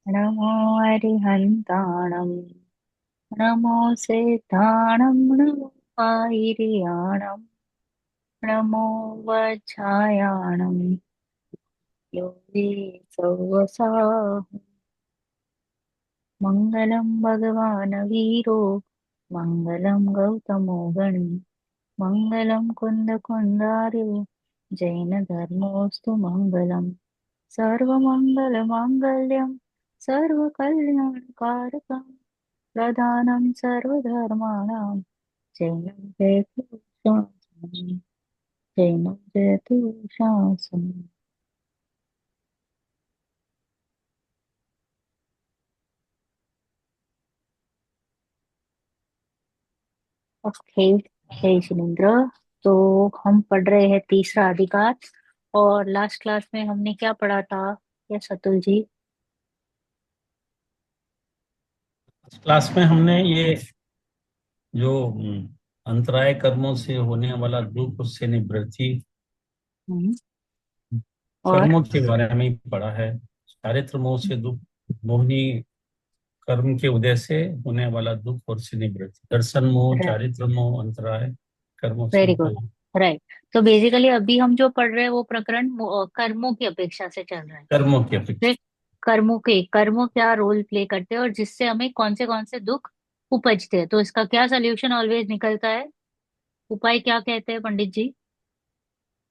नमो अरिहन्ताणम् नमो सिद्धाणम् नमो पाहिरियाणम् नमो वज्रायाणम् योगी सौवसाः मङ्गलं भगवान् वीरो मङ्गलं गौतमो गणी मङ्गलं कुन्दकुन्दारे जैनधर्मोऽस्तु मङ्गलम् सर्वमङ्गलमाङ्गल्यं सर्वकल्याणकारकं प्रधानं सर्वधर्माणां जैनं जयतु शासनम् जैनं जयतु शासनम्। ओके, जय शिलेंद्र। तो हम पढ़ रहे हैं तीसरा अधिकार। और लास्ट क्लास में हमने क्या पढ़ा था, यस अतुल जी? क्लास में हमने ये जो अंतराय कर्मों से होने वाला दुख उससे निवृत्ति हम्म। और कर्मों के बारे में ही पढ़ा है। चारित्र मोह से दुख, मोहिनी कर्म के उदय से होने वाला दुख और से निवृत्ति, दर्शन मोह, चारित्र मोह, अंतराय कर्मों से वेरी गुड। होने राइट। तो बेसिकली अभी हम जो पढ़ रहे हैं वो प्रकरण कर्मों की अपेक्षा से चल रहा है। कर्मों की अपेक्षा। फिर कर्मों क्या रोल प्ले करते हैं और जिससे हमें कौन से दुख उपजते हैं, तो इसका क्या सोल्यूशन ऑलवेज निकलता है? उपाय क्या कहते हैं पंडित जी?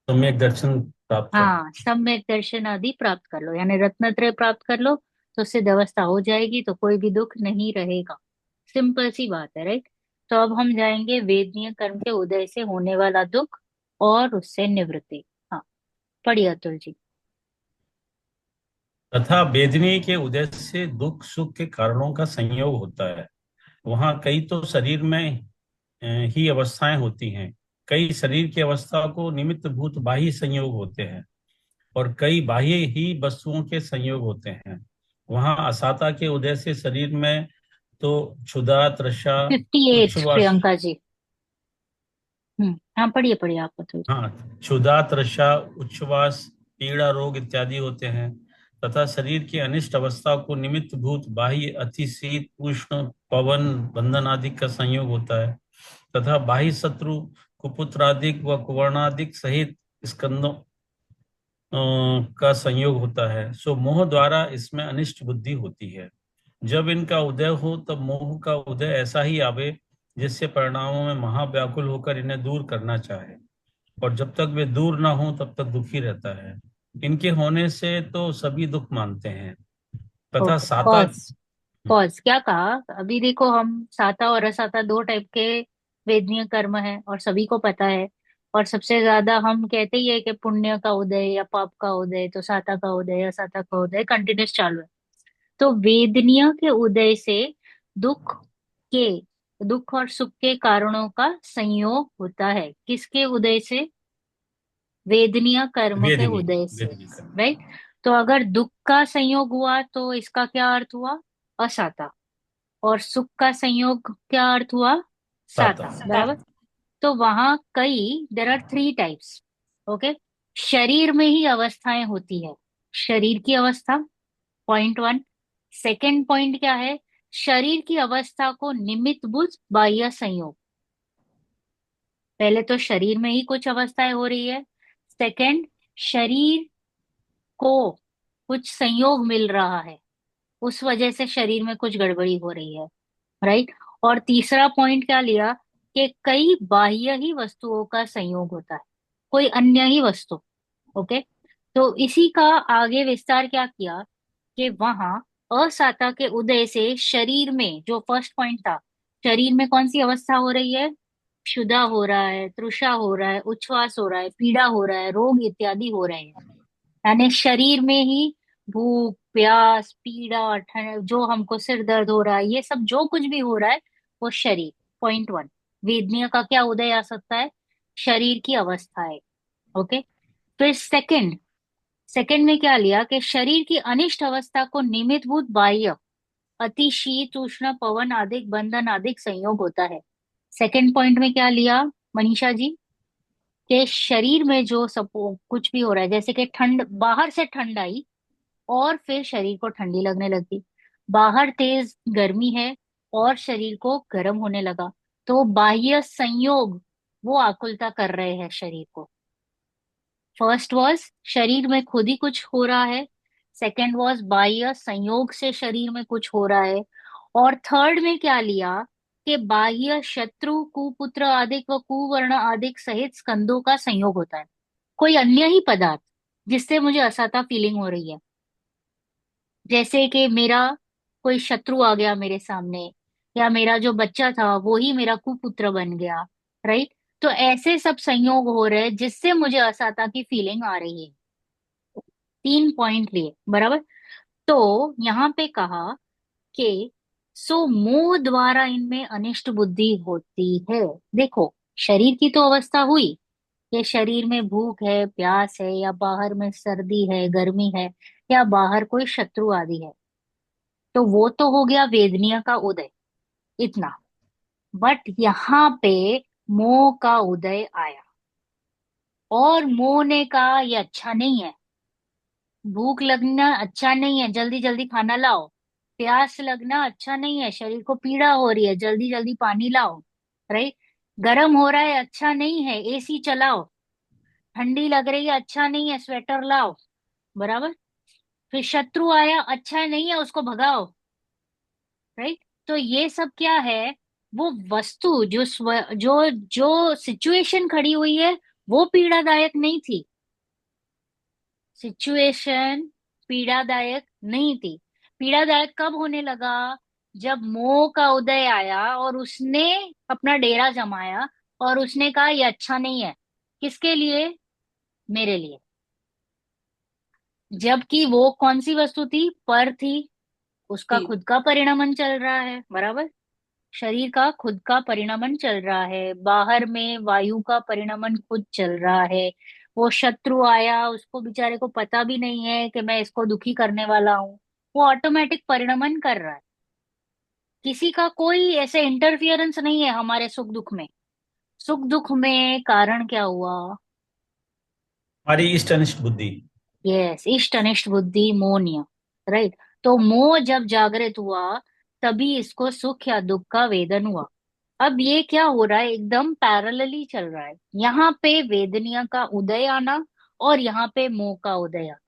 सम्यक दर्शन प्राप्त कर। हाँ, सम्यक दर्शन आदि प्राप्त कर लो, यानी रत्नत्रय प्राप्त कर लो, तो उससे व्यवस्था हो जाएगी, तो कोई भी दुख नहीं रहेगा। सिंपल सी बात है, राइट? तो अब हम जाएंगे वेदनीय कर्म के उदय से होने वाला दुख और उससे निवृत्ति। हाँ, पढ़िए अतुल जी। तथा वेदनी के उदय से दुख सुख के कारणों का संयोग होता है। वहाँ कई तो शरीर में ही अवस्थाएं होती हैं, कई शरीर की अवस्था को निमित्त भूत बाह्य संयोग होते हैं, और कई बाह्य ही वस्तुओं के संयोग होते हैं। वहाँ असाता के उदय से शरीर में तो क्षुधा, तृषा, 58 उच्छ्वास। प्रियंका जी। हाँ, पढ़िए पढ़िए आप अतुल जी। हाँ, क्षुधा, तृषा, उच्छ्वास, पीड़ा, रोग इत्यादि होते हैं। तथा शरीर की अनिष्ट अवस्था को निमित्त भूत बाह्य अति शीत, उष्ण, पवन, बंधन आदि का संयोग होता है। तथा बाह्य शत्रु, कुपुत्रादिक व कुवर्णादिक सहित स्कंदों का संयोग होता है। सो मोह द्वारा इसमें अनिष्ट बुद्धि होती है। जब इनका उदय हो तब मोह का उदय ऐसा ही आवे जिससे परिणामों में महाव्याकुल होकर इन्हें दूर करना चाहे, और जब तक वे दूर ना हो तब तक दुखी रहता है। इनके होने से तो सभी दुख मानते हैं। तथा ओके, साता। पॉज। पॉज क्या कहा? अभी देखो, हम साता और असाता दो टाइप के वेदनीय कर्म है और सभी को पता है। और सबसे ज्यादा हम कहते ही है कि पुण्य का उदय या पाप का उदय, तो साता का उदय या साता का उदय कंटिन्यूस चालू है। तो वेदनीय के उदय से दुख के दुख और सुख के कारणों का संयोग होता है। किसके उदय से? वेदनीय कर्म के वेदनी उदय से। वेदनी कर्म। राइट। तो अगर दुख का संयोग हुआ तो इसका क्या अर्थ हुआ? असाता। और सुख का संयोग क्या अर्थ हुआ? साता। साता, बराबर। तो वहां कई there are three types. Okay. शरीर में ही अवस्थाएं होती है। शरीर की अवस्था, पॉइंट वन। सेकेंड पॉइंट क्या है? शरीर की अवस्था को निमित्त बुझ बाह्य संयोग। पहले तो शरीर में ही कुछ अवस्थाएं हो रही है। सेकंड, शरीर को कुछ संयोग मिल रहा है, उस वजह से शरीर में कुछ गड़बड़ी हो रही है। राइट। और तीसरा पॉइंट क्या लिया? कि कई बाह्य ही वस्तुओं का संयोग होता है, कोई अन्य ही वस्तु। ओके। तो इसी का आगे विस्तार क्या किया कि वहां असाता के उदय से शरीर में, जो फर्स्ट पॉइंट था, शरीर में कौन सी अवस्था हो रही है? क्षुधा हो रहा है, तृषा हो रहा है, उच्छ्वास हो रहा है, पीड़ा हो रहा है, रोग इत्यादि हो रहे हैं। यानी शरीर में ही भूख, प्यास, पीड़ा, ठंड, जो हमको सिर दर्द हो रहा है, ये सब जो कुछ भी हो रहा है वो शरीर। Point one. वेदनीय का क्या उदय आ सकता है? शरीर की अवस्था है। ओके। फिर सेकंड, सेकंड में क्या लिया कि शरीर की अनिष्ट अवस्था को निमित्तभूत बाह्य अति शीत, उष्ण, पवन आदि बंधन आदि संयोग होता है। सेकंड पॉइंट में क्या लिया मनीषा जी? कि शरीर में जो सपो कुछ भी हो रहा है, जैसे कि ठंड, बाहर से ठंड आई और फिर शरीर को ठंडी लगने लगी। बाहर तेज गर्मी है और शरीर को गर्म होने लगा। तो बाह्य संयोग वो आकुलता कर रहे हैं शरीर को। फर्स्ट वॉज शरीर में खुद ही कुछ हो रहा है। सेकंड वॉज बाह्य संयोग से शरीर में कुछ हो रहा है। और थर्ड में क्या लिया कि बाह्य शत्रु कुपुत्र आदिक व कुवर्ण आदिक सहित स्कंदों का संयोग होता है। कोई अन्य ही पदार्थ जिससे मुझे असहता फीलिंग हो रही है, जैसे कि मेरा कोई शत्रु आ गया मेरे सामने, या मेरा जो बच्चा था वो ही मेरा कुपुत्र बन गया। राइट। तो ऐसे सब संयोग हो रहे हैं जिससे मुझे असहता की फीलिंग आ रही है। 3 पॉइंट लिए बराबर। तो यहाँ पे कहा कि सो मोह द्वारा इनमें अनिष्ट बुद्धि होती है। देखो, शरीर की तो अवस्था हुई, ये शरीर में भूख है, प्यास है, या बाहर में सर्दी है, गर्मी है, या बाहर कोई शत्रु आदि है। तो वो तो हो गया वेदनीय का उदय, इतना। बट यहाँ पे मोह का उदय आया, और मोह ने कहा ये अच्छा नहीं है। भूख लगना अच्छा नहीं है, जल्दी जल्दी खाना लाओ। प्यास लगना अच्छा नहीं है, शरीर को पीड़ा हो रही है, जल्दी जल्दी पानी लाओ। राइट। गर्म हो रहा है, अच्छा नहीं है, एसी चलाओ। ठंडी लग रही है, अच्छा नहीं है, स्वेटर लाओ। बराबर। फिर शत्रु आया, अच्छा नहीं है, उसको भगाओ। राइट। तो ये सब क्या है, वो वस्तु जो जो जो सिचुएशन खड़ी हुई है वो पीड़ादायक नहीं थी। सिचुएशन पीड़ादायक नहीं थी। पीड़ादायक कब होने लगा, जब मोह का उदय आया और उसने अपना डेरा जमाया, और उसने कहा ये अच्छा नहीं है। किसके लिए? मेरे लिए। जबकि वो कौन सी वस्तु थी? पर थी। उसका जी। खुद का परिणमन चल रहा है, बराबर। शरीर का खुद का परिणमन चल रहा है, बाहर में वायु का परिणमन खुद चल रहा है। वो शत्रु आया, उसको बेचारे को पता भी नहीं है कि मैं इसको दुखी करने वाला हूँ। वो ऑटोमेटिक परिणमन कर रहा है। किसी का कोई ऐसे इंटरफियरेंस नहीं है हमारे सुख दुख में। सुख दुख में कारण क्या हुआ? हमारी इष्ट अनिष्ट बुद्धि। यस, इष्ट अनिष्ट बुद्धि, मोह। राइट। तो मोह जब जागृत हुआ, तभी इसको सुख या दुख का वेदन हुआ। अब ये क्या हो रहा है, एकदम पैरेलली चल रहा है। यहाँ पे वेदनीय का उदय आना, और यहाँ पे मोह का उदय आना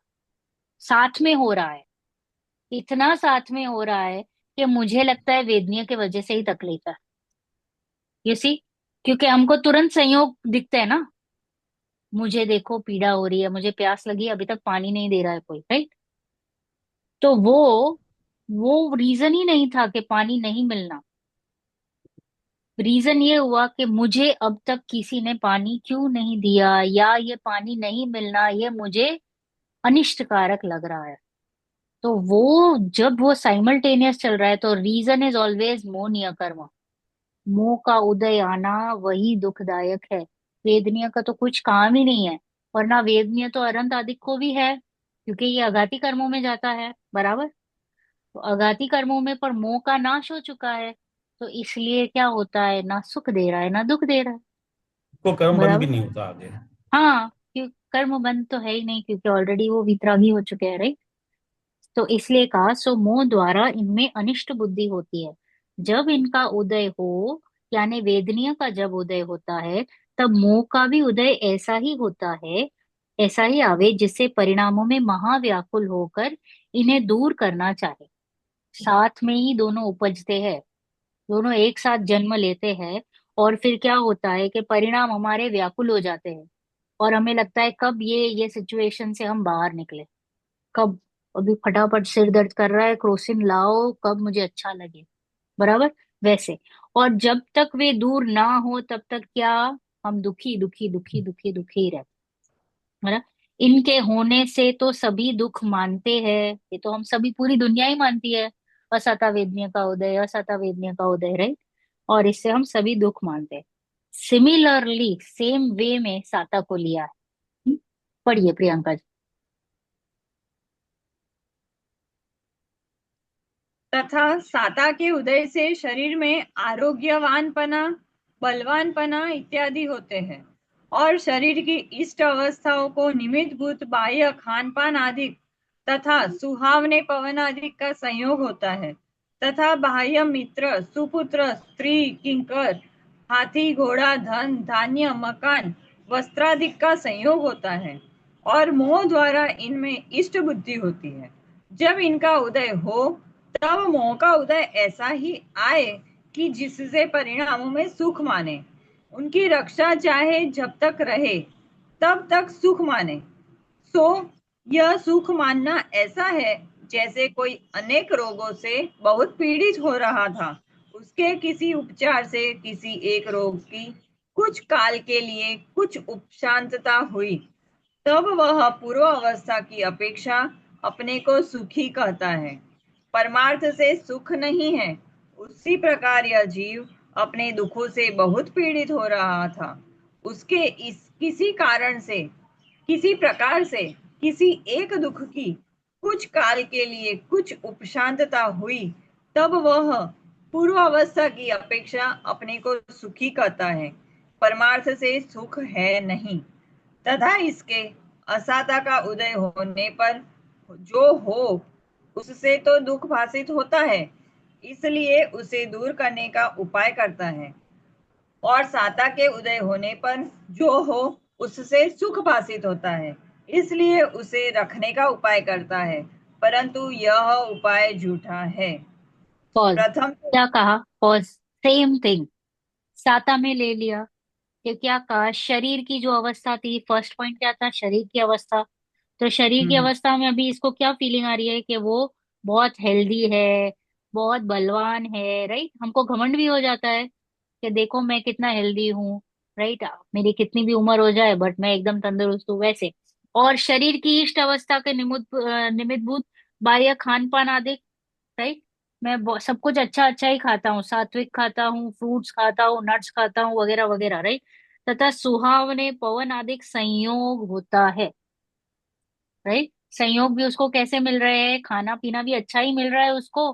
साथ में हो रहा है। इतना साथ में हो रहा है कि मुझे लगता है वेदनीय की वजह से ही तकलीफ है। You see. क्योंकि हमको तुरंत संयोग दिखते हैं ना। मुझे देखो पीड़ा हो रही है, मुझे प्यास लगी है, अभी तक पानी नहीं दे रहा है कोई। राइट। तो वो रीजन ही नहीं था कि पानी नहीं मिलना। रीजन ये हुआ कि मुझे अब तक किसी ने पानी क्यों नहीं दिया, या ये पानी नहीं मिलना ये मुझे अनिष्टकारक लग रहा है। तो वो जब वो साइमल्टेनियस चल रहा है, तो रीजन इज ऑलवेज मोह कर्म। मोह का उदय आना वही दुखदायक है। वेदनीय का तो कुछ काम ही नहीं है। वरना वेदनीय तो अरंत आदि को भी है, क्योंकि ये अघाती कर्मों में जाता है, बराबर। तो अघाती कर्मों में पर मोह का नाश हो चुका है। तो इसलिए क्या होता है, ना सुख दे रहा है ना दुख दे रहा है। को कर्म बंद भी बराबर। नहीं होता आगे। हाँ, क्यों? कर्म बंद तो है ही नहीं, क्योंकि ऑलरेडी वो वितरागी हो चुके हैं। राइट। तो इसलिए कहा सो मोह द्वारा इनमें अनिष्ट बुद्धि होती है। जब इनका उदय हो, यानी वेदनीय का जब उदय होता है, तब मोह का भी उदय ऐसा ही होता है। ऐसा ही आवे जिससे परिणामों में महाव्याकुल होकर इन्हें दूर करना चाहे। साथ में ही दोनों उपजते हैं, दोनों एक साथ जन्म लेते हैं। और फिर क्या होता है कि परिणाम हमारे व्याकुल हो जाते हैं, और हमें लगता है कब ये सिचुएशन से हम बाहर निकले। कब? अभी फटाफट सिर दर्द कर रहा है, क्रोसिन लाओ, कब मुझे अच्छा लगे। बराबर। वैसे। और जब तक वे दूर ना हो तब तक क्या, हम दुखी दुखी दुखी दुखी दुखी ही रहते हैं ना। इनके होने से तो सभी दुख मानते हैं। ये तो हम सभी, पूरी दुनिया ही मानती है। असता वेदनीय का उदय, असता वेदनीय का उदय। राइट। और इससे हम सभी दुख मानते हैं। सिमिलरली सेम वे में साता को लिया है। हम्म? पढ़िए प्रियंका जी। तथा साता के उदय से शरीर में आरोग्यवानपना, बलवानपना इत्यादि होते हैं, और शरीर की इष्ट अवस्थाओं को निमित्त भूत बाह्य खान पान आदि तथा सुहावने पवन आदि का संयोग होता है, तथा बाह्य मित्र, सुपुत्र, स्त्री, किंकर, हाथी, घोड़ा, धन, धान्य, मकान, वस्त्रादि का संयोग होता है, और मोह द्वारा इनमें इष्ट बुद्धि होती है। जब इनका उदय हो तब मोह का उदय ऐसा ही आए कि जिससे परिणामों में सुख माने, उनकी रक्षा चाहे जब तक रहे तब तक सुख माने। सो यह सुख मानना ऐसा है जैसे कोई अनेक रोगों से बहुत पीड़ित हो रहा था, उसके किसी उपचार से किसी एक रोग की कुछ काल के लिए कुछ उपशांतता हुई, तब वह पूर्व अवस्था की अपेक्षा अपने को सुखी कहता है। परमार्थ से सुख नहीं है। उसी प्रकार यह जीव अपने दुखों से बहुत पीड़ित हो रहा था, उसके इस किसी कारण से, किसी प्रकार से, किसी एक दुख की कुछ काल के लिए कुछ उपशांतता हुई, तब वह पूर्व अवस्था की अपेक्षा अपने को सुखी कहता है। परमार्थ से सुख है नहीं, तथा इसके असाता का उदय होने पर जो हो उससे तो दुख भाषित होता है, इसलिए उसे दूर करने का उपाय करता है, और साता के उदय होने पर जो हो उससे सुख भाषित होता है, इसलिए उसे रखने का उपाय करता है, परंतु यह उपाय झूठा है। पॉज। प्रथम क्या कहा? पॉज। सेम थिंग साता में ले लिया। ये क्या कहा? शरीर की जो अवस्था थी, फर्स्ट पॉइंट क्या था? शरीर की अवस्था। तो शरीर की हम्म अवस्था में अभी इसको क्या फीलिंग आ रही है कि वो बहुत हेल्दी है, बहुत बलवान है, राइट? हमको घमंड भी हो जाता है कि देखो मैं कितना हेल्दी हूँ, राइट? मेरी कितनी भी उम्र हो जाए बट मैं एकदम तंदुरुस्त हूँ, वैसे। और शरीर की इष्ट अवस्था के निमित्त भूत बाह्य खान पान आदि, राइट? मैं सब कुछ अच्छा अच्छा ही खाता हूँ, सात्विक खाता हूँ, फ्रूट्स खाता हूँ, नट्स खाता हूँ, वगैरह वगैरह, राइट? तथा सुहावने पवन आदि संयोग होता है, राइट? संयोग भी उसको कैसे मिल रहे हैं? खाना पीना भी अच्छा ही मिल रहा है उसको,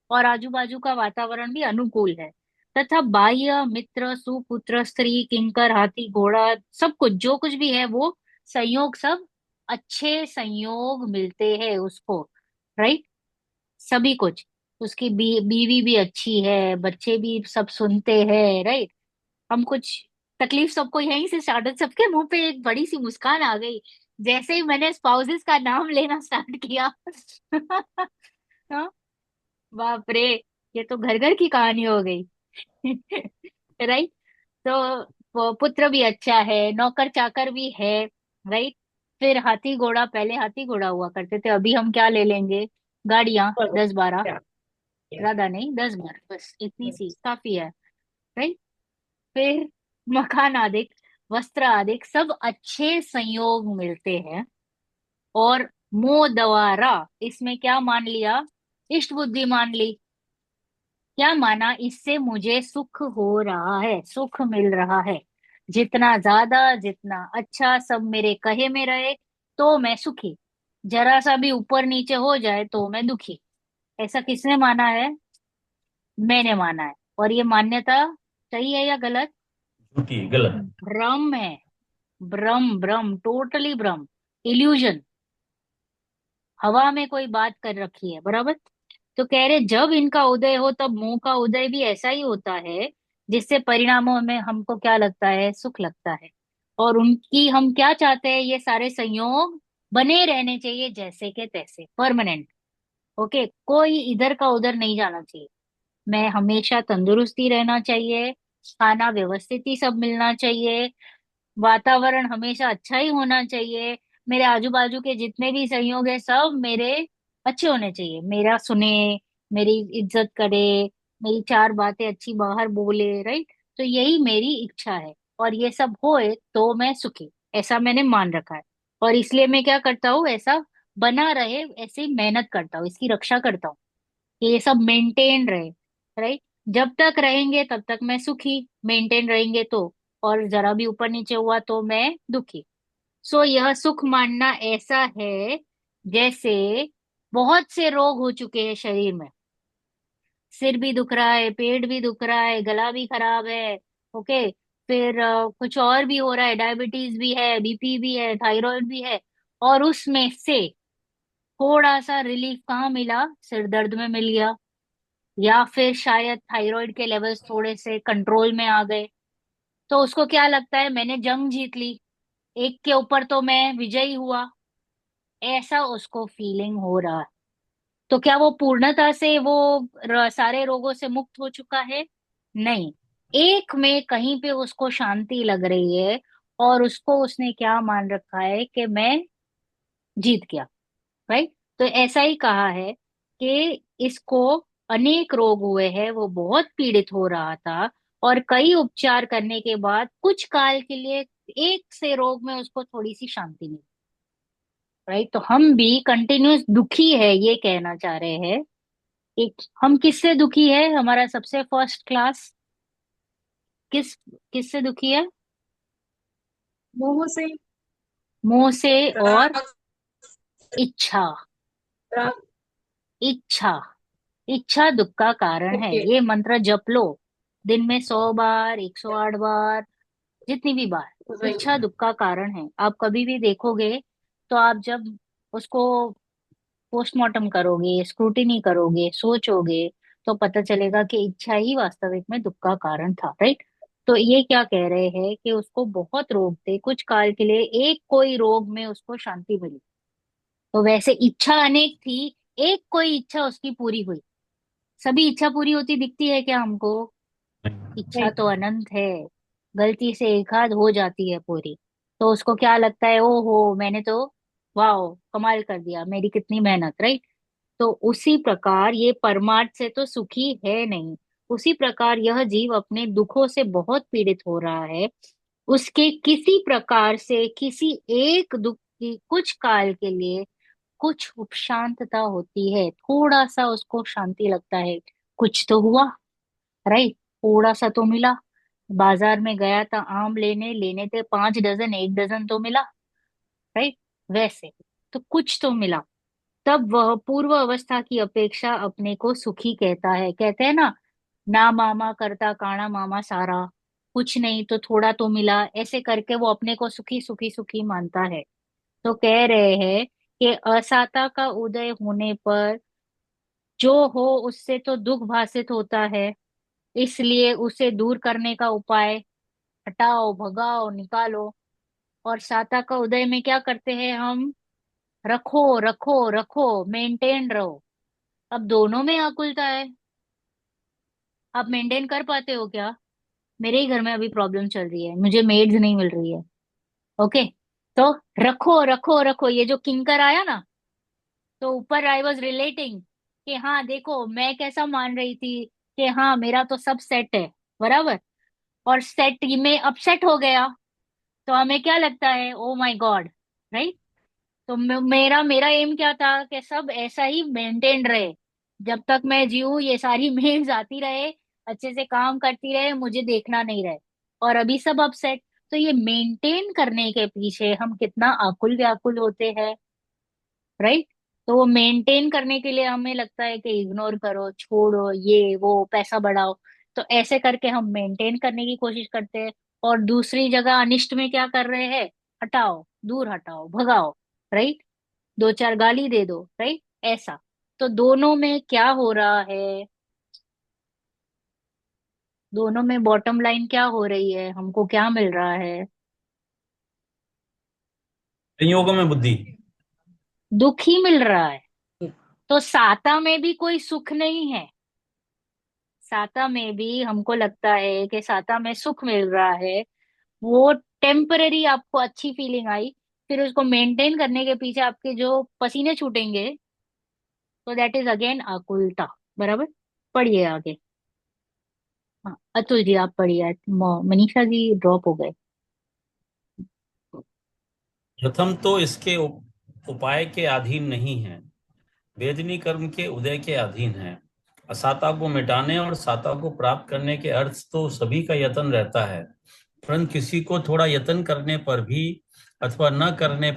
और आजू बाजू का वातावरण भी अनुकूल है। तथा बाह्य मित्र, सुपुत्र, स्त्री, किंकर, हाथी, घोड़ा, सब कुछ जो कुछ भी है वो संयोग सब अच्छे संयोग मिलते हैं उसको, राइट? सभी कुछ। उसकी बीवी भी अच्छी है, बच्चे भी सब सुनते हैं, राइट? हम कुछ तकलीफ सबको यहीं से स्टार्ट, सबके मुंह पे एक बड़ी सी मुस्कान आ गई जैसे ही मैंने स्पाउसेस का नाम लेना स्टार्ट किया। हाँ, बाप रे, ये तो घर घर की कहानी हो गई। राइट? तो वो पुत्र भी अच्छा है, नौकर चाकर भी है, राइट? फिर हाथी घोड़ा, पहले हाथी घोड़ा हुआ करते थे, अभी हम क्या ले लेंगे? गाड़ियां, 10-12। ज्यादा नहीं, 10-12 बस, इतनी सी काफी है, राइट? फिर मकान आदि, वस्त्र आदि, सब अच्छे संयोग मिलते हैं। और मोह द्वारा इसमें क्या मान लिया? इष्ट बुद्धि मान ली। क्या माना? इससे मुझे सुख हो रहा है, सुख मिल रहा है, जितना ज्यादा जितना अच्छा सब मेरे कहे में रहे तो मैं सुखी, जरा सा भी ऊपर नीचे हो जाए तो मैं दुखी। ऐसा किसने माना है? मैंने माना है। और ये मान्यता सही है या गलत? झूठी, गलत। भ्रम है। भ्रम, भ्रम, टोटली भ्रम, इल्यूजन। हवा में कोई बात कर रखी है, बराबर। तो कह रहे जब इनका उदय हो तब मोह का उदय भी ऐसा ही होता है, जिससे परिणामों में हमको क्या लगता है? सुख लगता है। और उनकी हम क्या चाहते हैं? ये सारे संयोग बने रहने चाहिए जैसे के तैसे, परमानेंट। ओके, कोई इधर का उधर नहीं जाना चाहिए। मैं हमेशा तंदुरुस्ती रहना चाहिए, खाना व्यवस्थित ही सब मिलना चाहिए, वातावरण हमेशा अच्छा ही होना चाहिए, मेरे आजू बाजू के जितने भी सहयोग है सब मेरे अच्छे होने चाहिए, मेरा सुने, मेरी इज्जत करे, मेरी चार बातें अच्छी बाहर बोले, राइट? तो यही मेरी इच्छा है, और ये सब होए तो मैं सुखी, ऐसा मैंने मान रखा है। और इसलिए मैं क्या करता हूँ? ऐसा बना रहे, ऐसे ही मेहनत करता हूँ, इसकी रक्षा करता हूँ कि ये सब मेंटेन रहे, राइट? जब तक रहेंगे तब तक मैं सुखी, मेंटेन रहेंगे तो, और जरा भी ऊपर नीचे हुआ तो मैं दुखी। सो यह सुख मानना ऐसा है जैसे बहुत से रोग हो चुके हैं शरीर में, सिर भी दुख रहा है, पेट भी दुख रहा है, गला भी खराब है, ओके, फिर कुछ और भी हो रहा है, डायबिटीज भी है, बीपी भी है, थायराइड भी है, और उसमें से थोड़ा सा रिलीफ कहाँ मिला? सिर दर्द में मिल गया, या फिर शायद थायराइड के लेवल्स थोड़े से कंट्रोल में आ गए। तो उसको क्या लगता है, मैंने जंग जीत ली, एक के ऊपर तो मैं विजयी हुआ, ऐसा उसको फीलिंग हो रहा है। तो क्या वो पूर्णतः से वो सारे रोगों से मुक्त हो चुका है? नहीं। एक में कहीं पे उसको शांति लग रही है, और उसको उसने क्या मान रखा है कि मैं जीत गया। राइट। तो ऐसा ही कहा है कि इसको अनेक रोग हुए हैं, वो बहुत पीड़ित हो रहा था, और कई उपचार करने के बाद कुछ काल के लिए एक से रोग में उसको थोड़ी सी शांति मिली। राइट। तो हम भी कंटिन्यूस दुखी है, ये कहना चाह रहे हैं। एक हम किससे दुखी है? हमारा सबसे फर्स्ट क्लास किस किससे दुखी है? मोह से। मोह से। और राग। इच्छा। राग। इच्छा। इच्छा दुख का कारण है। ओके। ये मंत्र जप लो, दिन में 100 बार, 108 बार, जितनी भी बार। राइट। इच्छा दुख का कारण है। आप कभी भी देखोगे, तो आप जब उसको पोस्टमार्टम करोगे, स्क्रूटिनी करोगे, सोचोगे, तो पता चलेगा कि इच्छा ही वास्तविक में दुख का कारण था। राइट। तो ये क्या कह रहे हैं कि उसको बहुत रोग थे, कुछ काल के लिए एक कोई रोग में उसको शांति मिली। तो वैसे इच्छा अनेक थी, एक कोई इच्छा उसकी पूरी हुई। सभी इच्छा पूरी होती दिखती है क्या हमको? इच्छा राइट। तो अनंत है, गलती से एक आध हो जाती है पूरी। तो उसको क्या लगता है, ओहो मैंने तो, वाह कमाल कर दिया, मेरी कितनी मेहनत। राइट। तो उसी प्रकार ये परमार्थ से तो सुखी है नहीं, उसी प्रकार यह जीव अपने दुखों से बहुत पीड़ित हो रहा है। उसके किसी प्रकार से किसी एक दुख की कुछ काल के लिए कुछ उपशांतता होती है, थोड़ा सा उसको शांति लगता है, कुछ तो हुआ। राइट। थोड़ा सा तो मिला। बाजार में गया था आम लेने, लेने थे 5 डजन, एक डजन तो मिला। राइट। वैसे तो कुछ तो मिला। तब वह पूर्व अवस्था की अपेक्षा अपने को सुखी कहता है। कहते हैं ना मामा करता काना मामा सारा, कुछ नहीं तो थोड़ा तो मिला, ऐसे करके वो अपने को सुखी सुखी सुखी मानता है। तो कह रहे हैं कि असाता का उदय होने पर जो हो उससे तो दुख भासित होता है, इसलिए उसे दूर करने का उपाय, हटाओ भगाओ निकालो। और साता का उदय में क्या करते हैं हम? रखो रखो रखो, मेंटेन रहो। अब दोनों में आकुलता है। आप मेंटेन कर पाते हो क्या? मेरे ही घर में अभी प्रॉब्लम चल रही है, मुझे मेड्स नहीं मिल रही है। ओके। तो रखो रखो रखो, ये जो किंकर आया ना, तो ऊपर आई वॉज रिलेटिंग कि हाँ देखो मैं कैसा मान रही थी कि हाँ मेरा तो सब सेट है, बराबर, और सेट में अपसेट हो गया। तो हमें क्या लगता है, ओ माय गॉड। राइट। तो मेरा मेरा एम क्या था कि सब ऐसा ही मेंटेन रहे, जब तक मैं जीऊँ ये सारी मेल्स आती रहे, अच्छे से काम करती रहे, मुझे देखना नहीं रहे। और अभी सब अपसेट। तो ये मेंटेन करने के पीछे हम कितना आकुल व्याकुल होते हैं। राइट। तो वो मेंटेन करने के लिए हमें लगता है कि इग्नोर करो, छोड़ो, ये वो पैसा बढ़ाओ। तो ऐसे करके हम मेंटेन करने की कोशिश करते हैं, और दूसरी जगह अनिष्ट में क्या कर रहे हैं? हटाओ, दूर हटाओ, भगाओ। राइट। दो चार गाली दे दो। राइट। ऐसा। तो दोनों में क्या हो रहा है? दोनों में बॉटम लाइन क्या हो रही है, हमको क्या मिल रहा है? संयोगों में बुद्धि। दुख ही मिल रहा है। तो साता में भी कोई सुख नहीं है। साता में भी हमको लगता है कि साता में सुख मिल रहा है, वो टेम्पररी आपको अच्छी फीलिंग आई, फिर उसको मेंटेन करने के पीछे आपके जो पसीने छूटेंगे, तो दैट इज अगेन आकुलता। बराबर। पढ़िए आगे। हाँ अतुल जी आप पढ़िए, मनीषा जी ड्रॉप हो गए। प्रथम तो इसके उपाय के अधीन नहीं है, वेदनी कर्म के उदय के अधीन है। असाता को मिटाने और साता को प्राप्त करने के अर्थ तो सभी का यत्न रहता है, परंतु किसी को थोड़ा यत्न करने पर भी अथवा न करने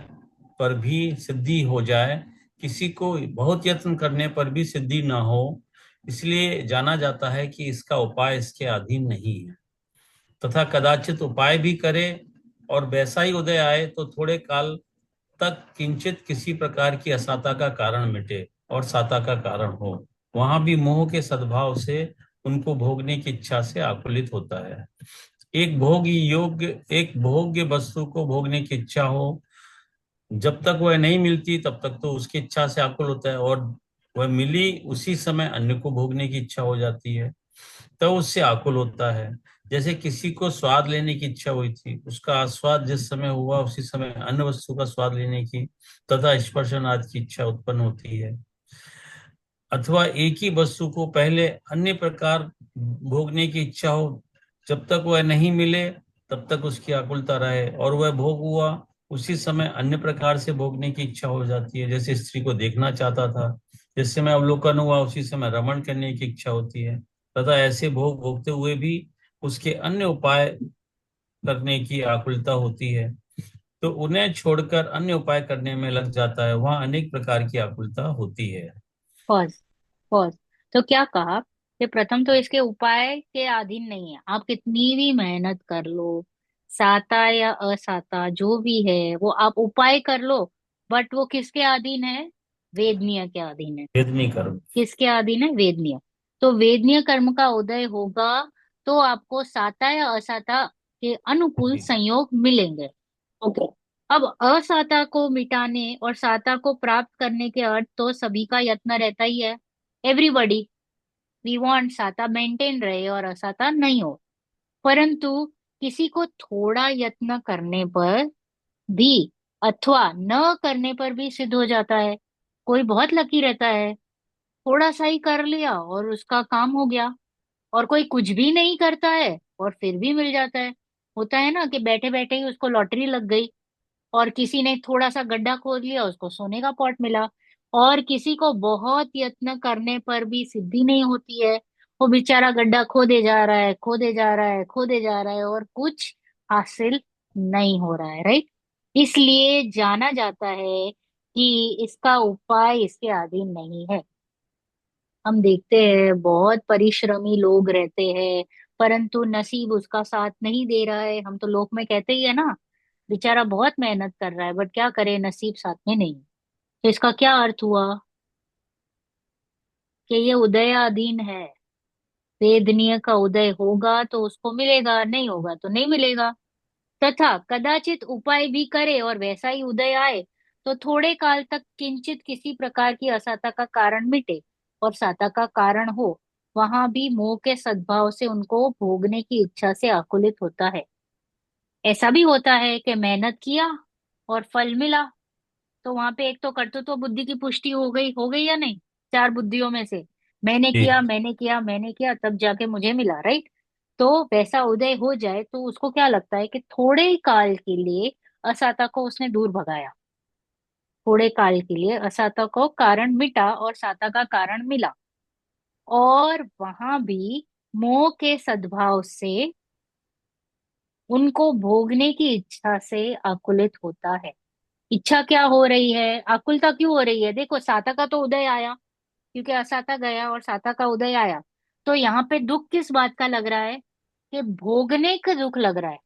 पर भी सिद्धि हो जाए, किसी को बहुत यत्न करने पर भी सिद्धि न हो, इसलिए जाना जाता है कि इसका उपाय इसके अधीन नहीं है। तथा कदाचित उपाय भी करे और वैसा ही उदय आए तो थोड़े काल तक किंचित किसी प्रकार की असाता का कारण मिटे और साता का कारण हो, वहां भी मोह के सद्भाव से उनको भोगने की इच्छा से आकुलित होता है। एक भोग्य वस्तु को भोगने की इच्छा हो, जब तक वह नहीं मिलती तब तक तो उसकी इच्छा से आकुल होता है, और वह मिली उसी समय अन्य को भोगने की इच्छा हो जाती है, तब उससे आकुल होता है। जैसे किसी को स्वाद लेने की इच्छा हुई थी, उसका आस्वाद जिस समय हुआ उसी समय अन्य वस्तु का स्वाद लेने की तथा स्पर्शन आदि की इच्छा उत्पन्न होती है। अथवा एक ही वस्तु को पहले अन्य प्रकार भोगने की इच्छा हो, जब तक वह नहीं मिले तब तक उसकी आकुलता रहे, और वह भोग हुआ उसी समय अन्य प्रकार से भोगने की इच्छा हो जाती है। जैसे स्त्री को देखना चाहता था, जिस समय अवलोकन हुआ उसी समय रमण करने की इच्छा होती है, तथा ऐसे भोग भोगते हुए भी उसके अन्य उपाय करने की आकुलता होती है, तो उन्हें छोड़कर अन्य उपाय करने में लग जाता है, वहां अनेक प्रकार की आकुलता होती है। पॉज। पॉज। तो क्या कहा कि प्रथम तो इसके उपाय के अधीन नहीं है, आप कितनी भी मेहनत कर लो, साता या असाता जो भी है वो आप उपाय कर लो, बट वो किसके अधीन है? वेदनीय के अधीन है। वेदनी कर्म। किसके अधीन है? वेदनीय। तो वेदनीय कर्म का उदय होगा तो आपको साता या असाता के अनुकूल संयोग मिलेंगे। ओके। अब असाता को मिटाने और साता को प्राप्त करने के अर्थ तो सभी का यत्न रहता ही है। एवरीबॉडी वी वांट साता मेंटेन रहे और असाता नहीं हो। परंतु किसी को थोड़ा यत्न करने पर भी अथवा न करने पर भी सिद्ध हो जाता है। कोई बहुत लकी रहता है, थोड़ा सा ही कर लिया और उसका काम हो गया। और कोई कुछ भी नहीं करता है और फिर भी मिल जाता है। होता है ना कि बैठे बैठे ही उसको लॉटरी लग गई, और किसी ने थोड़ा सा गड्ढा खोद लिया, उसको सोने का पॉट मिला। और किसी को बहुत यत्न करने पर भी सिद्धि नहीं होती है, वो बेचारा गड्ढा खोदे जा रहा है, खोदे जा रहा है, खोदे जा रहा है, और कुछ हासिल नहीं हो रहा है। राइट। इसलिए जाना जाता है कि इसका उपाय इसके अधीन नहीं है। हम देखते हैं बहुत परिश्रमी लोग रहते हैं, परंतु नसीब उसका साथ नहीं दे रहा है। हम तो लोक में कहते ही है ना, बेचारा बहुत मेहनत कर रहा है बट क्या करे, नसीब साथ में नहीं। तो इसका क्या अर्थ हुआ? कि ये उदयाधीन है। वेदनीय का उदय होगा तो उसको मिलेगा, नहीं होगा तो नहीं मिलेगा। तथा कदाचित उपाय भी करे और वैसा ही उदय आए, तो थोड़े काल तक किंचित किसी प्रकार की असाता का कारण मिटे और साता का कारण हो, वहां भी मोह के सद्भाव से उनको भोगने की इच्छा से आकुलित होता है। ऐसा भी होता है कि मेहनत किया और फल मिला, तो वहां पे एक तो कर्तृत्व बुद्धि की पुष्टि हो गई या नहीं? चार बुद्धियों में से मैंने जी। किया, मैंने किया, मैंने किया, तब जाके मुझे मिला। राइट। तो वैसा उदय हो जाए तो उसको क्या लगता है कि थोड़े ही काल के लिए असाता को उसने दूर भगाया। थोड़े काल के लिए असाता को कारण मिटा और साता का कारण मिला, और वहां भी मोह के सद्भाव से उनको भोगने की इच्छा से आकुलित होता है। इच्छा क्या हो रही है, आकुलता क्यों हो रही है? देखो, साता का तो उदय आया, क्योंकि असाता गया और साता का उदय आया। तो यहाँ पे दुख किस बात का लग रहा है? कि भोगने का दुख लग रहा है।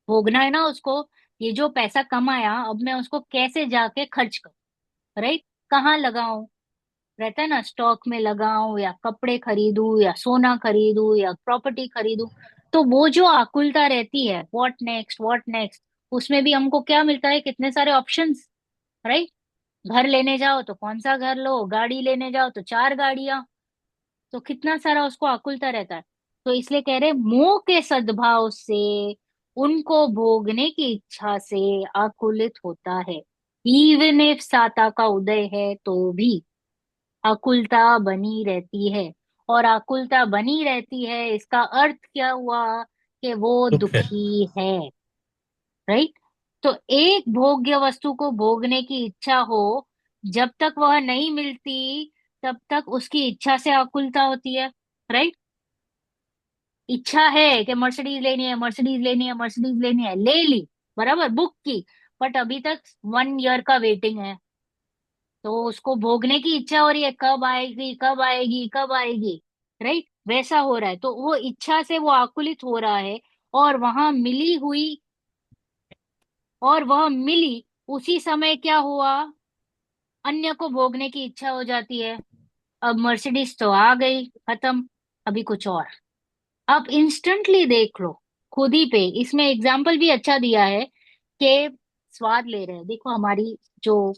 भोगना है ना उसको। ये जो पैसा कमाया, अब मैं उसको कैसे जाके खर्च करूं? राइट। कहाँ लगाऊं? रहता है ना, स्टॉक में लगाऊं या कपड़े खरीदूं या सोना खरीदूं या प्रॉपर्टी खरीदूं। तो वो जो आकुलता रहती है, व्हाट नेक्स्ट, व्हाट नेक्स्ट, उसमें भी हमको क्या मिलता है? कितने सारे ऑप्शंस। राइट। घर लेने जाओ तो कौन सा घर लो, गाड़ी लेने जाओ तो चार गाड़ियां। तो कितना सारा उसको आकुलता रहता है। तो इसलिए कह रहे, मोह के सद्भाव से उनको भोगने की इच्छा से आकुलित होता है। इवन इफ साता का उदय है तो भी आकुलता बनी रहती है। और आकुलता बनी रहती है, इसका अर्थ क्या हुआ? कि वो दुख है। दुखी है। राइट। तो एक भोग्य वस्तु को भोगने की इच्छा हो, जब तक वह नहीं मिलती तब तक उसकी इच्छा से आकुलता होती है। राइट। इच्छा है कि मर्सिडीज लेनी है, मर्सिडीज लेनी है, मर्सिडीज लेनी है, ले ली, बराबर, बुक की, बट अभी तक 1 ईयर का वेटिंग है। तो उसको भोगने की इच्छा हो रही है, कब आएगी, कब आएगी, कब आएगी। राइट। वैसा हो रहा है, तो वो इच्छा से वो आकुलित हो रहा है। और वहां मिली हुई, और वह मिली उसी समय क्या हुआ, अन्य को भोगने की इच्छा हो जाती है। अब मर्सिडीज तो आ गई, खत्म, अभी कुछ और। आप इंस्टेंटली देख लो खुद ही पे, इसमें एग्जाम्पल भी अच्छा दिया है कि स्वाद ले रहे हैं। देखो हमारी जो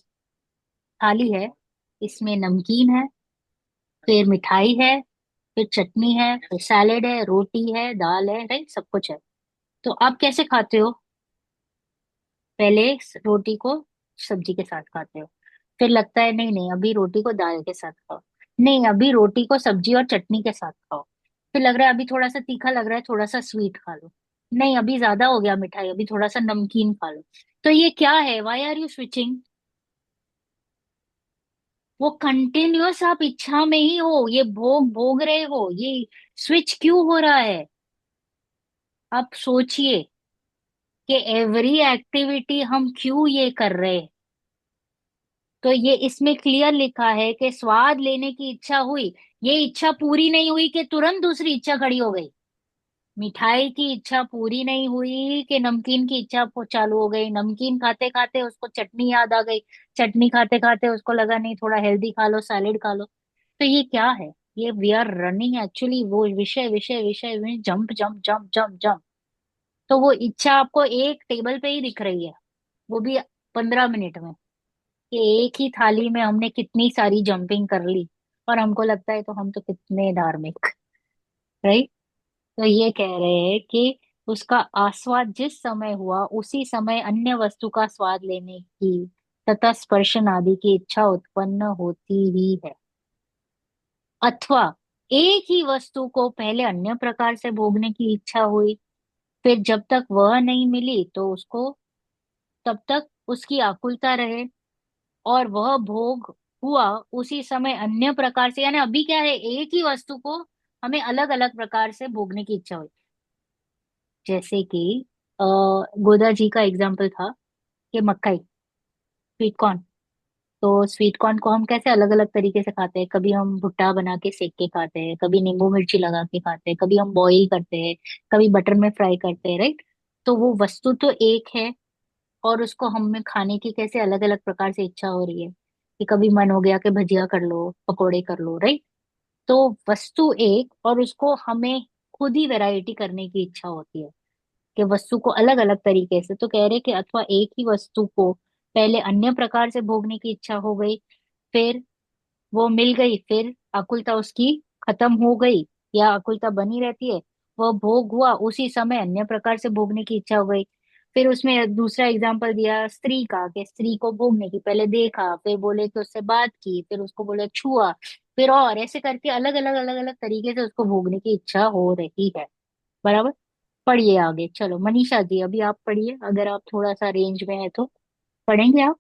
थाली है, इसमें नमकीन है, फिर मिठाई है, फिर चटनी है, फिर सैलेड है, रोटी है, दाल है, राइट, सब कुछ है। तो आप कैसे खाते हो? पहले रोटी को सब्जी के साथ खाते हो, फिर लगता है नहीं नहीं अभी रोटी को दाल के साथ खाओ, नहीं अभी रोटी को सब्जी और चटनी के साथ खाओ, फिर लग रहा है अभी थोड़ा सा तीखा लग रहा है, थोड़ा सा स्वीट खा लो, नहीं अभी ज्यादा हो गया मिठाई, अभी थोड़ा सा नमकीन खा लो। तो ये क्या है, वाई आर यू स्विचिंग? वो कंटिन्यूअस आप इच्छा में ही हो, ये भोग भोग रहे हो, ये स्विच क्यों हो रहा है? आप सोचिए कि एवरी एक्टिविटी हम क्यों ये कर रहे हैं। तो ये इसमें क्लियर लिखा है कि स्वाद लेने की इच्छा हुई, ये इच्छा पूरी नहीं हुई कि तुरंत दूसरी इच्छा खड़ी हो गई। मिठाई की इच्छा पूरी नहीं हुई कि नमकीन की इच्छा चालू हो गई, नमकीन खाते खाते उसको चटनी याद आ गई, चटनी खाते खाते उसको लगा नहीं थोड़ा हेल्दी खा लो, सैलेड खा लो। तो ये क्या है? ये वी आर रनिंग एक्चुअली वो विषय विषय विषय में, jump jump jump jump jump. तो वो इच्छा आपको एक टेबल पे ही दिख रही है, वो भी 15 मिनट में, कि एक ही थाली में हमने कितनी सारी जंपिंग कर ली, और हमको लगता है तो हम तो कितने धार्मिक, राइट। तो ये कह रहे हैं कि उसका आस्वाद जिस समय हुआ उसी समय अन्य वस्तु का स्वाद लेने की तथा स्पर्शन आदि की इच्छा उत्पन्न होती ही है। अथवा एक ही वस्तु को पहले अन्य प्रकार से भोगने की इच्छा हुई, फिर जब तक वह नहीं मिली तो उसको, तब तक उसकी आकुलता रहे, और वह भोग हुआ उसी समय अन्य प्रकार से, यानी अभी क्या है, एक ही वस्तु को हमें अलग अलग प्रकार से भोगने की इच्छा हुई। जैसे कि गोदा जी का एग्जाम्पल था कि मक्काई, स्वीट कॉर्न। तो स्वीट कॉर्न को हम कैसे अलग अलग तरीके से खाते हैं, कभी हम भुट्टा बना के सेक के खाते हैं, कभी नींबू मिर्ची लगा के खाते हैं, कभी हम बॉईल करते हैं, कभी बटर में फ्राई करते हैं, राइट। तो वो वस्तु तो एक है, और उसको हमें खाने की कैसे अलग अलग प्रकार से इच्छा हो रही है, कि कभी मन हो गया कि भजिया कर लो, पकोड़े कर लो, राइट। तो वस्तु एक, और उसको हमें खुद ही वैरायटी करने की इच्छा होती है, कि वस्तु को अलग अलग तरीके से। तो कह रहे कि अथवा एक ही वस्तु को पहले अन्य प्रकार से भोगने की इच्छा हो गई, फिर वो मिल गई, फिर आकुलता उसकी खत्म हो गई, या आकुलता बनी रहती है, वह भोग हुआ उसी समय अन्य प्रकार से भोगने की इच्छा हो गई। फिर उसमें दूसरा एग्जाम्पल दिया स्त्री का, कि स्त्री को भोगने की, पहले देखा, फिर बोले कि उससे बात की, फिर उसको बोले छुआ, फिर और ऐसे करके अलग अलग तरीके से उसको भोगने की इच्छा हो रही है। बराबर। पढ़िए आगे, चलो मनीषा जी अभी आप पढ़िए, अगर आप थोड़ा सा रेंज में है तो पढ़ेंगे आप।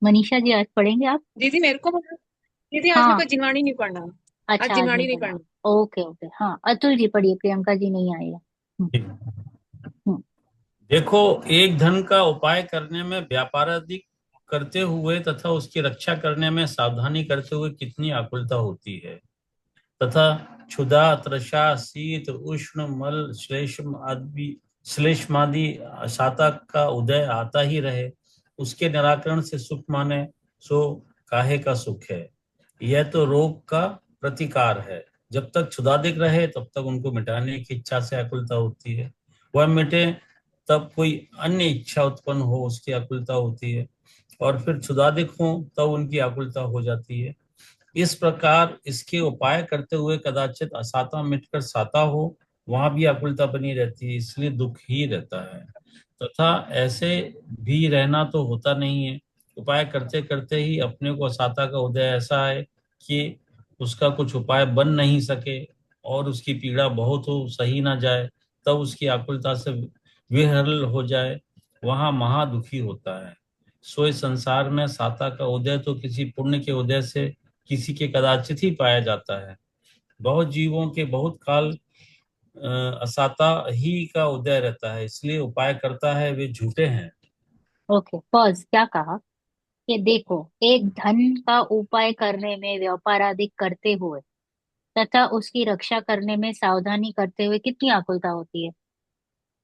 मनीषा जी आज पढ़ेंगे आप? दीदी मेरे को दीदी आज मेरे हाँ, को जिमानी नहीं पढ़ना। आज अच्छा आज नहीं जिमानी नहीं पढ़ना। पढ़ना। ओके ओके, हाँ अतुल जी पढ़िए, प्रियंका जी नहीं आएगा। हम्म। हम्म। देखो, एक धन का उपाय करने में व्यापारादि करते हुए तथा उसकी रक्षा करने में सावधानी करते हुए कितनी आकुलता होती है, तथा क्षुधा, तृषा, शीत, उष्ण, मल, श्लेष्म आदि, श्लेष्मादि साता का उदय आता ही रहे, उसके निराकरण से सुख माने, सो काहे का सुख है। यह तो रोग का प्रतिकार है। जब तक क्षुधाधिक रहे तब तक उनको मिटाने की इच्छा से आकुलता होती है, वह मिटे तब कोई अन्य इच्छा उत्पन्न हो उसकी आकुलता होती है, और फिर क्षुधाधिक हो तब उनकी आकुलता हो जाती है। इस प्रकार इसके उपाय करते हुए कदाचित असाता मिटकर साता हो, वहां भी आकुलता बनी रहती है, इसलिए दुख ही रहता है। तथा ऐसे भी रहना तो होता नहीं है, उपाय करते करते ही अपने को असाता का उदय ऐसा है कि उसका कुछ उपाय बन नहीं सके, और उसकी पीड़ा बहुत हो, सही ना जाए, तब उसकी आकुलता से विहरल हो जाए, वहां महा दुखी होता है। सो इस संसार में साता का उदय तो किसी पुण्य के उदय से किसी के कदाचित ही पाया जाता है। बहुत जीवों के बहुत काल असाता ही का उदय रहता है, इसलिए उपाय करता है वे झूठे हैं। ओके, पॉज, क्या कहा? कि देखो, एक धन का उपाय करने में व्यापार आदि करते हुए तथा उसकी रक्षा करने में सावधानी करते हुए कितनी आकुलता होती है।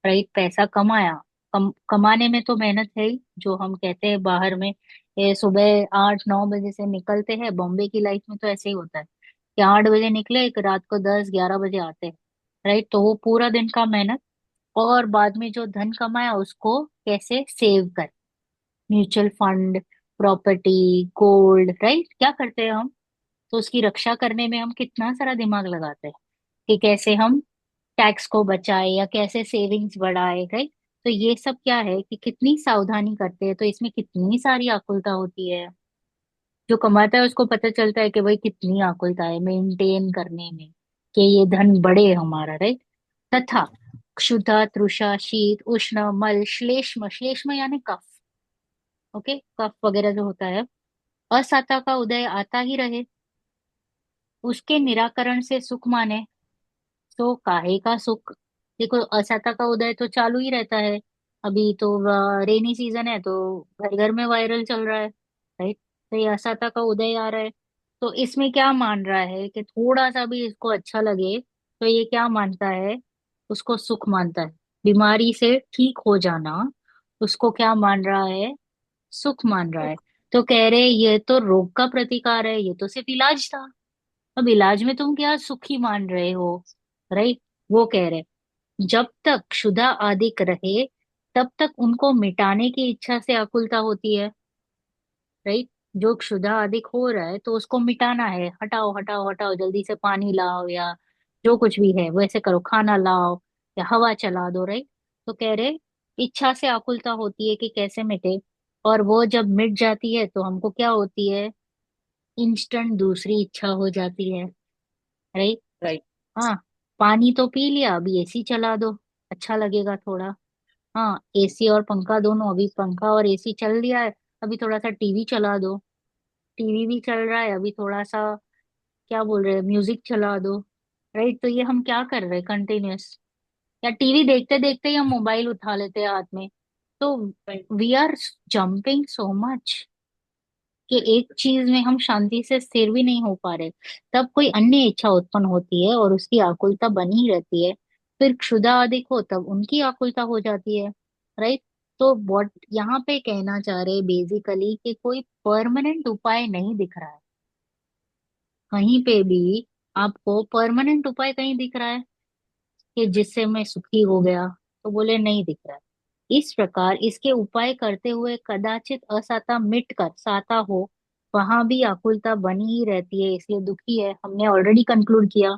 राइट, पैसा कमाया। कमाने में तो मेहनत है ही, जो हम कहते हैं बाहर में, ये सुबह 8-9 बजे से निकलते हैं, बॉम्बे की लाइफ में तो ऐसे ही होता है कि 8 बजे निकले, एक रात को 10-11 बजे आते हैं। राइट, तो वो पूरा दिन का मेहनत, और बाद में जो धन कमाया उसको कैसे सेव कर, mutual fund, property, gold, right, क्या करते हैं हम, तो उसकी रक्षा करने में हम कितना सारा दिमाग लगाते हैं कि कैसे हम टैक्स को बचाए या कैसे सेविंग्स बढ़ाए, राइट। तो ये सब क्या है कि कितनी सावधानी करते हैं, तो इसमें कितनी सारी आकुलता होती है। जो कमाता है उसको पता चलता है कि भाई कितनी आकुलता है मेंटेन करने में, कि ये धन बढ़े हमारा, राइट। तथा क्षुधा, तृषा, शीत, उष्ण, मल, श्लेष्म, श्लेष्म यानी कफ, ओके, कफ वगैरह जो होता है, असाता का उदय आता ही रहे, उसके निराकरण से सुख माने। तो काहे का सुख, देखो असाता का उदय तो चालू ही रहता है। अभी तो रेनी सीजन है, तो घर घर में वायरल चल रहा है, राइट। तो ये असाता का उदय आ रहा है, तो इसमें क्या मान रहा है कि थोड़ा सा भी इसको अच्छा लगे तो ये क्या मानता है, उसको सुख मानता है। बीमारी से ठीक हो जाना उसको क्या मान रहा है, सुख मान रहा है। तो कह रहे ये तो रोग का प्रतिकार है, ये तो सिर्फ इलाज था, अब इलाज में तुम क्या सुखी मान रहे हो, राइट। वो कह रहे जब तक क्षुधा आदिक रहे तब तक उनको मिटाने की इच्छा से आकुलता होती है, राइट। जो क्षुधा आदिक हो रहा है तो उसको मिटाना है, हटाओ हटाओ हटाओ, जल्दी से पानी लाओ, या जो कुछ भी है वैसे करो, खाना लाओ या हवा चला दो, राइट। तो कह रहे इच्छा से आकुलता होती है कि कैसे मिटे, और वो जब मिट जाती है तो हमको क्या होती है, इंस्टेंट दूसरी इच्छा हो जाती है, राइट। राइट। हाँ, पानी तो पी लिया, अभी एसी चला दो, अच्छा लगेगा थोड़ा। हाँ, एसी और पंखा दोनों, अभी पंखा और एसी चल दिया है, अभी थोड़ा सा टीवी चला दो, टीवी भी चल रहा है, अभी थोड़ा सा क्या बोल रहे हैं, म्यूजिक चला दो, राइट। तो ये हम क्या कर रहे हैं कंटिन्यूअस, या टीवी देखते देखते ही हम मोबाइल उठा लेते हैं हाथ में। तो right. We are jumping so much कि एक चीज में हम शांति से स्थिर भी नहीं हो पा रहे, तब कोई अन्य इच्छा उत्पन्न होती है और उसकी आकुलता बनी ही रहती है। फिर क्षुधा अधिक हो तब उनकी आकुलता हो जाती है, राइट। तो व्हाट यहाँ पे कहना चाह रहे बेसिकली कि कोई परमानेंट उपाय नहीं दिख रहा है कहीं पे भी, आपको परमानेंट उपाय कहीं दिख रहा है कि जिससे मैं सुखी हो गया, तो बोले नहीं दिख रहा है। इस प्रकार इसके उपाय करते हुए कदाचित असाता मिट कर साता हो, वहां भी आकुलता बनी ही रहती है, इसलिए दुखी है। हमने ऑलरेडी कंक्लूड किया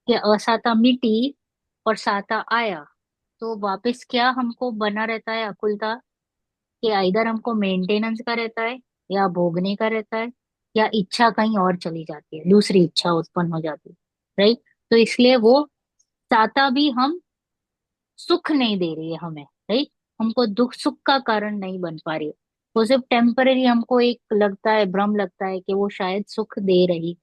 कि असाता मिटी और साता आया, तो वापस क्या हमको बना रहता है आकुलता, कि इधर हमको मेंटेनेंस का रहता है, या भोगने का रहता है, या इच्छा कहीं और चली जाती है, दूसरी इच्छा उत्पन्न हो जाती है, राइट। तो इसलिए वो साता भी हम सुख नहीं दे रही है हमें, राइट, हमको दुख सुख का कारण नहीं बन पा रही है। वो सिर्फ टेम्पररी हमको एक लगता है, भ्रम लगता है कि वो शायद सुख दे रही।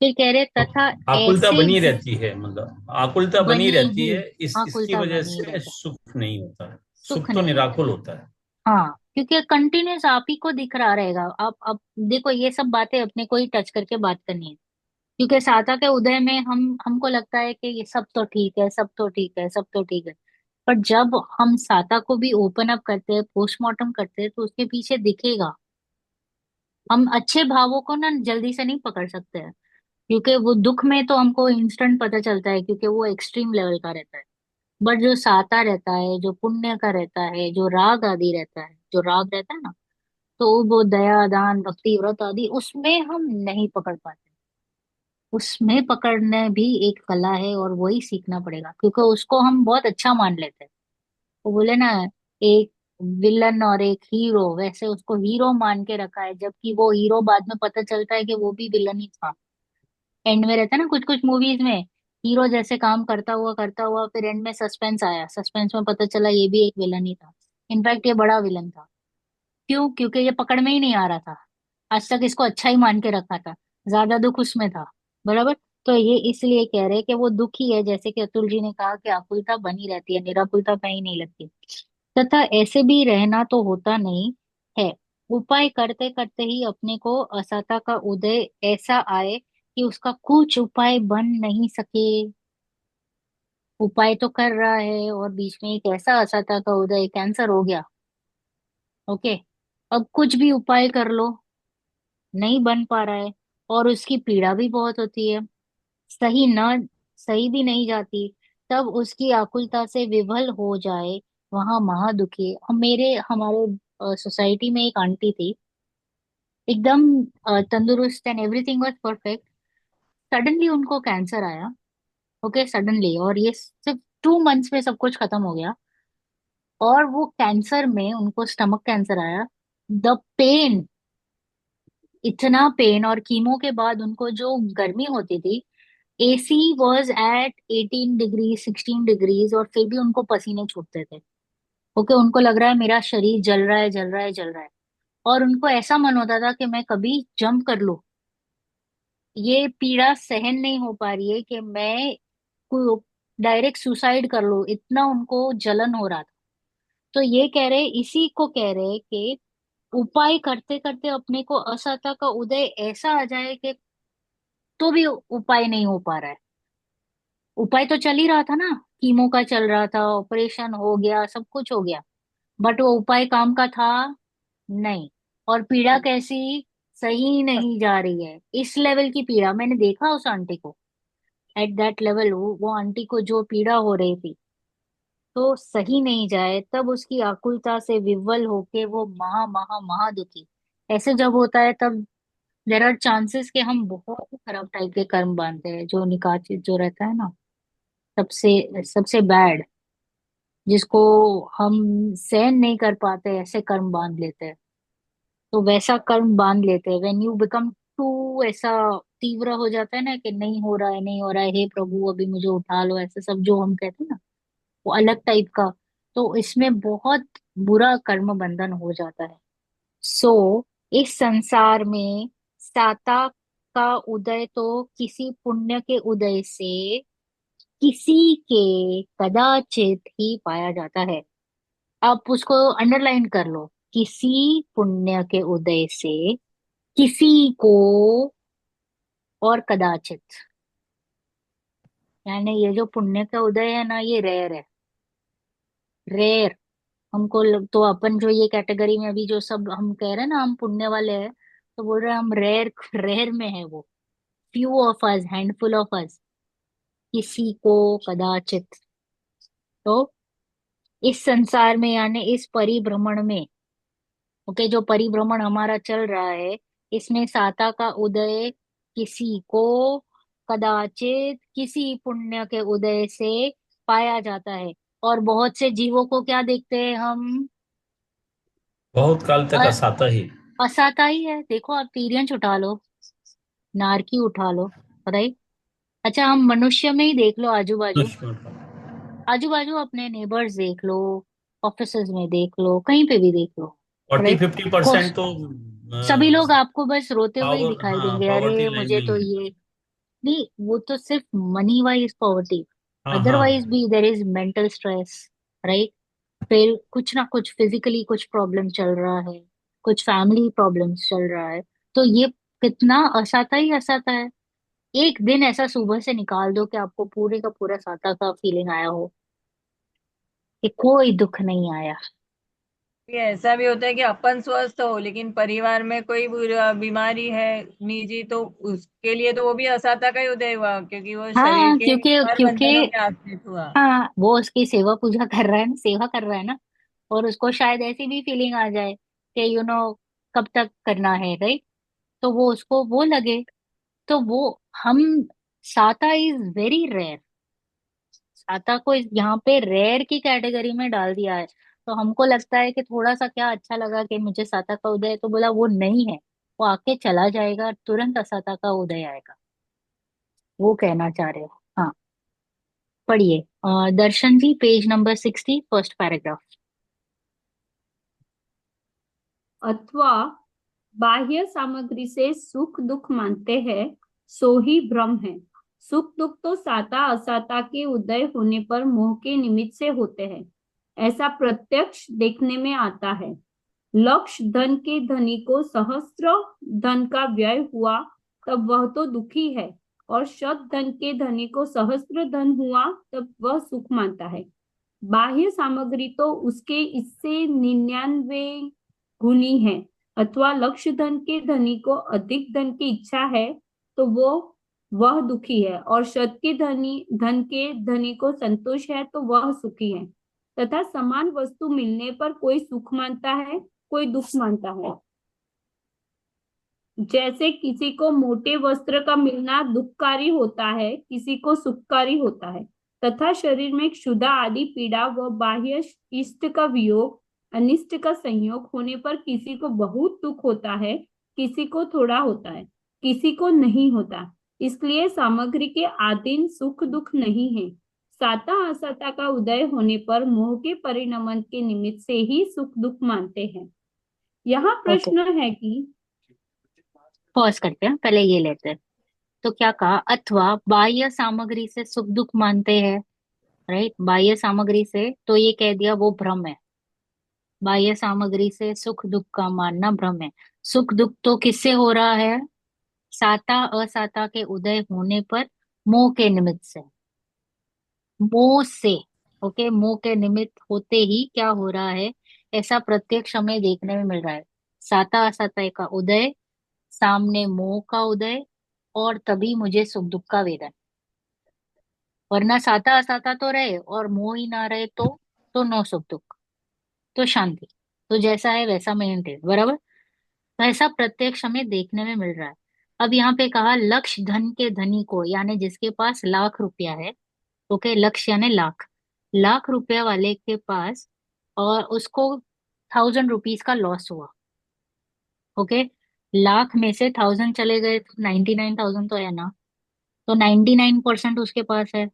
फिर कह रहे तो तथा आकुलता ऐसे बनी रहती है, मतलब आकुलता बनी बनी रहती ही, है, इसकी आकुलता वजह बनी ही से रहता है, सुख नहीं होता है। सुख सुख तो नहीं होता है। निराकुल होता है। हाँ, क्योंकि कंटिन्यूस आप ही को दिख रहा रहेगा। आप देखो, ये सब बातें अपने को ही टच करके बात करनी है, क्योंकि साता के उदय में हमको लगता है कि ये सब तो ठीक है, सब तो ठीक है, सब तो ठीक है। पर जब हम साता को भी ओपन अप करते हैं, पोस्टमार्टम करते हैं, तो उसके पीछे दिखेगा। हम अच्छे भावों को ना जल्दी से नहीं पकड़ सकते हैं, क्योंकि वो दुख में तो हमको इंस्टेंट पता चलता है, क्योंकि वो एक्सट्रीम लेवल का रहता है। बट जो साता रहता है, जो पुण्य का रहता है, जो राग आदि रहता है, जो राग रहता है ना, तो वो दया, दान, भक्ति, व्रत आदि, उसमें हम नहीं पकड़ पाते। उसमें पकड़ने भी एक कला है, और वही सीखना पड़ेगा, क्योंकि उसको हम बहुत अच्छा मान लेते हैं। वो बोले ना, एक विलन और एक हीरो, वैसे उसको हीरो मान के रखा है, जबकि वो हीरो बाद में पता चलता है कि वो भी विलन ही था। एंड में रहता है ना कुछ कुछ मूवीज में, हीरो जैसे काम करता हुआ फिर एंड में सस्पेंस आया, सस्पेंस में पता चला ये भी एक विलन ही था, इनफैक्ट ये बड़ा विलन था। क्यों? क्योंकि ये पकड़ में ही नहीं आ रहा था, आज तक इसको अच्छा ही मान के रखा था, ज्यादा दुख उसमें था, बराबर। तो ये इसलिए कह रहे हैं कि वो दुखी है, जैसे कि अतुल जी ने कहा कि आकुलता बनी रहती है, निराकुलता कहीं नहीं लगती। तथा ऐसे भी रहना तो होता नहीं है, उपाय करते करते ही अपने को असता का उदय ऐसा आए कि उसका कुछ उपाय बन नहीं सके। उपाय तो कर रहा है और बीच में एक ऐसा असता का उदय, कैंसर हो गया। ओके। अब कुछ भी उपाय कर लो, नहीं बन पा रहा है, और उसकी पीड़ा भी बहुत होती है, सही न सही भी नहीं जाती। तब उसकी आकुलता से विवल हो जाए, वहां महादुखी। मेरे हमारे सोसाइटी में एक आंटी थी, एकदम तंदुरुस्त and everything was perfect. Suddenly उनको कैंसर आया। ओके, सडनली, और ये सिर्फ 2 मंथ्स में सब कुछ खत्म हो गया। और वो कैंसर में उनको स्टमक कैंसर आया। द पेन, इतना पेन, और कीमो के बाद उनको जो गर्मी होती थी, AC was at 18 degree 16 degrees, और फिर भी उनको पसीने छूटते थे। ओके, उनको लग रहा है मेरा शरीर जल रहा है, जल रहा है, जल रहा है। और उनको ऐसा मन होता था कि मैं कभी जंप कर लूं। ये पीड़ा सहन नहीं हो पा रही है कि मैं डायरेक्ट सुसाइड कर लूं, इतना उनको जलन हो रहा था। तो ये कह रहे, इसी को कह रहे कि उपाय करते करते अपने को असहता का उदय ऐसा आ जाए कि तो भी उपाय नहीं हो पा रहा है। उपाय तो चल ही रहा था ना, कीमो का चल रहा था, ऑपरेशन हो गया, सब कुछ हो गया, बट वो उपाय काम का था नहीं। और पीड़ा कैसी, सही नहीं जा रही है। इस लेवल की पीड़ा मैंने देखा उस आंटी को, एट दैट लेवल, वो आंटी को जो पीड़ा हो रही थी, तो सही नहीं जाए, तब उसकी आकुलता से विवल होके वो महा महा महा दुखी। ऐसे जब होता है तब देर आर चांसेस कि हम बहुत ही खराब टाइप के कर्म बांधते हैं, जो निकाचित जो रहता है ना, सबसे सबसे बैड, जिसको हम सहन नहीं कर पाते, ऐसे कर्म बांध लेते हैं। तो वैसा कर्म बांध लेते हैं, व्हेन यू बिकम टू, ऐसा तीव्र हो जाता है ना कि नहीं हो रहा है, नहीं हो रहा है, हे प्रभु अभी मुझे उठा लो, ऐसे सब जो हम कहते हैं ना, वो अलग टाइप का। तो इसमें बहुत बुरा कर्म बंधन हो जाता है। सो इस संसार में साता का उदय तो किसी पुण्य के उदय से, किसी के कदाचित ही पाया जाता है। आप उसको अंडरलाइन कर लो, किसी पुण्य के उदय से, किसी को, और कदाचित। यानी ये जो पुण्य का उदय है ना, ये रेयर है, रेयर। तो अपन जो ये कैटेगरी में अभी जो सब हम कह रहे हैं ना, हम पुण्य वाले हैं, तो बोल रहे हैं हम रेयर, रेयर में है वो। Few of us, handful of us, किसी को कदाचित। तो इस संसार में, यानी इस परिभ्रमण में, ओके, जो परिभ्रमण हमारा चल रहा है, इसमें साता का उदय किसी को कदाचित, किसी पुण्य के उदय से पाया जाता है। और बहुत से जीवों को क्या देखते हैं हम, बहुत काल तक अ- असाता ही। असाता ही है। देखो, आप तिर्यंच उठा लो, नारकी उठा लो, राइट। अच्छा, हम मनुष्य में ही देख लो, आजू बाजू, दुश्मन। आजू बाजू अपने नेबर्स देख लो, ऑफिसेज में देख लो, कहीं पे भी देख लो, 40-50% राइट। तो सभी लोग आपको बस रोते हुए ही पावर, दिखाई हाँ, देंगे, पॉवर्टी अरे लाइन मुझे में ही तो है। ये नहीं। वो तो सिर्फ मनी वाइज पॉवर्टी, हाँ हाँ। अदरवाइज भी there is mental stress, right. फिर कुछ ना कुछ फिजिकली कुछ प्रॉब्लम चल रहा है, कुछ फैमिली प्रॉब्लम्स चल रहा है। तो ये कितना असाता ही असाता है। एक दिन ऐसा सुबह से निकाल दो कि आपको पूरे का पूरा साता का फीलिंग आया हो, कि कोई दुख नहीं आया। ये ऐसा भी होता है कि अपन स्वस्थ हो लेकिन परिवार में कोई बीमारी है निजी, तो उसके लिए तो वो भी असाता का ही उदय हुआ, क्योंकि वो शरीर हाँ, के क्योंकि हर क्योंकि बंधनों में आश्रित हुआ। हाँ, वो उसकी सेवा पूजा कर रहा है ना, सेवा कर रहा है ना। और उसको शायद ऐसी भी फीलिंग आ जाए कि कब तक करना है, राइट। तो वो उसको वो लगे। तो वो हम, साता इज वेरी रेयर। साता को यहाँ पे रेयर की कैटेगरी में डाल दिया है। तो हमको लगता है कि थोड़ा सा क्या अच्छा लगा कि मुझे साता का उदय है, तो बोला वो नहीं है, वो आके चला जाएगा, तुरंत असाता का उदय आएगा। वो कहना चाह रहे हो, हाँ। पढ़िए, दर्शन जी, पेज नंबर 60, फर्स्ट पैराग्राफ। अथवा बाह्य सामग्री से सुख दुख मानते हैं, सो ही भ्रम है। सुख दुख तो साता असाता के उदय होने पर मोह के निमित्त से होते हैं, ऐसा प्रत्यक्ष देखने में आता है। लक्ष्य धन के धनी को सहस्त्र धन का व्यय हुआ, तब वह तो दुखी है। और शत धन के धनी को सहस्त्र धन हुआ तब वह सुख मानता है। बाह्य सामग्री तो उसके इससे 99 गुनी है। अथवा लक्ष्य धन के धनी को अधिक धन की इच्छा है तो वह दुखी है, और शत के धन के धनी को संतोष है तो वह सुखी है। तथा समान वस्तु मिलने पर कोई सुख मानता है, कोई दुख मानता है। जैसे किसी को मोटे वस्त्र का मिलना दुखकारी होता है, किसी को सुखकारी होता है। तथा शरीर में क्षुधा आदि पीड़ा व बाह्य इष्ट का वियोग, अनिष्ट का संयोग होने पर किसी को बहुत दुख होता है, किसी को थोड़ा होता है, किसी को नहीं होता। इसलिए सामग्री के अधीन सुख दुख नहीं है। साता असता का उदय होने पर मोह के परिणमन के निमित्त से ही सुख दुख मानते हैं। यहाँ ओके, प्रश्न है कि पॉज करते हैं, पहले ये लेते हैं। तो क्या कहा, अथवा बाह्य सामग्री से सुख दुख मानते हैं, राइट। बाह्य सामग्री से, तो ये कह दिया वो भ्रम है। बाह्य सामग्री से सुख दुख का मानना भ्रम है। सुख दुख तो किससे हो रहा है? साता असाता के उदय होने पर मोह के निमित्त से, मोह से। ओके, मोह के निमित्त होते ही क्या हो रहा है, ऐसा प्रत्यक्ष हमें देखने में मिल रहा है। साता असाता का उदय, सामने मोह का उदय, और तभी मुझे सुख दुख का वेदन। वरना साता असाता तो रहे और मोह ही ना रहे तो नो सुख दुख, तो शांति। तो जैसा है वैसा मेंटेन, बराबर। तो ऐसा प्रत्यक्ष हमें देखने में मिल रहा है। अब यहाँ पे कहा लक्ष्य धन के धनी को, यानी जिसके पास लाख रुपया है। ओके, लक्ष्य यानी लाख, लाख रुपया वाले के पास, और उसको 1000 रुपीज का लॉस हुआ। ओके, लाख में से 1000 चले गए तो 99,000 तो है ना। तो 99% उसके पास है,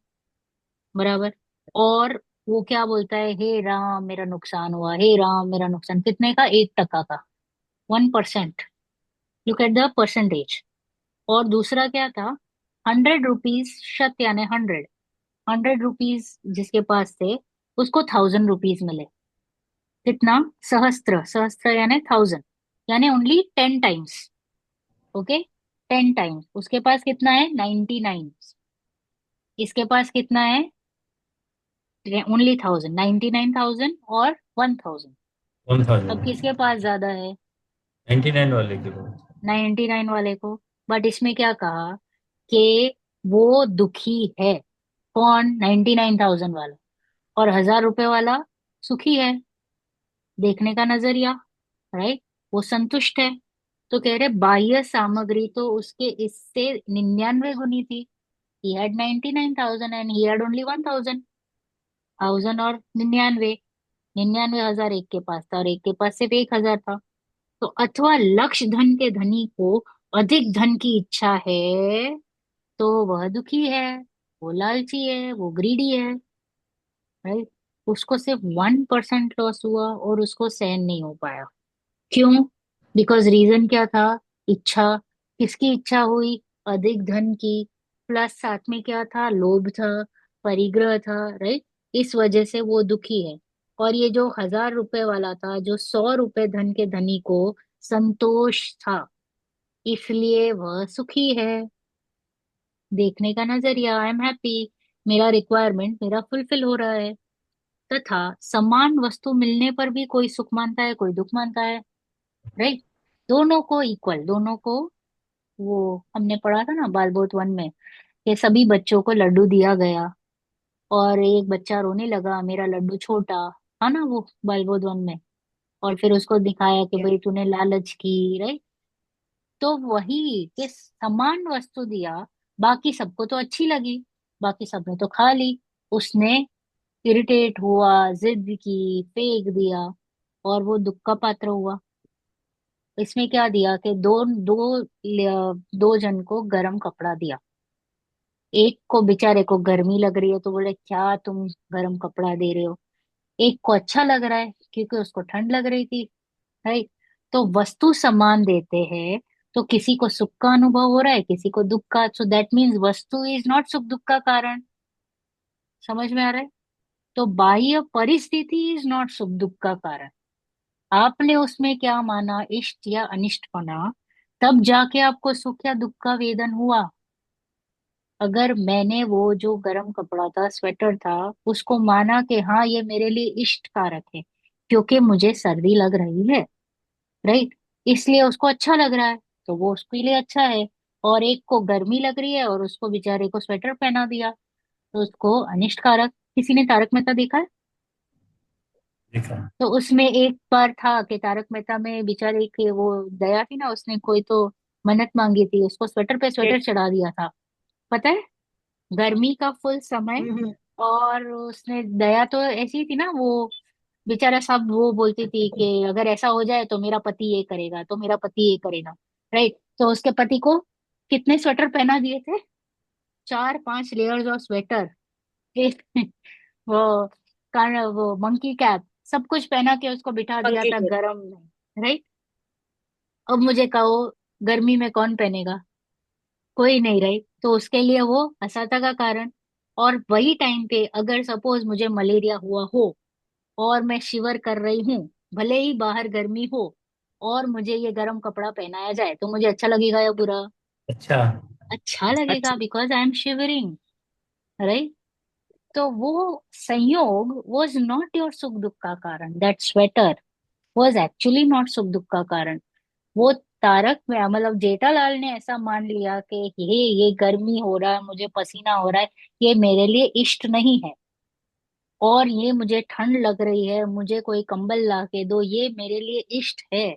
बराबर। और वो क्या बोलता है, हे राम मेरा नुकसान हुआ, हे राम मेरा नुकसान। कितने का? 1% का, 1%। Look at the percentage. और दूसरा क्या था, 100 रुपीज, शत यानी 100, 100 रुपीज जिसके पास थे उसको 1000 रुपीज मिले। कितना? सहस्त्र, सहस्त्र यानी 1000, यानी ओनली 10 टाइम्स। Okay, 10 times. उसके पास कितना है? 99। इसके पास कितना है? ओनली 1000, 99,000 और 1000। 1000। अब किसके पास ज्यादा है? 99 वाले के बाद। 99 वाले को। बट इसमें क्या कहा कि वो दुखी है। कौन? 99,000 वाला। और 1000 रुपए वाला सुखी है। देखने का नजरिया, राइट। वो संतुष्ट है। तो कह रहे बाह्य सामग्री तो उसके इससे 99 गुनी थी। He had 99,000 and he had only 1000। 1000 और 99, 99,000 एक के पास था और एक के पास सिर्फ 1000 था। तो अथवा लक्ष्य धन के धनी को अधिक धन की इच्छा है तो वह दुखी है, वो लालची है, वो ग्रीडी है, राइट। उसको सिर्फ 1% लॉस हुआ और उसको सहन नहीं हो पाया। क्यों? बिकॉज रीजन क्या था? इच्छा। किसकी इच्छा हुई? अधिक धन की। प्लस साथ में क्या था? लोभ था, परिग्रह था, राइट। इस वजह से वो दुखी है। और ये जो 1000 रुपए वाला था, जो 100 रुपए धन के धनी को संतोष था, इसलिए वह सुखी है। देखने का नजरिया, आई एम हैप्पी, मेरा रिक्वायरमेंट मेरा फुलफिल हो रहा है। तथा समान वस्तु मिलने पर भी कोई सुख मानता है, कोई दुख मानता है, राइट। दोनों को इक्वल, दोनों को। वो हमने पढ़ा था ना बाल बहुत वन में, कि सभी बच्चों को लड्डू दिया गया और एक बच्चा रोने लगा, मेरा लड्डू छोटा। है ना वो बाल बहुत वन में। और फिर उसको दिखाया कि भाई तूने लालच की, राइट। तो वही कि समान वस्तु दिया, बाकी सबको तो अच्छी लगी, बाकी सबने तो खा ली। उसने इरिटेट हुआ, जिद की, फेंक दिया, और वो दुख का पात्र हुआ। इसमें क्या दिया कि दो दो दो जन को गरम कपड़ा दिया। एक को बेचारे को गर्मी लग रही है तो बोले क्या तुम गरम कपड़ा दे रहे हो। एक को अच्छा लग रहा है क्योंकि उसको ठंड लग रही थी, राइट। तो वस्तु समान देते हैं तो किसी को सुख का अनुभव हो रहा है, किसी को दुख का। सो दैट मीन्स वस्तु इज नॉट सुख दुख का कारण। समझ में आ रहा है? तो बाह्य परिस्थिति इज नॉट सुख दुख का कारण। आपने उसमें क्या माना, इष्ट या अनिष्ट माना, तब जाके आपको सुख या दुख का वेदन हुआ। अगर मैंने वो जो गर्म कपड़ा था, स्वेटर था, उसको माना कि हाँ ये मेरे लिए इष्ट कारक है, क्योंकि मुझे सर्दी लग रही है, राइट, इसलिए उसको अच्छा लग रहा है, तो वो उसके लिए अच्छा है। और एक को गर्मी लग रही है और उसको बेचारे को स्वेटर पहना दिया, तो उसको अनिष्ट कारक। किसी ने तारक मेहता देखा है? देखा। तो उसमें एक बार था कि तारक मेहता में बेचारे के वो दया थी ना, उसने कोई तो मन्नत मांगी थी, उसको स्वेटर पे स्वेटर चढ़ा दिया था, पता है, गर्मी का फुल समय। हम्म। और उसने दया तो ऐसी ही थी ना वो, बेचारा सब वो बोलती थी कि अगर ऐसा हो जाए तो मेरा पति ये करेगा, तो मेरा पति ये करेगा, राइट। तो उसके पति को कितने स्वेटर पहना दिए थे? 4-5 लेयर्स ऑफ स्वेटर, वो वो मंकी कैप, सब कुछ पहना के उसको बिठा दिया पंखे था के। गर्म में, राइट। अब मुझे कहो, गर्मी में कौन पहनेगा? कोई नहीं, राइट। तो उसके लिए वो असहता का कारण। और वही टाइम पे अगर सपोज मुझे मलेरिया हुआ हो और मैं शिवर कर रही हूँ, भले ही बाहर गर्मी हो, और मुझे ये गर्म कपड़ा पहनाया जाए, तो मुझे अच्छा लगेगा या बुरा? अच्छा। अच्छा लगेगा, अच्छा। Because I am shivering, right. तो वो संयोग वॉज नॉट योर सुख दुख का कारण, that sweater was actually not सुख दुख का कारण। वो तारक में मतलब जेठालाल ने ऐसा मान लिया कि ये गर्मी हो रहा है, मुझे पसीना हो रहा है, ये मेरे लिए इष्ट नहीं है, और ये मुझे ठंड लग रही है, मुझे कोई कंबल ला के दो, ये मेरे लिए इष्ट है।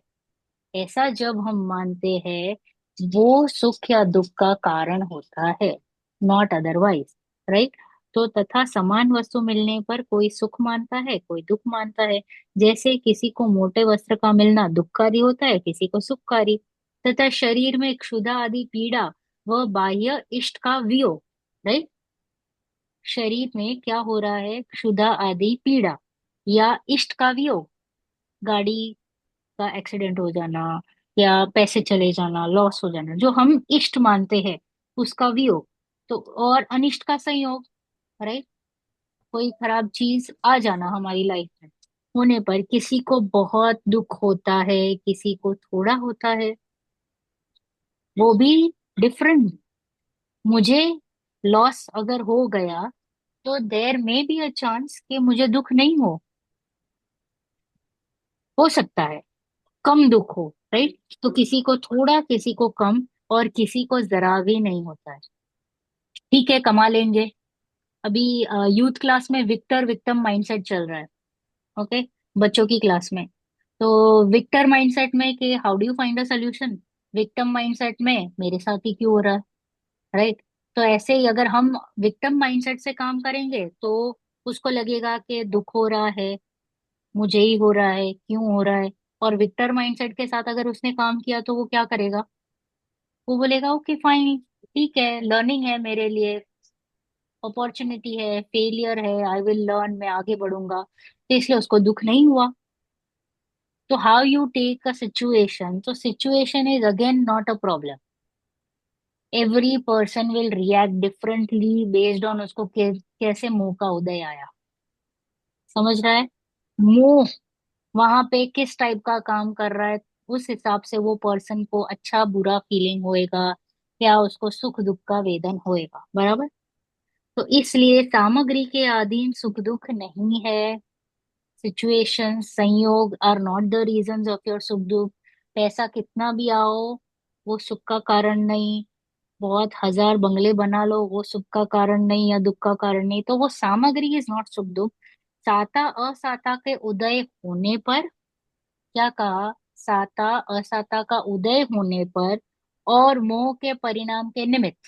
ऐसा जब हम मानते हैं, वो सुख या दुख का कारण होता है, नॉट अदरवाइज, राइट। तो तथा समान वस्तु मिलने पर कोई सुख मानता है, कोई दुख मानता है। जैसे किसी को मोटे वस्त्र का मिलना दुखकारी होता है, किसी को सुखकारी। तथा शरीर में क्षुधा आदि पीड़ा व बाह्य इष्ट का वियोग, राइट। शरीर में क्या हो रहा है? क्षुधा आदि पीड़ा या इष्ट का वियोग, गाड़ी का एक्सीडेंट हो जाना, या पैसे चले जाना, लॉस हो जाना, जो हम इष्ट मानते हैं, उसका वियोग। तो और अनिष्ट का संयोग, राइट, कोई खराब चीज आ जाना हमारी लाइफ में, होने पर किसी को बहुत दुख होता है, किसी को थोड़ा होता है, वो भी डिफरेंट। मुझे लॉस अगर हो गया, तो there may be a chance कि मुझे दुख नहीं हो सकता है, कम दुख हो, राइट। तो किसी को थोड़ा, किसी को कम, और किसी को जरा भी नहीं होता है। ठीक है, कमा लेंगे। अभी यूथ क्लास में विक्टर विक्टम माइंडसेट चल रहा है, ओके, बच्चों की क्लास में। तो विक्टर माइंडसेट में कि how do you find a solution, victim mindset में मेरे साथ ही क्यों हो रहा है, राइट। तो ऐसे ही अगर हम विक्टम माइंडसेट से काम करेंगे, तो उसको लगेगा कि दुख हो रहा है, मुझे ही हो रहा है, क्यों हो रहा है। और विक्टर माइंडसेट के साथ अगर उसने काम किया, तो वो क्या करेगा? वो बोलेगा ओके फाइन, ठीक है, लर्निंग है मेरे लिए, अपॉर्चुनिटी है, फेलियर है, आई विल लर्न, मैं आगे बढ़ूंगा, तो इसलिए उसको दुख नहीं हुआ। तो how you take a situation, तो situation is again not a problem. Every person will react differently based on उसको कैसे मुंह का उदय आया, समझ रहा है? मुंह वहां पे किस टाइप का काम कर रहा है, उस हिसाब से वो पर्सन को अच्छा बुरा फीलिंग होएगा, या उसको सुख दुख का वेदन होएगा, बराबर। तो इसलिए सामग्री के अधीन सुख दुख नहीं है। सिचुएशन, संयोग are not the reasons of your सुख दुख। पैसा कितना भी आओ, वो सुख का कारण नहीं। बहुत हजार बंगले बना लो, वो सुख का कारण नहीं या दुख का कारण नहीं। तो वो सामग्री इज नॉट सुख दुख। साता असाता के उदय होने पर, क्या कहा? साता असाता का उदय होने पर और मोह के परिणाम के निमित्त,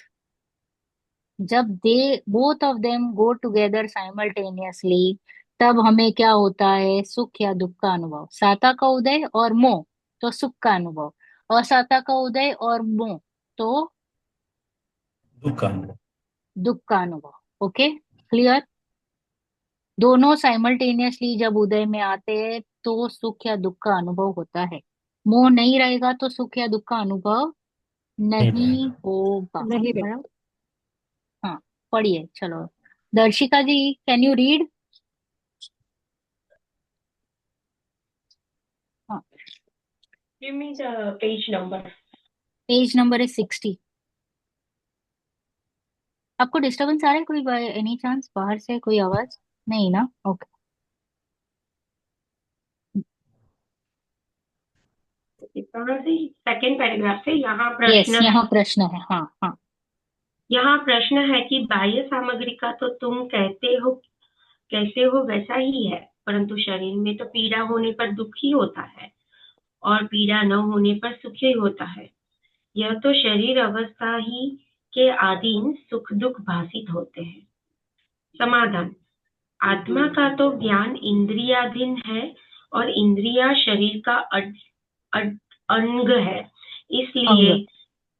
जब they both of them go together simultaneously, तब हमें क्या होता है? सुख या दुख का अनुभव। साता का उदय और मोह, तो सुख का अनुभव। असाता का उदय और मोह, तो दुख का अनुभव। दुख का अनुभव। Okay, clear. दोनों साइमल्टेनियसली जब उदय में आते हैं, तो सुख या दुख का अनुभव होता है। मोह नहीं रहेगा तो सुख या दुख का अनुभव नहीं नहीं रहेगा। होगा, नहीं रे। बराबर। हाँ, पढ़िए चलो। दर्शिका जी, कैन यू रीड? हाँ, Give me the page number. Page number is 60। आपको डिस्टरबेंस आ रहा है कोई, बाय एनी चांस बाहर से कोई आवाज? नहीं ना, ओके। कहाँ से? सेकंड पैराग्राफ से। यहाँ यस, प्रश्न है। यहाँ प्रश्न है, हाँ हाँ। यहाँ प्रश्न है कि बाह्य सामग्री का तो तुम कहते हो कैसे हो वैसा ही है, परंतु शरीर में तो पीड़ा होने पर दुख ही होता है और पीड़ा न होने पर सुख ही होता है। यह तो शरीर अवस्था ही के अधीन सुख दुख भासित होते हैं। समाधान: आत्मा का तो ज्ञान इंद्रियाधीन है और इंद्रिया शरीर का अड, अंग है। अंग। इसलिए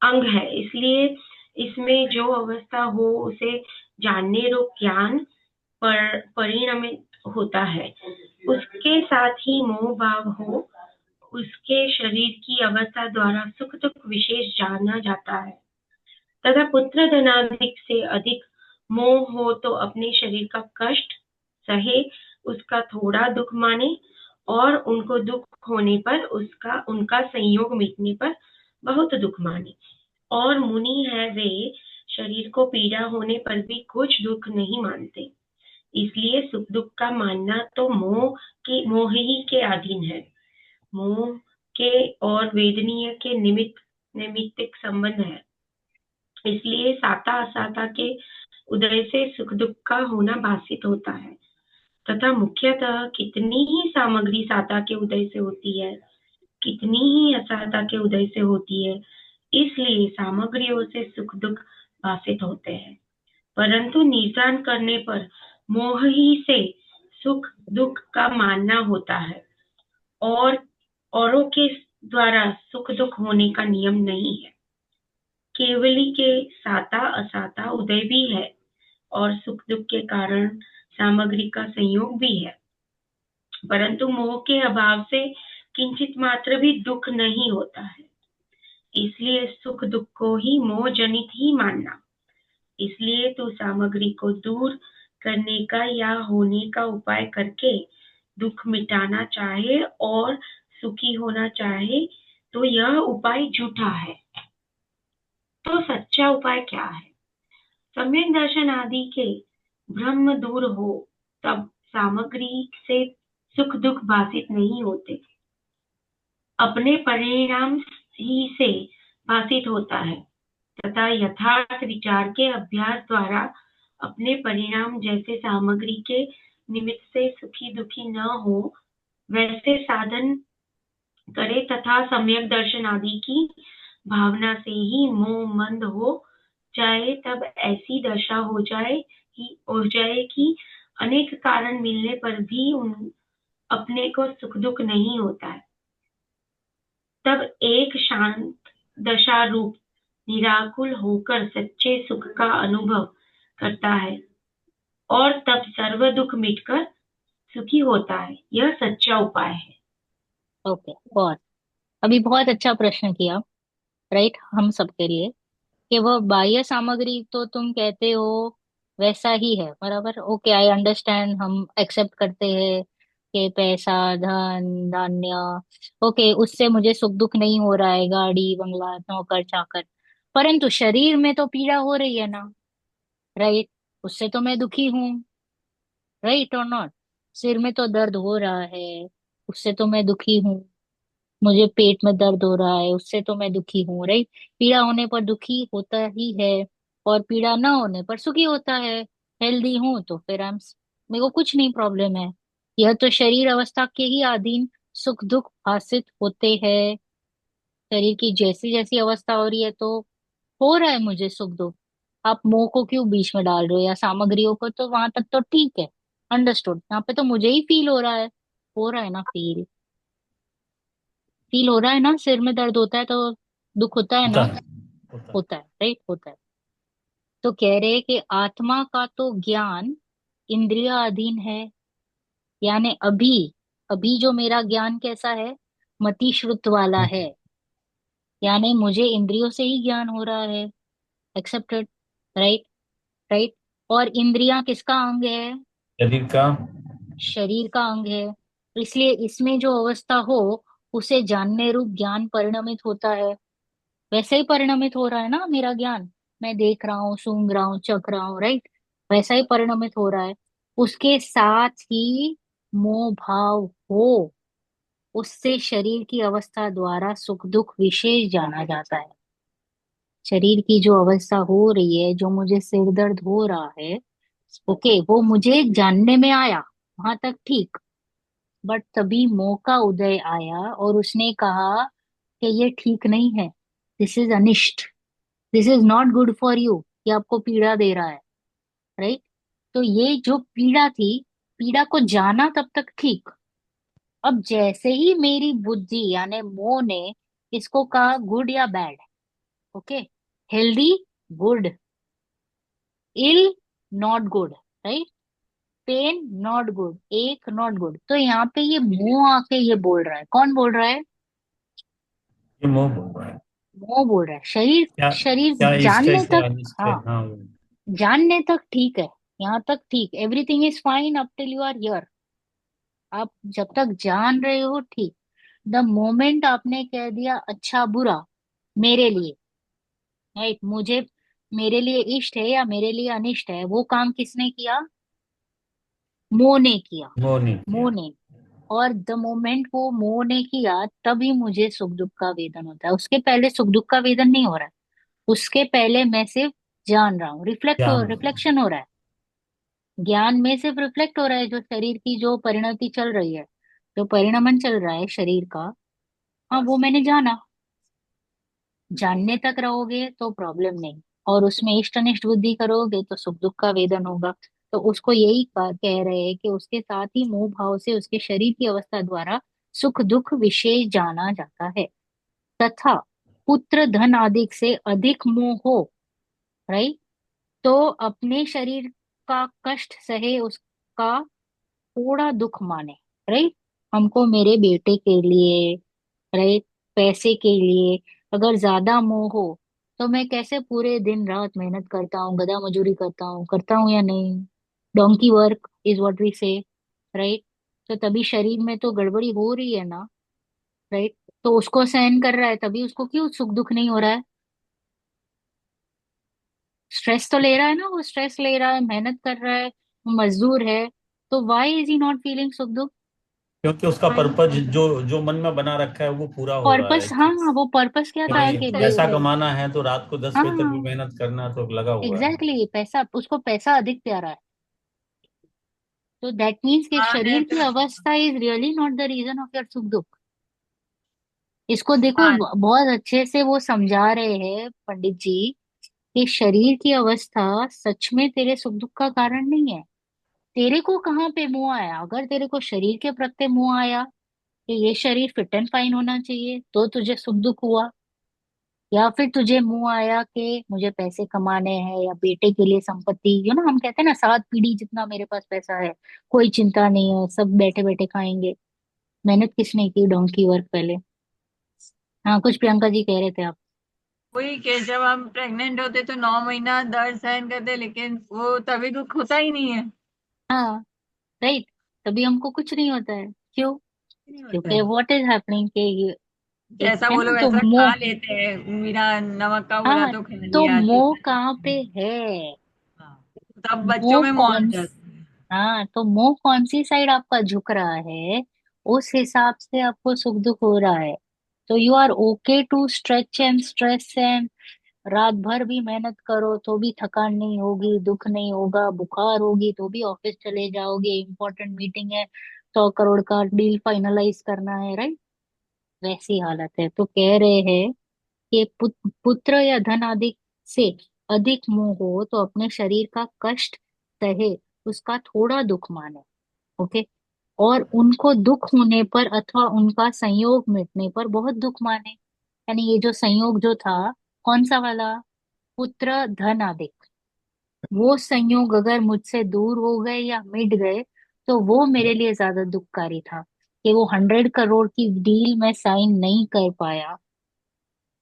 अंग है, इसलिए इसमें जो अवस्था हो उसे जानने रूप ज्ञान परिणमित होता है। उसके साथ ही मोह भाव हो, उसके शरीर की अवस्था द्वारा सुख दुख विशेष जाना जाता है। तथा पुत्र धनाधिक से अधिक मोह हो तो अपने शरीर का कष्ट सहे, उसका थोड़ा दुख माने, और उनको दुख होने पर उसका उनका संयोग मिटने पर बहुत दुख माने। और मुनि है वे शरीर को पीड़ा होने पर भी कुछ दुख नहीं मानते। इसलिए सुख दुख का मानना तो मोह ही के अधीन है। मोह के और वेदनीय के निमित्तिक संबंध है। इसलिए साता असाता के उदय से सुख दुख का होना भासित होता है। तथा मुख्यतः कितनी ही सामग्री साता के उदय से होती है, कितनी ही असाता के उदय से होती है, इसलिए सामग्रियों से सुख दुख भासित होते हैं। परंतु निदान करने पर मोह ही से सुख दुख का मानना होता है और औरों के द्वारा सुख दुख होने का नियम नहीं है। केवली के साता असाता उदय भी है और सुख दुख के कारण सामग्री का संयोग भी है, परंतु मोह के अभाव से किंचित मात्र भी दुख नहीं होता है। इसलिए सुख दुख को ही मोह जनित ही मानना। इसलिए तू सामग्री को दूर करने का या होने का उपाय करके दुख मिटाना चाहे और सुखी होना चाहे तो यह उपाय झूठा है। तो सच्चा उपाय क्या है? सम्यक दर्शन आदि के भ्रम दूर हो, तब सामग्री से सुख दुख भासित नहीं होते, अपने परिणाम ही से भासित होता है। तथा यथार्थ विचार के अभ्यास द्वारा अपने परिणाम जैसे सामग्री के निमित्त से सुखी दुखी न हो वैसे साधन करे तथा सम्यक दर्शन आदि की भावना से ही मोह मंद हो जाए, तब ऐसी दशा हो जाए कि अनेक कारण मिलने पर भी अपने को सुख दुख नहीं होता है। तब एक शांत दशा रूप निराकुल होकर सच्चे सुख का अनुभव करता है और तब सर्व दुख मिटकर सुखी होता है। यह सच्चा उपाय है। ओके, बहुत। अभी बहुत अच्छा प्रश्न किया, राइट, हम सबके लिए, कि वह बाह्य सामग्री तो तुम कहते हो वैसा ही है, बराबर, ओके, आई अंडरस्टैंड, हम एक्सेप्ट करते हैं कि पैसा, धन धान्य, ओके, उससे मुझे सुख दुख नहीं हो रहा है, गाड़ी बंगला नौकर चाकर, परंतु शरीर में तो पीड़ा हो रही है ना, राइट, उससे तो मैं दुखी हूँ, राइट और नॉट? सिर में तो दर्द हो रहा है, उससे तो मैं दुखी हूँ। मुझे पेट में दर्द हो रहा है, उससे तो मैं दुखी हूँ, राइट। पीड़ा होने पर दुखी होता ही है, और पीड़ा ना होने पर सुखी होता है। हेल्दी हूँ तो फिर मेरे को कुछ नहीं प्रॉब्लम है। यह तो शरीर अवस्था के ही अधीन सुख दुख भासित होते हैं। शरीर की जैसी जैसी अवस्था हो रही है तो हो रहा है मुझे सुख दुख। आप मोह को क्यों बीच में डाल रहे हो, या सामग्रियों को, तो वहां तक तो ठीक है, अंडरस्टूड। यहाँ पे तो मुझे ही फील हो रहा है ना, फील फील हो रहा है ना, सिर में दर्द होता है तो दुख होता है होता ना, है, होता है। होता है, राइट, होता है। तो कह रहे हैं कि आत्मा का तो ज्ञान इंद्रिया अधीन है, यानी अभी अभी जो मेरा ज्ञान कैसा है, मति श्रुत वाला है, यानी मुझे इंद्रियों से ही ज्ञान हो रहा है, एक्सेप्टेड, राइट, राइट। और इंद्रियां किसका अंग है? शरीर का। शरीर का अंग है, तो इसलिए इसमें जो अवस्था हो उसे जानने रूप ज्ञान परिणमित होता है। वैसे ही परिणमित हो रहा है ना मेरा ज्ञान, मैं देख रहा हूँ, सूंघ रहा हूँ, चख रहा हूँ, राइट? वैसा ही परिणमित हो रहा है। उसके साथ ही मोह भाव हो, उससे शरीर की अवस्था द्वारा सुख दुख विशेष जाना जाता है। शरीर की जो अवस्था हो रही है, जो मुझे सिर दर्द हो रहा है, ओके, वो मुझे जानने में आया, वहां तक ठीक। बट तभी मोह का उदय आया और उसने कहा कि ये ठीक नहीं है, दिस इज अनिष्ट, this is not good for you, ये आपको पीड़ा दे रहा है, राइट? तो ये जो पीड़ा थी, पीड़ा को जाना तब तक ठीक। अब जैसे ही मेरी बुद्धि यानी मोह ने इसको कहा गुड या bad, okay, healthy good, ill not good, right? Pain not good, ache not good, तो यहाँ पे ये मोह आके ये बोल रहा है। कौन बोल रहा है? ये मोह बोल रहा है। मोह बोल रहा है। शरीर, क्या शरीर क्या इष्ट है जानने क्या तक, अनिष्ट है, हाँ, हाँ। जानने तक ठीक है, यहाँ तक ठीक, everything is fine up till you are here. आप जब तक जान रहे हो ठीक। द मोमेंट आपने कह दिया अच्छा बुरा मेरे लिए, राइट, मुझे, मेरे लिए इष्ट है या मेरे लिए अनिष्ट है, वो काम किसने किया? मोह ने किया। मोह नहीं मोह किया। ने। और द मोमेंट वो मोह ने किया, तभी मुझे सुख दुख का वेदन होता है। उसके पहले सुख दुख का वेदन नहीं हो रहा है। उसके पहले मैं सिर्फ जान रहा हूँ, ज्ञान। रिफ्लेक्शन हो रहा है। ज्ञान में सिर्फ रिफ्लेक्ट हो रहा है, जो शरीर की जो परिणति चल रही है, जो परिणमन चल रहा है शरीर का, हाँ, वो मैंने जाना। जानने तक रहोगे तो प्रॉब्लम नहीं, और उसमें इष्ट अनिष्ट बुद्धि करोगे तो सुख दुख का वेदन होगा। तो उसको यही कह रहे हैं कि उसके साथ ही मोह भाव से उसके शरीर की अवस्था द्वारा सुख दुख विशेष जाना जाता है। तथा पुत्र धन आदि से अधिक मोह हो, राइट, तो अपने शरीर का कष्ट सहे, उसका थोड़ा दुख माने, राइट। हमको मेरे बेटे के लिए, राइट, पैसे के लिए अगर ज्यादा मोह हो, तो मैं कैसे पूरे दिन रात मेहनत करता हूँ, गधा मजूरी करता हूँ या नहीं? Donkey work is what we say, right? तो तभी शरीर में तो गड़बड़ी हो रही है ना, राइट? तो उसको सहन कर रहा है, तभी उसको क्यों सुख दुख नहीं हो रहा है? स्ट्रेस तो ले रहा है ना, वो स्ट्रेस ले रहा है, मेहनत कर रहा है, वो मजदूर है, तो why is he not feeling सुख दुख? क्योंकि उसका पर्पज जो जो मन में बना रखा है वो पूरा हो रहा है पर्पस, हाँ, एक्चुअली। वो पर्पस क्या था क्योंकि कि पैसा कमाना है तो रात को 10 बजे तक भी हाँ, मेहनत करना तो लगा हुआ है। एग्जैक्टली exactly, पैसा, उसको पैसा अधिक प्यारा है। तो दैट मीन्स कि हाँ नहीं शरीर की तो अवस्था is really not the reason of your सुख दुख। इसको देखो, हाँ बहुत अच्छे से वो समझा रहे हैं पंडित जी कि शरीर की अवस्था सच में तेरे सुख दुख का कारण नहीं है। तेरे को कहाँ पे मोह आया? अगर तेरे को शरीर के प्रति मोह आया कि ये शरीर फिट एंड फाइन होना चाहिए, तो तुझे सुख दुख हुआ। या फिर तुझे मुंह आया कि मुझे पैसे कमाने हैं या बेटे के लिए संपत्ति, हम कहते हैं ना, 7 पीढ़ी जितना मेरे पास पैसा है, कोई चिंता नहीं है, सब बैठे बैठे खाएंगे। मेहनत किसने की? डोंकी वर्क पहले। हाँ, कुछ प्रियंका जी कह रहे थे आप। वही कि जब हम प्रेग्नेंट होते तो 9 महीना दर्द सहन करते, लेकिन वो तभी दुख होता ही नहीं है। हाँ, राइट, तभी हमको कुछ नहीं होता है। क्यों? नहीं होता क्योंकि है। व्हाट इज हैपनिंग कि ये एक जैसा है ना, बोलो तो वैसा खा मोह। लेते हैं, बिना नमक का बोला हाँ, तो खा तो लिया मोह तीखा कहाँ पे नहीं। है? हाँ, तब बच्चों मोह में मुंह आ कौन, जाता है। हाँ, तो मोह कौन सी साइड आपका झुक रहा है, उस हिसाब से आपको सुख दुख हो रहा है। तो you are okay to stretch and stress and रात भर भी मेहनत करो तो भी थकान नहीं होगी, दुख नहीं होगा, बुखार होगी तो भी ऑफिस चले जाओगे, इंपॉर्टेंट मीटिंग है, 100 करोड़ का डील फाइनलाइज करना है, राइट? वैसी हालत है। तो कह रहे हैं कि पुत्र या धन आदि से अधिक मोह हो तो अपने शरीर का कष्ट सहे, उसका थोड़ा दुख माने, ओके, और उनको दुख होने पर अथवा उनका संयोग मिटने पर बहुत दुख माने। यानी ये जो संयोग जो था, कौन सा वाला? पुत्र धन आदि, वो संयोग अगर मुझसे दूर हो गए या मिट गए, तो वो मेरे लिए ज्यादा दुखकारी था कि वो 100 करोड़ की डील में साइन नहीं कर पाया।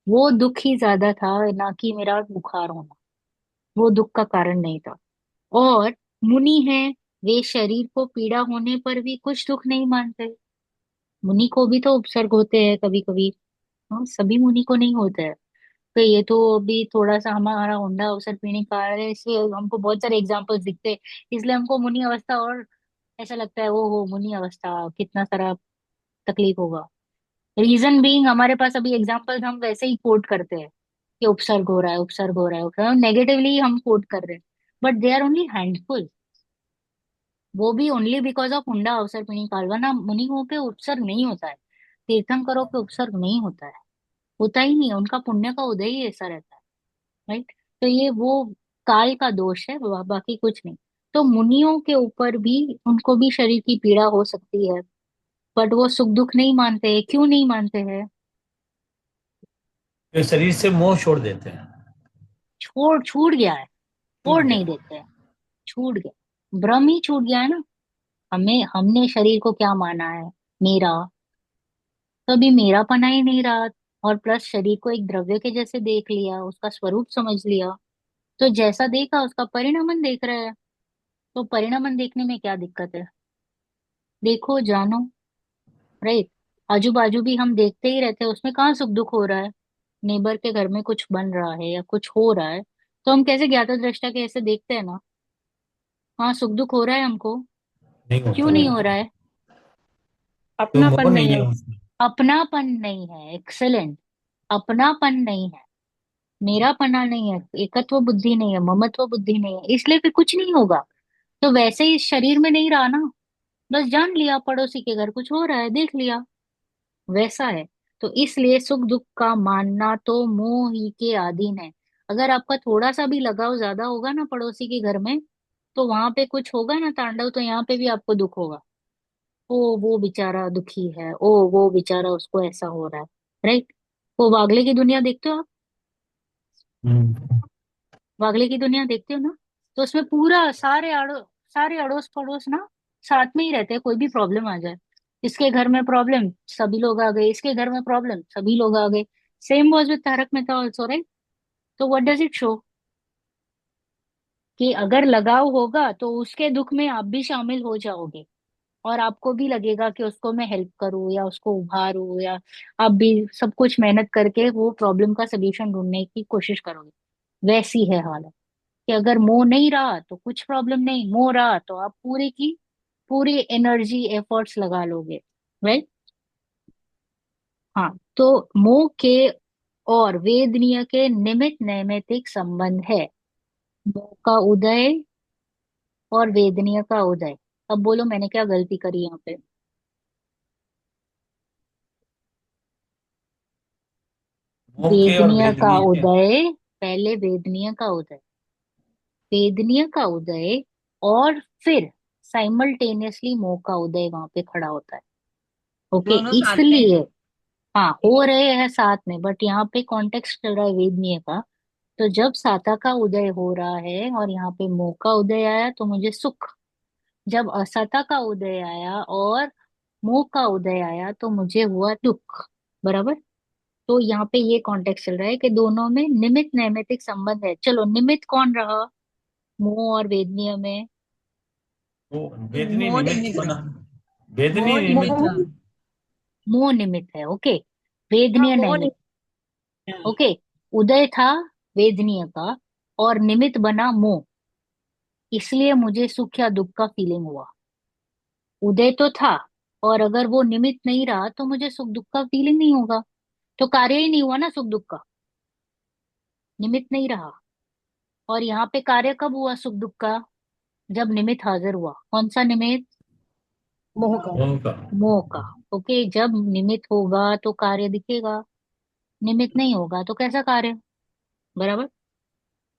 वो दुख ही ज्यादा था, ना कि मेरा बुखार होना। वो दुख का कारण नहीं था। और मुनि है, वे शरीर को पीड़ा होने पर भी कुछ दुख नहीं मानते। मुनि को भी तो उपसर्ग होते हैं कभी कभी, हाँ, सभी मुनि को नहीं होते हैं। पे ये तो अभी थोड़ा सा हमारा होंडा अवसर पीने का है, इसलिए हमको बहुत सारे एग्जांपल्स दिखते हैं, इसलिए हमको मुनि अवस्था और ऐसा लगता है, वो हो मुनि अवस्था कितना सारा तकलीफ होगा। रीजन बीइंग हमारे पास अभी एग्जांपल्स हम वैसे ही कोट करते हैं कि उपसर्ग हो रहा है, उपसर्ग हो रहा है, उपसर्ग नेगेटिवली हम कोट कर रहे हैं, but they are only handful. वो भी ओनली बिकॉज ऑफ हुंडा अवसर पिणी काल, वरना मुनियों पे उपसर्ग नहीं होता है, तीर्थंकरों पे उपसर्ग नहीं होता है, होता ही नहीं है, उनका पुण्य का उदय ही ऐसा रहता है। राइट। तो ये वो काल का दोष है, बाकी कुछ नहीं। तो मुनियों के ऊपर भी, उनको भी शरीर की पीड़ा हो सकती है, बट वो सुख दुख नहीं मानते हैं। क्यों नहीं मानते हैं? वे शरीर से मोह छोड़ देते हैं। छूट गया है, छूट छोड़ नहीं गया। देते हैं, छूट गया, भ्रम ही छूट गया है ना। हमने शरीर को क्या माना है? मेरा। तो अभी मेरापना ही नहीं रहा, और प्लस शरीर को एक द्रव्य के जैसे देख लिया, उसका स्वरूप समझ लिया, तो जैसा देखा उसका परिणामन देख रहा है। तो परिणामन देखने में क्या दिक्कत है? देखो जानो। राइट। आजू बाजू भी हम देखते ही रहते हैं, उसमें कहाँ सुख दुख हो रहा है? नेबर के घर में कुछ बन रहा है या कुछ हो रहा है, तो हम कैसे ज्ञाता दृष्टा के ऐसे देखते हैं ना, हाँ सुख दुख हो रहा है हमको। नहीं क्यों होता नहीं हो है, रहा है? तो अपनापन मोह नहीं नहीं है है। उसमें। अपनापन नहीं है, एक्सेलेंट। अपनापन नहीं है, मेरापना नहीं है, एकत्व बुद्धि नहीं है, ममत्व बुद्धि नहीं है, इसलिए फिर कुछ नहीं होगा। तो वैसे ही इस शरीर में नहीं रहा ना, बस जान लिया पड़ोसी के घर कुछ हो रहा है, देख लिया, वैसा है। तो इसलिए सुख दुख का मानना तो मोह ही के अधीन है। अगर आपका थोड़ा सा भी लगाव ज्यादा होगा ना पड़ोसी के घर में, तो वहां पे कुछ होगा ना तांडव, तो यहाँ पे भी आपको दुख होगा। ओ वो बेचारा दुखी है, ओ वो बेचारा उसको ऐसा हो रहा है। राइट। वो वागले की दुनिया देखते हो आप? हम्म। वागले की दुनिया देखते हो ना? तो उसमें पूरा सारे अड़ोस पड़ोस ना साथ में ही रहते हैं, कोई भी प्रॉब्लम आ जाए, इसके घर में प्रॉब्लम सभी लोग आ गए, इसके घर में प्रॉब्लम सभी लोग आ गए। Same was with Tarak Mehta also, right. तो व्हाट डज इट शो? कि अगर लगाव होगा तो उसके दुख में आप भी शामिल हो जाओगे, और आपको भी लगेगा कि उसको मैं हेल्प करूँ या उसको उभारूँ, या आप भी सब कुछ मेहनत करके वो प्रॉब्लम का सोल्यूशन ढूंढने की कोशिश करोगे। वैसी है हालत, कि अगर मोह नहीं रहा तो कुछ प्रॉब्लम नहीं, मोह रहा तो आप पूरे की पूरी एनर्जी एफर्ट्स लगा लोगे। राइट। हाँ। तो मोह के और वेदनीय के निमित्त नैमित्तिक संबंध है। मोह का उदय और वेदनीय का उदय। अब बोलो मैंने क्या गलती करी यहाँ पे? मोह के और वेदनीय का वेदनीय के। उदय, पहले वेदनीय का उदय, वेदनीय का उदय, और फिर साइमल्टेनियसली मोह का उदय वहां पे खड़ा होता है। ओके। दोनों साथ में है। इसलिए हाँ हो रहे हैं साथ में, बट यहाँ पे कॉन्टेक्स्ट चल रहा है वेदनीय का। तो जब साता का उदय हो रहा है और यहाँ पे मोह का उदय आया तो मुझे सुख, जब असता का उदय आया और मोह का उदय आया तो मुझे हुआ दुख। बराबर। तो यहाँ पे ये कॉन्टेक्स्ट चल रहा है कि दोनों में निमित्त नैमित्तिक संबंध है। चलो निमित्त कौन रहा मोह और वेदनीय में? वो वेदनी मोह निमित्त निमित्त। बना। वेदनी मोह निमित्त। निमित्त। मोह, मोह निमित्त है। ओके। हाँ वेदनीय मोह नैमित्त। निमित्त है। ओके। उदय था वेदनीय का, और निमित्त बना मोह, इसलिए मुझे सुख या दुख का फीलिंग हुआ। उदय तो था, और अगर वो निमित्त नहीं रहा तो मुझे सुख दुख का फीलिंग नहीं होगा। तो कार्य ही नहीं हुआ ना सुख दुख का, निमित्त नहीं रहा। और यहाँ पे कार्य कब हुआ सुख दुख का? जब निमित्त हाजिर हुआ। कौन सा निमित्त? मोह का। मोह का। मोह का। ओके। जब निमित्त होगा तो कार्य दिखेगा, निमित्त नहीं होगा तो कैसा कार्य? बराबर।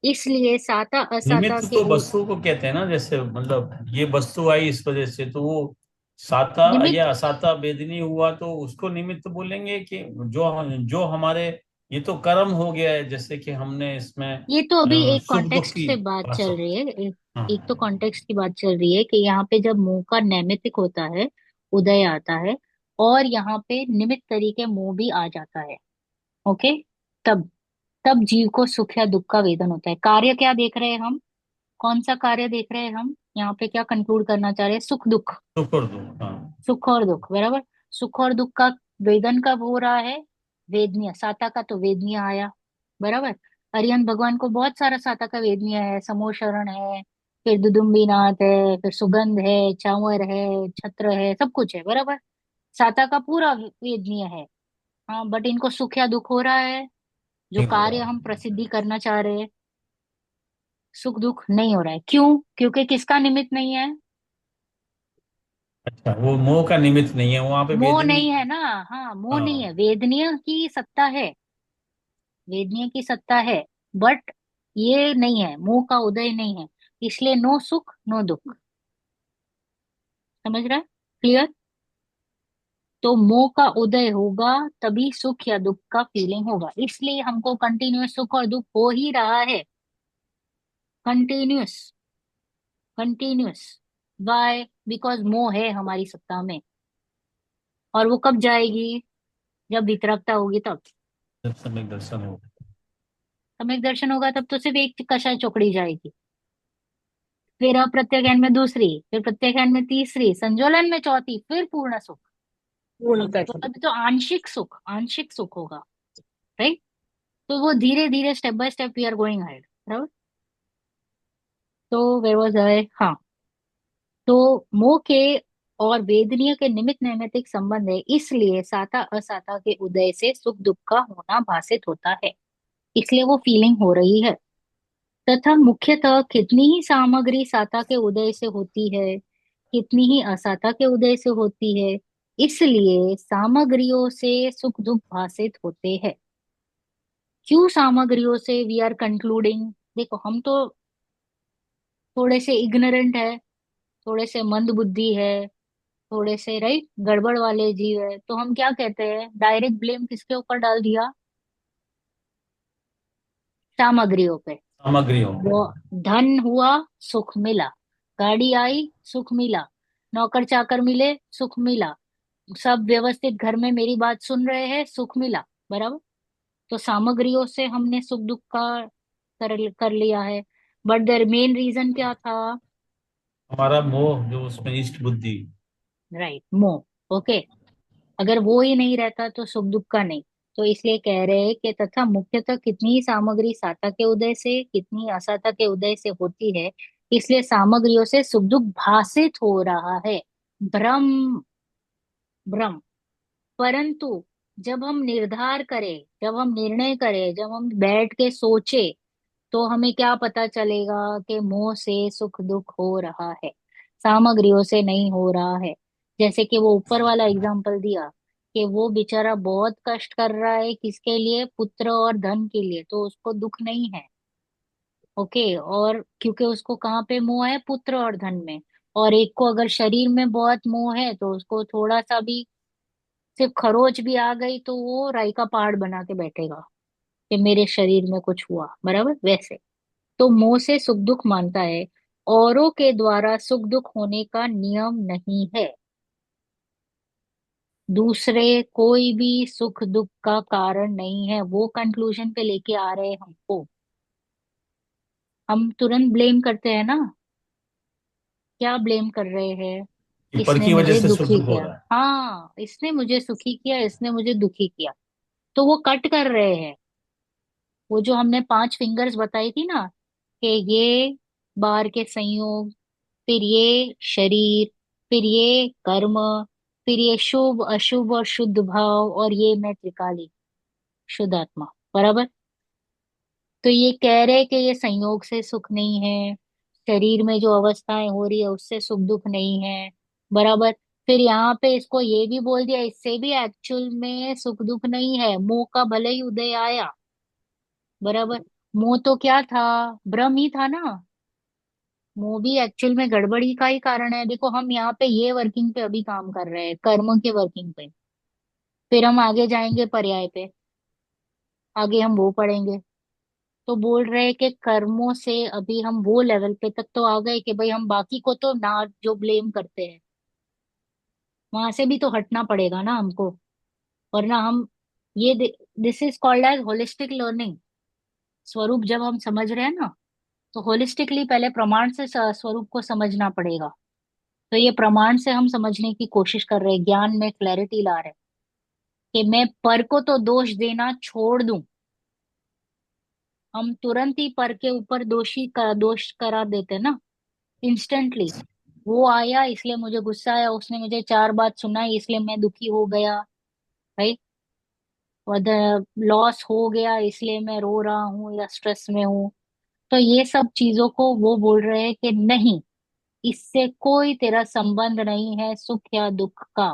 इसलिए साता असाता निमित्त के तो वस्तु को कहते हैं ना, जैसे मतलब ये वस्तु आई इस वजह से, तो वो साता निमित्त, या असाता वेदनी हुआ तो उसको निमित्त बोलेंगे कि जो हमारे, ये तो कर्म हो गया है, जैसे कि हमने इसमें ये तो अभी एक सुख दुख कॉन्टेक्स्ट की से बात चल भाषा। रही है, हाँ। एक तो कॉन्टेक्स्ट की बात चल रही है कि यहाँ पे जब मोह का नैमित्तिक होता है, उदय आता है, और यहाँ पे निमित्त तरीके मोह भी आ जाता है। ओके। तब तब जीव को सुख या दुख का वेदन होता है। कार्य क्या देख रहे हैं हम? कौन सा कार्य देख रहे हैं हम यहाँ पे? क्या कंक्लूड करना चाह रहे हैं? सुख दुख। सुख और दुख। हाँ। सुख और दुख, बराबर। सुख और दुख का वेदन कब हो रहा है? वेदनीय। साता का तो वेदनीय आया, बराबर। अरिहंत भगवान को बहुत सारा साता का वेदनीय है, समोशरण है, फिर दुदुम्बीनाथ है, फिर सुगंध है, चांवर है, छत्र है, सब कुछ है, बराबर। साता का पूरा वेदनीय है। हाँ, बट इनको सुख या दुख हो रहा है, जो नहीं हो कार्य रहा। हम प्रसिद्धि करना चाह रहे हैं, सुख दुख नहीं हो रहा है। क्यों? क्योंकि किसका निमित्त नहीं है? अच्छा, वो मोह का निमित्त नहीं है वहां पे, मोह वेदनी। नहीं है ना। हाँ, मोह नहीं है, हाँ। वेदनीय की सत्ता है, वेदनीय की सत्ता है, बट ये नहीं है, मोह का उदय नहीं है, इसलिए नो सुख नो दुख। समझ रहा है? क्लियर? तो मोह का उदय होगा तभी सुख या दुख का फीलिंग होगा, इसलिए हमको कंटिन्यूअस सुख और दुख हो ही रहा है। Continuous, continuous. वाई? बिकॉज मोह है हमारी सत्ता में। और वो कब जाएगी? जब वितरकता होगी तब। जब सम्यक दर्शन हो। सम्यक दर्शन होगा तब तो सिर्फ एक कषाय चौकड़ी जाएगी, फिर अप्रत्यग्रहण में दूसरी, फिर प्रत्याख्यान में तीसरी, संजोलन में चौथी, फिर पूर्ण सुख। पूर्ण तो करके। अभी तो आंशिक सुख, आंशिक सुख होगा, राइट। तो वो धीरे धीरे step by step we are going ahead, बराबर। तो वेर वॉज आई? हाँ। तो मोह के और वेदनीय के निमित्त नैमित्तिक संबंध है, इसलिए साता असाता के उदय से सुख दुख का होना भासित होता है, इसलिए वो फीलिंग हो रही है। तथा मुख्यतः कितनी ही सामग्री साता के उदय से होती है, कितनी ही असाता के उदय से होती है, इसलिए सामग्रियों से सुख दुख भासित होते हैं। क्यों सामग्रियों से? We are concluding. देखो, हम तो थोड़े से इग्नोरेंट है, थोड़े से मंद बुद्धि है, थोड़े से राइट गड़बड़ वाले जीव है, तो हम क्या कहते हैं, डायरेक्ट ब्लेम किसके ऊपर डाल दिया? सामग्रियों पे। सामग्रियों पे। वो धन हुआ, सुख मिला, गाड़ी आई, सुख मिला, नौकर चाकर मिले, सुख मिला, सब व्यवस्थित घर में मेरी बात सुन रहे हैं, सुख मिला, बराबर। तो सामग्रियों से हमने सुख दुख का कर लिया है, बट देयर मेन रीजन क्या था? हमारा मोह, जो उसमें इष्ट बुद्धि। राइट, मोह। ओके। अगर वो ही नहीं रहता तो सुख दुख का नहीं। तो इसलिए कह रहे हैं कि तथा मुख्यतः कितनी ही सामग्री साता के उदय से, कितनी असाता के उदय से होती है, इसलिए सामग्रियों से सुख दुख भासित हो रहा है। भ्रम, भ्रम। परंतु जब हम निर्धार करें, जब हम निर्णय करें, जब हम बैठ के सोचे, तो हमें क्या पता चलेगा कि मोह से सुख दुख हो रहा है, सामग्रियों से नहीं हो रहा है। जैसे कि वो ऊपर वाला एग्जांपल दिया कि वो बेचारा बहुत कष्ट कर रहा है, किसके लिए? पुत्र और धन के लिए, तो उसको दुख नहीं है। ओके। और क्योंकि उसको कहाँ पे मोह है? पुत्र और धन में। और एक को अगर शरीर में बहुत मोह है, तो उसको थोड़ा सा भी, सिर्फ खरोच भी आ गई तो वो राई का पहाड़ बना के बैठेगा कि मेरे शरीर में कुछ हुआ, बराबर वैसे। तो मोह से सुख दुख मानता है, औरों के द्वारा सुख दुख होने का नियम नहीं है। दूसरे कोई भी सुख दुख का कारण नहीं है, वो कंक्लूजन पे लेके आ रहे हैं हमको। हम तुरंत ब्लेम करते हैं ना। क्या ब्लेम कर रहे हैं? कि पर इसने की वजह मुझे से सुख दुखी दुख हो किया। रहा है। हाँ, इसने मुझे सुखी किया, इसने मुझे दुखी किया। तो वो कट कर रहे हैं। वो जो हमने 5 फिंगर्स बताई थी ना, कि ये बार के संयोग, फिर ये शरीर, फिर ये कर्म, फिर ये शुभ अशुभ और शुद्ध भाव, और ये मैं त्रिकाली शुद्ध आत्मा, बराबर। तो ये कह रहे कि ये संयोग से सुख नहीं है, शरीर में जो अवस्थाएं हो रही है उससे सुख दुख नहीं है, बराबर। फिर यहाँ पे इसको ये भी बोल दिया, इससे भी एक्चुअल में सुख दुख नहीं है, मोह का भले ही उदय आया, बराबर। मोह तो क्या था? भ्रम ही था ना। मोह भी एक्चुअल में गड़बड़ी का ही कारण है। देखो, हम यहाँ पे ये वर्किंग पे अभी काम कर रहे हैं, कर्म के वर्किंग पे, फिर हम आगे जाएंगे पर्याय पे, आगे हम वो पढ़ेंगे। तो बोल रहे हैं कि कर्मों से अभी हम वो लेवल पे तक तो आ गए कि भाई हम बाकी को तो ना जो ब्लेम करते हैं, वहां से भी तो हटना पड़ेगा ना हमको, वरना हम ये, this is called as holistic learning. स्वरूप जब हम समझ रहे हैं ना, तो होलिस्टिकली पहले प्रमाण से स्वरूप को समझना पड़ेगा। तो ये प्रमाण से हम समझने की कोशिश कर रहे हैं, ज्ञान में क्लैरिटी ला रहे हैं कि मैं पर को तो दोष देना छोड़ दूं, हम तुरंत ही पर के ऊपर दोष करा देते ना, इंस्टेंटली। वो आया इसलिए मुझे गुस्सा आया, उसने मुझे चार बात सुनाई इसलिए मैं दुखी हो गया, राइट। लॉस हो गया इसलिए मैं रो रहा हूँ या स्ट्रेस में हूँ। तो ये सब चीजों को वो बोल रहे हैं कि नहीं, इससे कोई तेरा संबंध नहीं है सुख या दुख का।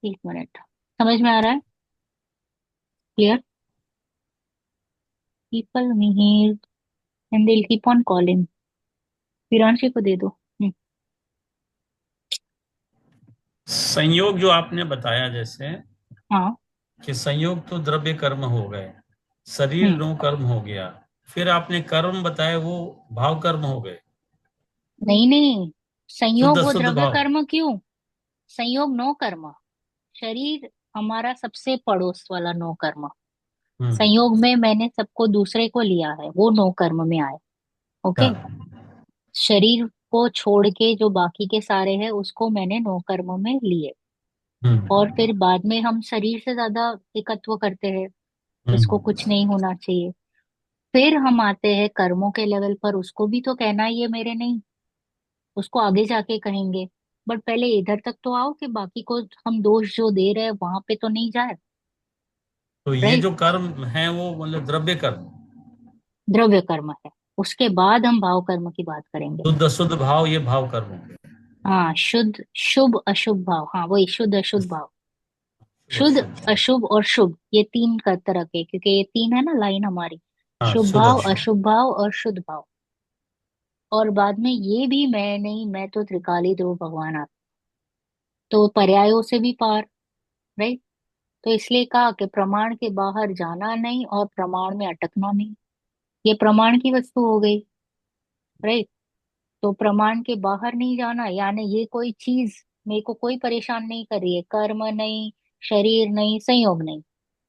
एक मिनट, समझ में आ रहा है? Clear? People meet and deal keep on calling. Viranshi को दे दो। संयोग जो आपने बताया, जैसे हाँ। कि संयोग तो द्रव्य कर्म हो गए, शरीर हम्म। नो कर्म हो गया, फिर आपने कर्म बताए वो भाव कर्म हो गए, नहीं नहीं, शुद्ध संयोग वो अशुद्ध द्रव्य भाव। कर्म क्यों? संयोग नो कर्म। शरीर हमारा सबसे पड़ोस वाला नो कर्म। हम्म। संयोग में मैंने सबको दूसरे को लिया है, वो नो कर्म में आए। क्या? ओके। शरीर को छोड़ के जो बाकी के सारे हैं उसको मैंने नो कर्म में लिए। और हम्म। फिर बाद में हम शरीर से ज्यादा एकत्व करते हैं, इसको कुछ हम्म। नहीं होना चाहिए। फिर हम आते हैं कर्मों के लेवल पर, उसको भी तो कहना है ये मेरे नहीं, उसको आगे जाके कहेंगे। बट पहले इधर तक तो आओ कि बाकी को हम दोष जो दे रहे हैं वहां पे तो नहीं जाए। तो ये राइट। जो कर्म है वो मतलब द्रव्य कर्म, द्रव्य कर्म है, उसके बाद हम भाव कर्म की बात करेंगे। शुद्ध अशुद्ध भाव, ये भाव कर्म हो गए। हाँ, शुद्ध शुभ अशुभ भाव, हाँ वही शुद्ध अशुद्ध भाव। शुभ शुद्ध अशुभ। अशुभ और शुभ, ये तीन का तरह के, क्योंकि ये तीन है ना लाइन हमारी। हाँ, शुभ शुभ भाव, अशुभ। अशुभ भाव और शुद्ध भाव। और बाद में ये भी मैं नहीं, मैं तो त्रिकाली ध्रुव भगवान आता, तो पर्यायों से भी पार। राइट। तो इसलिए कहा कि प्रमाण के बाहर जाना नहीं और प्रमाण में अटकना नहीं। ये प्रमाण की वस्तु हो गई। राइट। तो प्रमाण के बाहर नहीं जाना, यानी ये कोई चीज मेरे को कोई परेशान नहीं कर रही है, कर्म नहीं, शरीर नहीं, संयोग नहीं।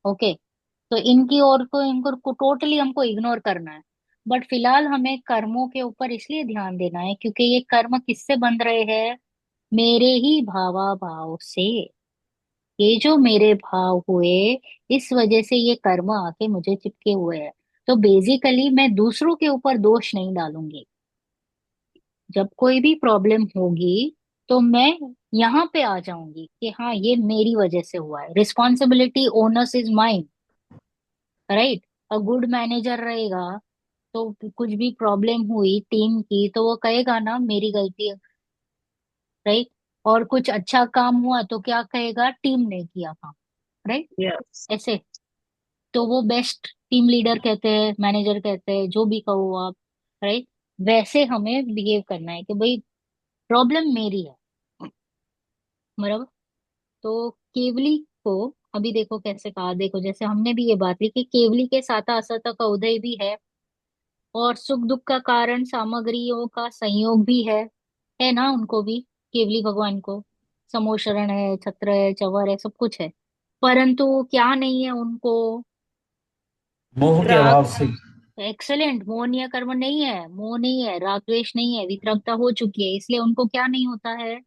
ओके। तो इनकी ओर को, इनको टोटली हमको इग्नोर करना है। बट फिलहाल हमें कर्मों के ऊपर इसलिए ध्यान देना है क्योंकि ये कर्म किससे बन रहे हैं? मेरे ही भावा भाव से। ये जो मेरे भाव हुए, इस वजह से ये कर्म आके मुझे चिपके हुए हैं। तो बेसिकली मैं दूसरों के ऊपर दोष नहीं डालूंगी। जब कोई भी प्रॉब्लम होगी तो मैं यहाँ पे आ जाऊंगी कि हाँ ये मेरी वजह से हुआ है, responsibility owners is mind. Right. A good manager रहेगा तो कुछ भी प्रॉब्लम हुई टीम की तो वो कहेगा ना मेरी गलती है। राइट। और कुछ अच्छा काम हुआ तो क्या कहेगा? टीम ने किया काम। राइट। यस। ऐसे। तो वो बेस्ट टीम लीडर कहते हैं, मैनेजर कहते हैं, जो भी कहो आप। राइट। वैसे हमें बिहेव करना है कि भाई प्रॉब्लम मेरी है, बराबर। तो केवली को अभी देखो कैसे कहा, देखो जैसे हमने भी ये बात ली कि केवली के साता असता का उदय भी है, और सुख दुख का कारण सामग्रियों का संयोग भी है ना उनको भी, केवली भगवान को। समोशरण है, छत्र है, चवर है, सब कुछ है। परंतु क्या नहीं है उनको? मोह के राग। अभाव से। एक्सेलेंट। मोहनीय कर्म नहीं है, मोह नहीं है, राग द्वेष नहीं है, वितरकता हो चुकी है, इसलिए उनको क्या नहीं होता है?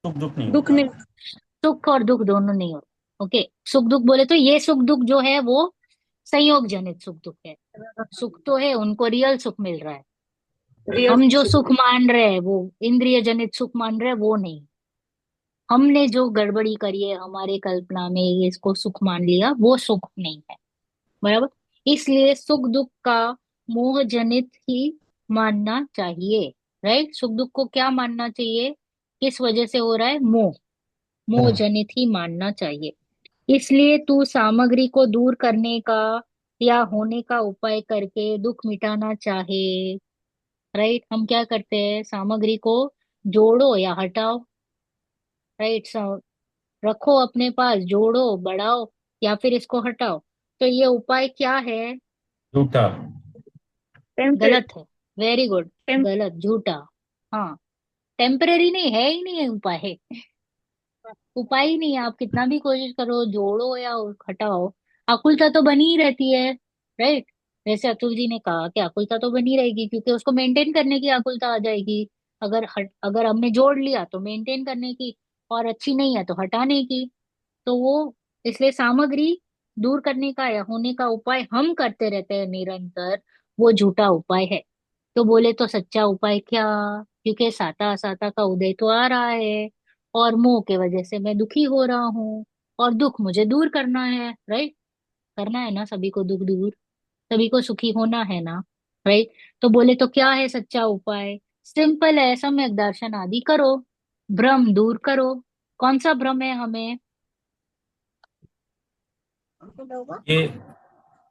सुख दुख नहीं दुख होता। नहीं। सुख और दुख दोनों नहीं होता। ओके। सुख दुख बोले तो ये सुख दुख जो है वो संयोग जनित सुख दुख है। सुख तो है, उनको रियल सुख मिल रहा है। रियल हम जो सुख। सुख मान रहे हैं वो इंद्रिय जनित सुख मान रहे हैं, वो नहीं। हमने जो गड़बड़ी करी है हमारे कल्पना में, ये इसको सुख मान लिया, वो सुख नहीं है, बराबर। इसलिए सुख दुख का मोह जनित ही मानना चाहिए। राइट। सुख दुख को क्या मानना चाहिए? किस वजह से हो रहा है? मोह। मोह मोह। जनित ही मानना चाहिए। इसलिए तू सामग्री को दूर करने का या होने का उपाय करके दुख मिटाना चाहे। राइट। हम क्या करते हैं? सामग्री को जोड़ो या हटाओ। राइट। रखो अपने पास, जोड़ो बढ़ाओ या फिर इसको हटाओ। तो ये उपाय क्या है? झूठा। गलत है। Very good. टेम्परेरी। गलत, झूठा। हाँ। टेम्परेरी नहीं है, ही नहीं है उपाय। उपाय ही नहीं है, आप कितना भी कोशिश करो जोड़ो या हटाओ, आकुलता तो बनी ही रहती है। राइट। जैसे अतुल जी ने कहा कि आकुलता तो बनी रहेगी क्योंकि उसको मेंटेन करने की आकुलता आ जाएगी। अगर हमने जोड़ लिया तो मेंटेन करने की, और अच्छी नहीं है तो हटाने की। तो वो, इसलिए सामग्री दूर करने का या होने का उपाय हम करते रहते हैं निरंतर, वो झूठा उपाय है। तो बोले तो सच्चा उपाय क्या? क्योंकि साता असाता का उदय तो आ रहा है, और मोह के वजह से मैं दुखी हो रहा हूँ, और दुख मुझे दूर करना है, राइट? करना है ना सभी को दुख दूर, सभी को सुखी होना है ना, राइट? तो बोले तो क्या है सच्चा उपाय? सिंपल है, सम्यक दर्शन आदि करो, भ्रम दूर करो। कौन सा भ्रम है हमें? ये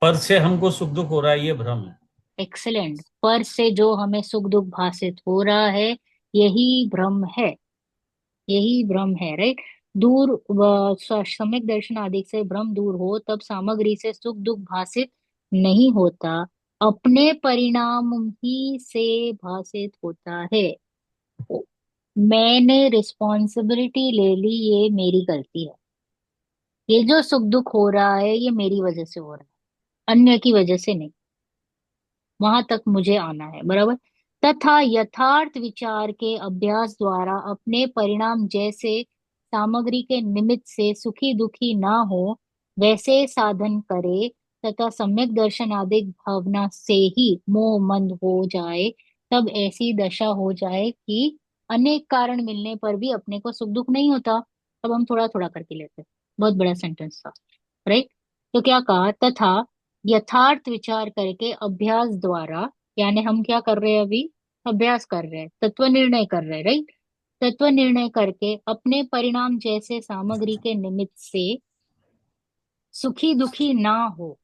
पर से हमको सुख दुख हो रहा है, ये भ्रम है। एक्सेलेंट। पर से जो हमें सुख दुख भासित हो रहा है, यही भ्रम है, यही भ्रम है, राइट? दूर सम्यक दर्शन आदि से भ्रम दूर हो तब सामग्री से सुख दुख भासित नहीं होता, अपने परिणाम ही से भासित होता है। मैंने रिस्पॉन्सिबिलिटी ले ली, ये मेरी गलती है। ये जो सुख दुख हो रहा है ये मेरी वजह से हो रहा है, अन्य की वजह से नहीं। वहां तक मुझे आना है, बराबर। तथा यथार्थ विचार के अभ्यास द्वारा अपने परिणाम जैसे सामग्री के निमित्त से सुखी दुखी ना हो वैसे साधन करे, तथा सम्यक दर्शन आदि भावना से ही मोह मंद हो जाए, तब ऐसी दशा हो जाए कि अनेक कारण मिलने पर भी अपने को सुख दुख नहीं होता। अब हम थोड़ा थोड़ा करके लेते हैं, बहुत बड़ा सेंटेंस था, राइट? तो क्या कहा? तथा यथार्थ विचार करके अभ्यास द्वारा, यानी हम क्या कर रहे हैं अभी? अभ्यास कर रहे हैं, तत्व निर्णय कर रहे हैं, राइट? तत्व निर्णय करके अपने परिणाम जैसे सामग्री के निमित्त से सुखी दुखी ना हो,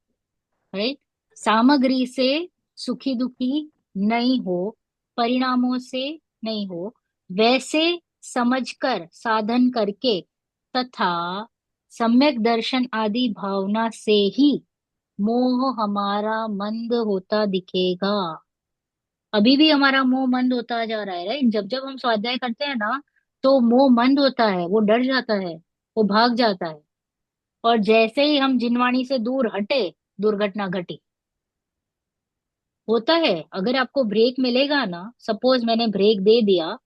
राइट? सामग्री से सुखी दुखी नहीं हो, परिणामों से नहीं हो, वैसे समझकर साधन करके, तथा सम्यक दर्शन आदि भावना से ही मोह हमारा मंद होता दिखेगा। अभी भी हमारा मोह मंद होता जा रहा है, राइट? जब जब हम स्वाध्याय करते हैं ना, तो मोह मंद होता है, वो डर जाता है, वो भाग जाता है। और जैसे ही हम जिनवाणी से दूर हटे, दुर्घटना घटी। होता है, अगर आपको ब्रेक मिलेगा ना, सपोज मैंने ब्रेक दे दिया,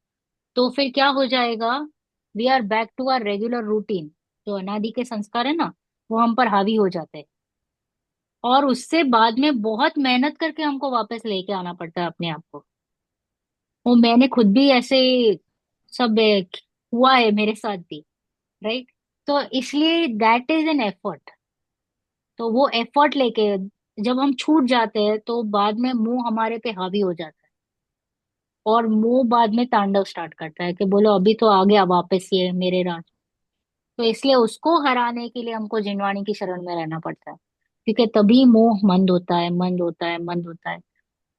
तो फिर क्या हो जाएगा? We are back to our regular routine. जो अनादि के संस्कार है ना, वो हम पर हावी हो जाते हैं, और उससे बाद में बहुत मेहनत करके हमको वापस लेके आना पड़ता है अपने आप को। वो मैंने खुद भी ऐसे सब हुआ है मेरे साथ भी, राइट? तो इसलिए दैट इज एन एफर्ट। तो वो एफर्ट लेके जब हम छूट जाते हैं, तो बाद में मुंह हमारे पे हावी हो जाता है, और मुंह बाद में तांडव स्टार्ट करता है कि बोलो अभी तो आ गया वापस ये मेरे राज। तो इसलिए उसको हराने के लिए हमको जिनवाणी की शरण में रहना पड़ता है, क्योंकि तभी मोह मंद होता है, मंद होता है, मंद होता है।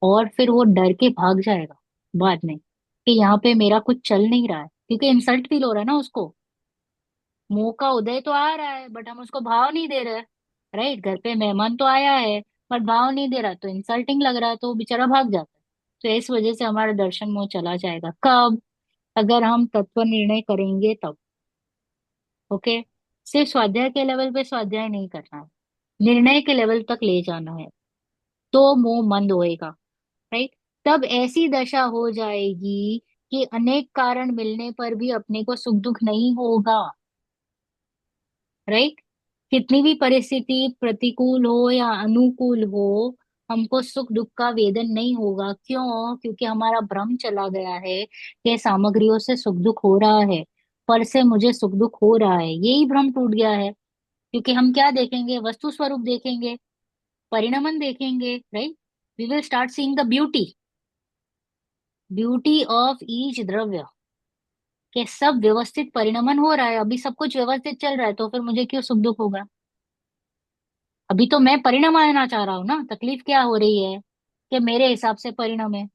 और फिर वो डर के भाग जाएगा बाद में कि यहाँ पे मेरा कुछ चल नहीं रहा है, क्योंकि इंसल्ट फील हो रहा है ना उसको। मोह का उदय तो आ रहा है, बट हम उसको भाव नहीं दे रहे, राइट? घर पे मेहमान तो आया है, बट भाव नहीं दे रहा, तो इंसल्टिंग लग रहा है, तो वो बेचारा भाग जाता है। तो इस वजह से हमारा दर्शन मोह चला जाएगा। कब? अगर हम तत्व निर्णय करेंगे तब। ओके? सिर्फ स्वाध्याय के लेवल पे स्वाध्याय नहीं करना है, निर्णय के लेवल तक ले जाना है, तो मोह मंद होएगा, राइट? तब ऐसी दशा हो जाएगी कि अनेक कारण मिलने पर भी अपने को सुख दुख नहीं होगा, राइट? कितनी भी परिस्थिति प्रतिकूल हो या अनुकूल हो, हमको सुख दुख का वेदन नहीं होगा। क्यों? क्योंकि हमारा भ्रम चला गया है कि सामग्रियों से सुख दुख हो रहा है, पर से मुझे सुख दुख हो रहा है, यही भ्रम टूट गया है। क्योंकि हम क्या देखेंगे? वस्तु स्वरूप देखेंगे, परिणमन देखेंगे, right? We will start seeing the beauty, beauty of each द्रव्य, कि सब व्यवस्थित परिणमन हो रहा है, अभी सब कुछ व्यवस्थित चल रहा है, तो फिर मुझे क्यों सुख दुख होगा? अभी तो मैं परिणाम आना चाह रहा हूँ ना, तकलीफ क्या हो रही है कि मेरे हिसाब से परिणाम है,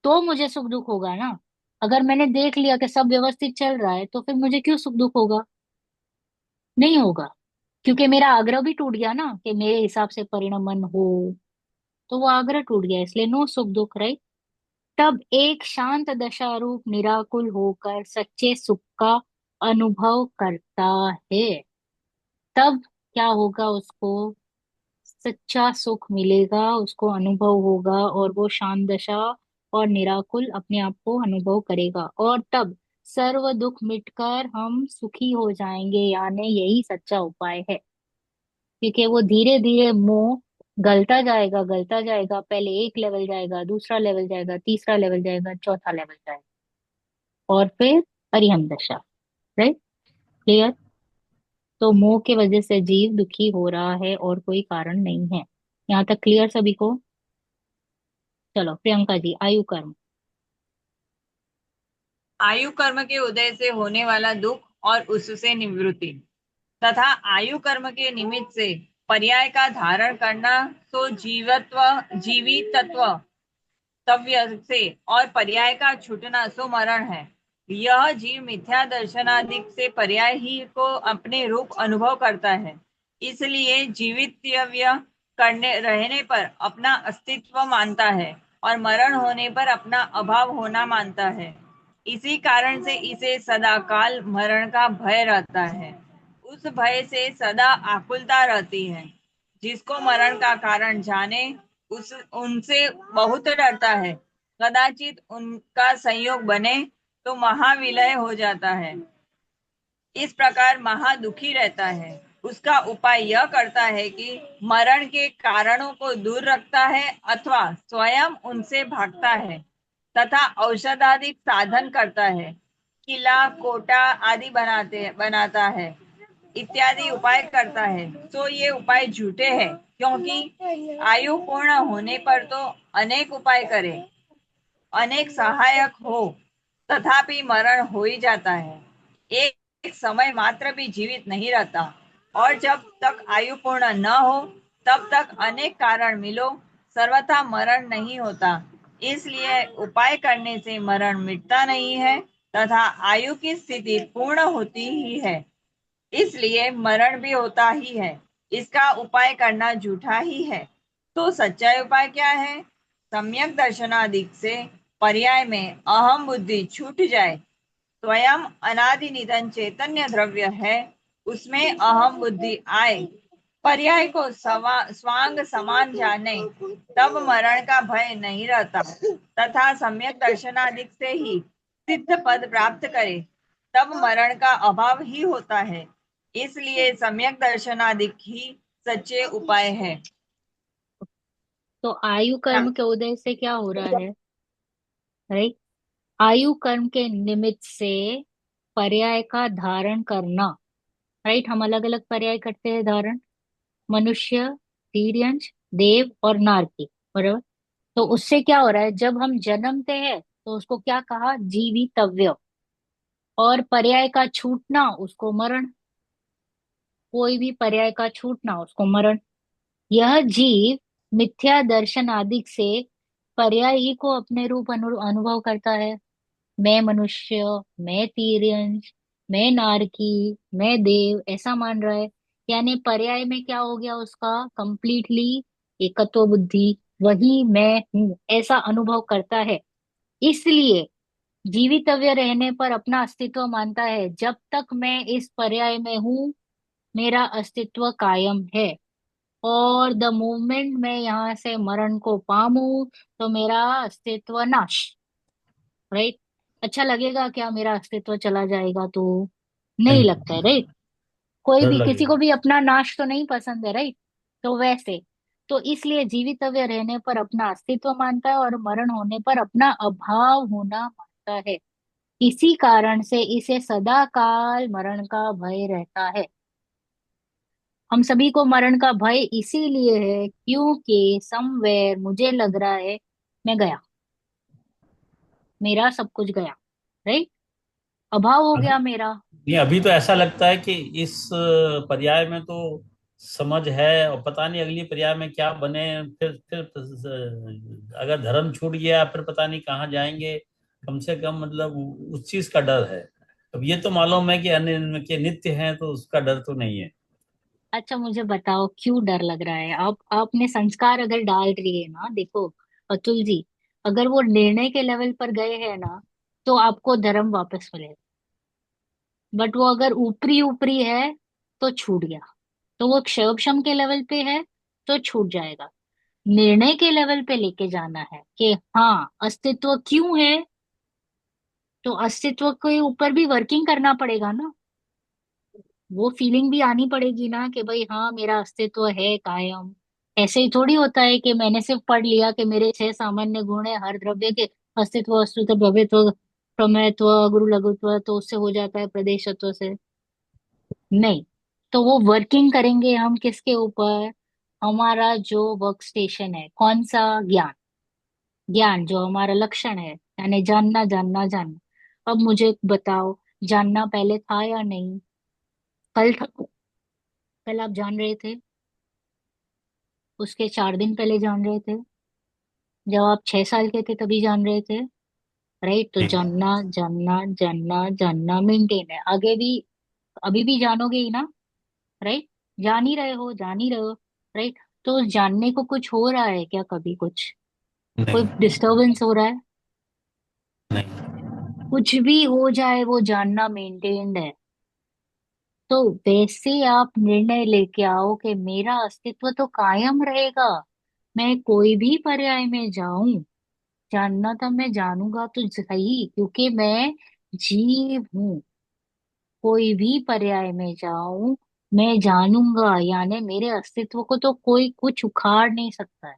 तो मुझे सुख दुख होगा ना। अगर मैंने देख लिया कि सब व्यवस्थित चल रहा है, तो फिर मुझे क्यों सुख दुख होगा? नहीं होगा, क्योंकि मेरा आग्रह भी टूट गया ना कि मेरे हिसाब से परिणमन हो। तो वो आग्रह टूट गया, इसलिए नो सुख दुख, राइट? तब एक शांत दशा रूप निराकुल होकर सच्चे सुख का अनुभव करता है। तब क्या होगा? उसको सच्चा सुख मिलेगा, उसको अनुभव होगा, और वो शांत दशा और निराकुल अपने आप को अनुभव करेगा, और तब सर्व दुख मिटकर हम सुखी हो जाएंगे, यानी यही सच्चा उपाय है। क्योंकि वो धीरे धीरे मोह गलता जाएगा, पहले एक लेवल जाएगा, दूसरा लेवल जाएगा, तीसरा लेवल जाएगा, चौथा लेवल जाएगा, और फिर अरिहंत दशा। राइट? क्लियर? तो मोह के वजह से जीव दुखी हो रहा है और कोई कारण नहीं है। यहाँ तक क्लियर सभी को? चलो प्रियंका जी, आयु कर्म। आयु कर्म के उदय से होने वाला दुख और उससे निवृत्ति तथा आयु कर्म के निमित्त से पर्याय का धारण करना, तो जीवितत्व तव्य से और पर्याय का छूटना सो मरण है। यह जीव मिथ्या दर्शनादि से पर्याय ही को अपने रूप अनुभव करता है, इसलिए जीवितव्य करने रहने पर अपना अस्तित्व मानता है और मरण होने पर अपना अभाव होना मानता है। इसी कारण से इसे सदाकाल मरण का भय रहता है। उस भय से सदा आकुलता रहती है। जिसको मरण का कारण जाने, उस उनसे बहुत डरता है। कदाचित उनका संयोग बने तो महाविलय हो जाता है। इस प्रकार महा दुखी रहता है। उसका उपाय यह करता है कि मरण के कारणों को दूर रखता है अथवा स्वयं उनसे भागता है तथा औषधादि साधन करता है, किला कोटा आदि बनाता है, इत्यादि उपाय करता है। तो ये उपाय झूठे हैं, क्योंकि आयु पूर्ण होने पर तो अनेक उपाय करे, अनेक सहायक हो, तथापि मरण हो ही जाता है। एक समय मात्र भी जीवित नहीं रहता, और जब तक आयु पूर्ण न हो तब तक अनेक कारण मिलो, सर्वथा मरण नहीं होता। इसलिए उपाय करने से मरण मिटता नहीं है तथा आयु की स्थिति पूर्ण होती ही है, इसलिए मरण भी होता ही है। इसका उपाय करना झूठा ही है। तो सच्चा उपाय क्या है? सम्यक दर्शनादिक से पर्याय में अहम बुद्धि छूट जाए। स्वयं अनादि निधन चैतन्य द्रव्य है, उसमें अहम बुद्धि आए, पर्याय को स्वांग समान जाने, तब मरण का भय नहीं रहता तथा सम्यक दर्शनादिक से ही सिद्ध पद प्राप्त करे, तब मरण का अभाव ही होता है। इसलिए सम्यक दर्शनादिक ही सच्चे उपाय है। तो आयु कर्म के उदय से क्या हो रहा है? राइट? आयु कर्म के निमित्त से पर्याय का धारण करना। राइट? हम अलग अलग पर्याय करते हैं धारण, मनुष्य, तिर्यंच, देव और नारकी। बराबर? तो उससे क्या हो रहा है, जब हम जन्मते हैं तो उसको क्या कहा? जीवितव्य। और पर्याय का छूटना उसको मरण। कोई भी पर्याय का छूटना उसको मरण। यह जीव मिथ्या दर्शन आदि से पर्यायी को अपने रूप अनुभव करता है। मैं मनुष्य, मैं तिर्यंच, मैं नारकी, मैं देव, ऐसा मान रहा है। यानी पर्याय में क्या हो गया उसका? कंप्लीटली एकत्व बुद्धि, वही मैं हूँ, ऐसा अनुभव करता है। इसलिए जीवितव्य रहने पर अपना अस्तित्व मानता है। जब तक मैं इस पर्याय में हूँ, मेरा अस्तित्व कायम है। और द मोमेंट मैं यहाँ से मरण को पामू, तो मेरा अस्तित्व नाश। राइट? अच्छा लगेगा क्या मेरा अस्तित्व चला जाएगा तो? नहीं नहीं, लगता है। राइट? कोई डर भी, किसी को लगेगा। भी अपना नाश तो नहीं पसंद है। राइट? तो वैसे, तो इसलिए जीवितव्य रहने पर अपना अस्तित्व मानता है और मरण होने पर अपना अभाव होना मानता है। इसी कारण से इसे सदा काल मरण का भय रहता है। हम सभी को मरण का भय इसीलिए है क्योंकि समवेयर मुझे लग रहा है मैं गया, मेरा सब कुछ गया। राइट? अभाव हो अभी गया मेरा। नहीं, अभी तो ऐसा लगता है कि इस पर्याय में तो समझ है, और पता नहीं अगली पर्याय में क्या बने। फिर अगर धर्म छूट गया फिर पता नहीं कहाँ जाएंगे। कम से कम मतलब उस चीज का डर है। अब ये तो मालूम है कि अन्य के नित्य हैं, तो उसका डर तो नहीं है। अच्छा मुझे बताओ क्यों डर लग रहा है? आप आपने संस्कार अगर डाल रही है ना, देखो अतुल जी, अगर वो निर्णय के लेवल पर गए हैं ना, तो आपको धर्म वापस मिलेगा। बट वो अगर ऊपरी ऊपरी है तो छूट गया। तो वो क्षोभशम के लेवल पे है तो छूट जाएगा। निर्णय के लेवल पे लेके जाना है कि हाँ अस्तित्व क्यों है, तो अस्तित्व के ऊपर भी वर्किंग करना पड़ेगा ना। वो फीलिंग भी आनी पड़ेगी ना कि भाई हाँ मेरा अस्तित्व है कायम। ऐसे ही थोड़ी होता है कि मैंने सिर्फ पढ़ लिया कि मेरे 6 सामान्य गुण है हर द्रव्य के, अस्तित्व वस्तुत्व भव्यत्व प्रमेयत्व गुरु लघुत्व, तो उससे हो जाता है प्रदेशत्व से। नहीं। तो वो वर्किंग करेंगे हम किसके ऊपर? हमारा जो वर्क स्टेशन है कौन सा? ज्ञान। ज्ञान जो हमारा लक्षण है, यानी जानना जानना जानना। अब मुझे बताओ, जानना पहले था या नहीं? कल था? कल आप जान रहे थे? उसके 4 दिन पहले जान रहे थे? जब आप 6 साल के थे तभी जान रहे थे? राइट। तो ठीक। जानना जानना जानना जानना मेंटेन है, आगे भी अभी भी जानोगे ही ना? राइट। जान ही रहे हो, जान ही रहे हो। राइट। तो जानने को कुछ हो रहा है क्या कभी कुछ? कोई नहीं। डिस्टरबेंस हो रहा है? नहीं। कुछ भी हो जाए वो जानना मेंटेन्ड है। तो वैसे आप निर्णय लेके आओ कि मेरा अस्तित्व तो कायम रहेगा, मैं कोई भी पर्याय में जाऊं, जानना तो मैं जानूंगा तो सही, क्योंकि मैं जीव हूं। कोई भी पर्याय में जाऊं मैं जानूंगा, यानी मेरे अस्तित्व को तो कोई कुछ उखाड़ नहीं सकता है।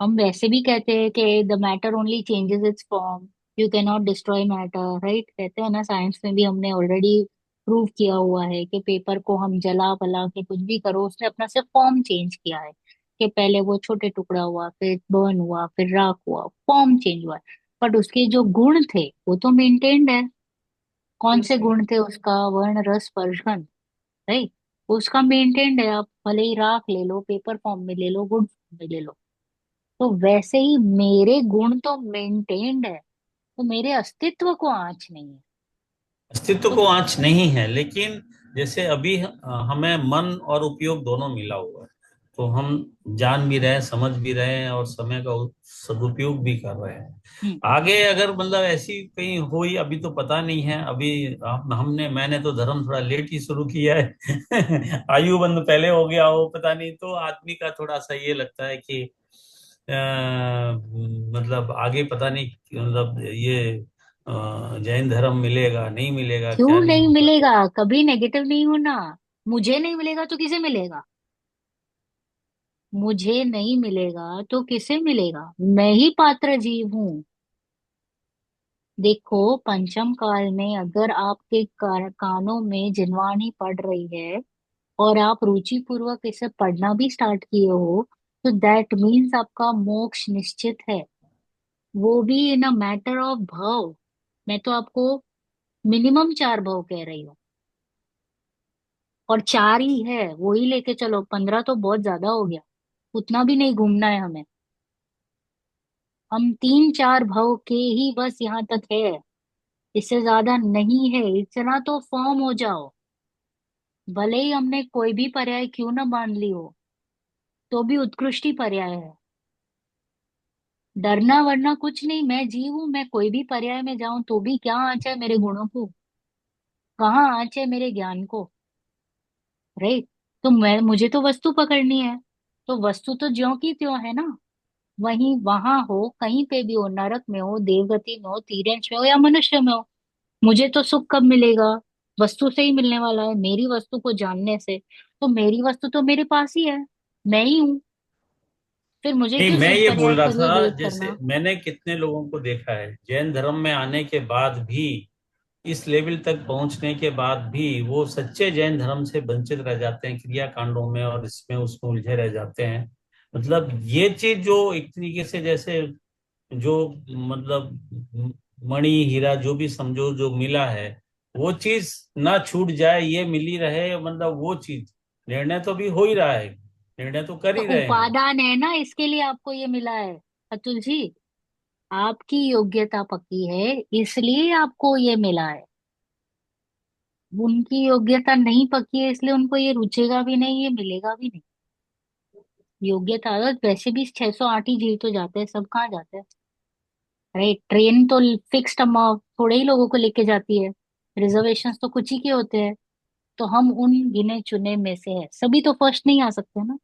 हम वैसे भी कहते हैं कि the matter only changes it's form, you can not destroy matter. Right, कहते हैं ना, साइंस में भी हमने ऑलरेडी प्रूव किया हुआ है कि पेपर को हम जला भला के कुछ भी करो, उसने अपना सिर्फ फॉर्म चेंज किया है। कि पहले वो छोटे टुकड़ा हुआ, फिर बर्न हुआ, फिर राख हुआ, फॉर्म चेंज हुआ है। बट उसके जो गुण थे वो तो मेंटेन्ड है। कौन से गुण थे उसका? वर्ण रस स्पर्शगंध। राइट। उसका मेंटेन्ड है। आप भले ही राख ले लो, पेपर फॉर्म में ले लो, गुड फॉर्म में ले लो। तो वैसे ही मेरे गुण तो मेंटेन्ड है, तो मेरे अस्तित्व को आंच नहीं है। अस्तित्व तो को आंच नहीं है, लेकिन जैसे अभी हमें मन और उपयोग दोनों मिला हुआ है, तो हम जान भी रहे हैं, समझ भी रहे हैं और समय का सदुपयोग भी कर रहे हैं। हम्म, आगे अगर मतलब ऐसी कहीं हुई, अभी तो पता नहीं है। अभी मैंने तो धर्म थोड़ा लेट ही शुरू किया है आयु बंद पहले हो गया हो पता नहीं, तो आदमी का थोड़ा सा ये लगता है कि मतलब आगे पता नहीं, मतलब ये जैन धर्म मिलेगा नहीं मिलेगा, क्या क्यों नहीं नहीं होगा। मिलेगा? कभी नेगेटिव नहीं होना। मुझे नहीं मिलेगा तो किसे मिलेगा? मुझे नहीं मिलेगा तो किसे मिलेगा? मैं ही पात्र जीव हूँ। देखो, पंचम काल में अगर आपके कानों में जिनवाणी पड़ रही है और आप रुचि पूर्वक इसे पढ़ना भी स्टार्ट किए हो, तो दैट मीन्स आपका मोक्ष निश्चित है। वो भी इन अ मैटर ऑफ भाव। मैं तो आपको मिनिमम 4 भाव कह रही हूँ, और 4 ही है, वो ही लेके चलो। 15 तो बहुत ज्यादा हो गया, उतना भी नहीं घूमना है हमें। हम 3 4 भाव के ही बस यहाँ तक है, इससे ज्यादा नहीं है। इतना तो फॉर्म हो जाओ। भले ही हमने कोई भी पर्याय क्यों ना बांध ली हो, तो भी उत्कृष्ट ही पर्याय है। डरना वरना कुछ नहीं, मैं जीव हूं, मैं कोई भी पर्याय में जाऊं तो भी क्या आंच है मेरे गुणों को? कहाँ आंच है मेरे ज्ञान को? राइट। तो मैं मुझे तो वस्तु पकड़नी है, तो वस्तु तो ज्यों की त्यों है ना। वहीं वहां हो, कहीं पे भी हो, नरक में हो, देवगति में हो, तीर्यंश में हो या मनुष्य में हो, मुझे तो सुख कब मिलेगा? वस्तु से ही मिलने वाला है, मेरी वस्तु को जानने से। तो मेरी वस्तु तो मेरे पास ही है, मैं ही हूँ। फिर मुझे नहीं, क्यों मैं सिर्फ ये बोल पर्याय रहा के लिए था, वेट जैसे करना? मैंने कितने लोगों को देखा है जैन धर्म में आने के बाद भी, इस लेवल तक पहुंचने के बाद भी वो सच्चे जैन धर्म से वंचित रह जाते हैं, क्रिया कांडों में और इसमें उसमें उलझे रह जाते हैं। मतलब ये चीज जो एक तरीके से जैसे जो मतलब मणि हीरा जो भी समझो जो मिला है, वो चीज ना छूट जाए, ये मिली रहे, मतलब वो चीज निर्णय तो भी हो ही रहा है, निर्णय तो कर तो ही रहे हैं। उपादान है ना, इसके लिए आपको ये मिला है अतुल जी। आपकी योग्यता पक्की है, इसलिए आपको ये मिला है। उनकी योग्यता नहीं पक्की है, इसलिए उनको ये रुचेगा भी नहीं, ये मिलेगा भी नहीं। योग्यता वैसे भी 608 ही जीव तो जाते हैं, सब कहाँ जाते हैं? राइट। ट्रेन तो फिक्स्ड अमाउंट थोड़े ही लोगों को लेके जाती है, रिजर्वेशन तो कुछ ही के होते हैं। तो हम उन गिने चुने में से है, सभी तो फर्स्ट नहीं आ सकते ना।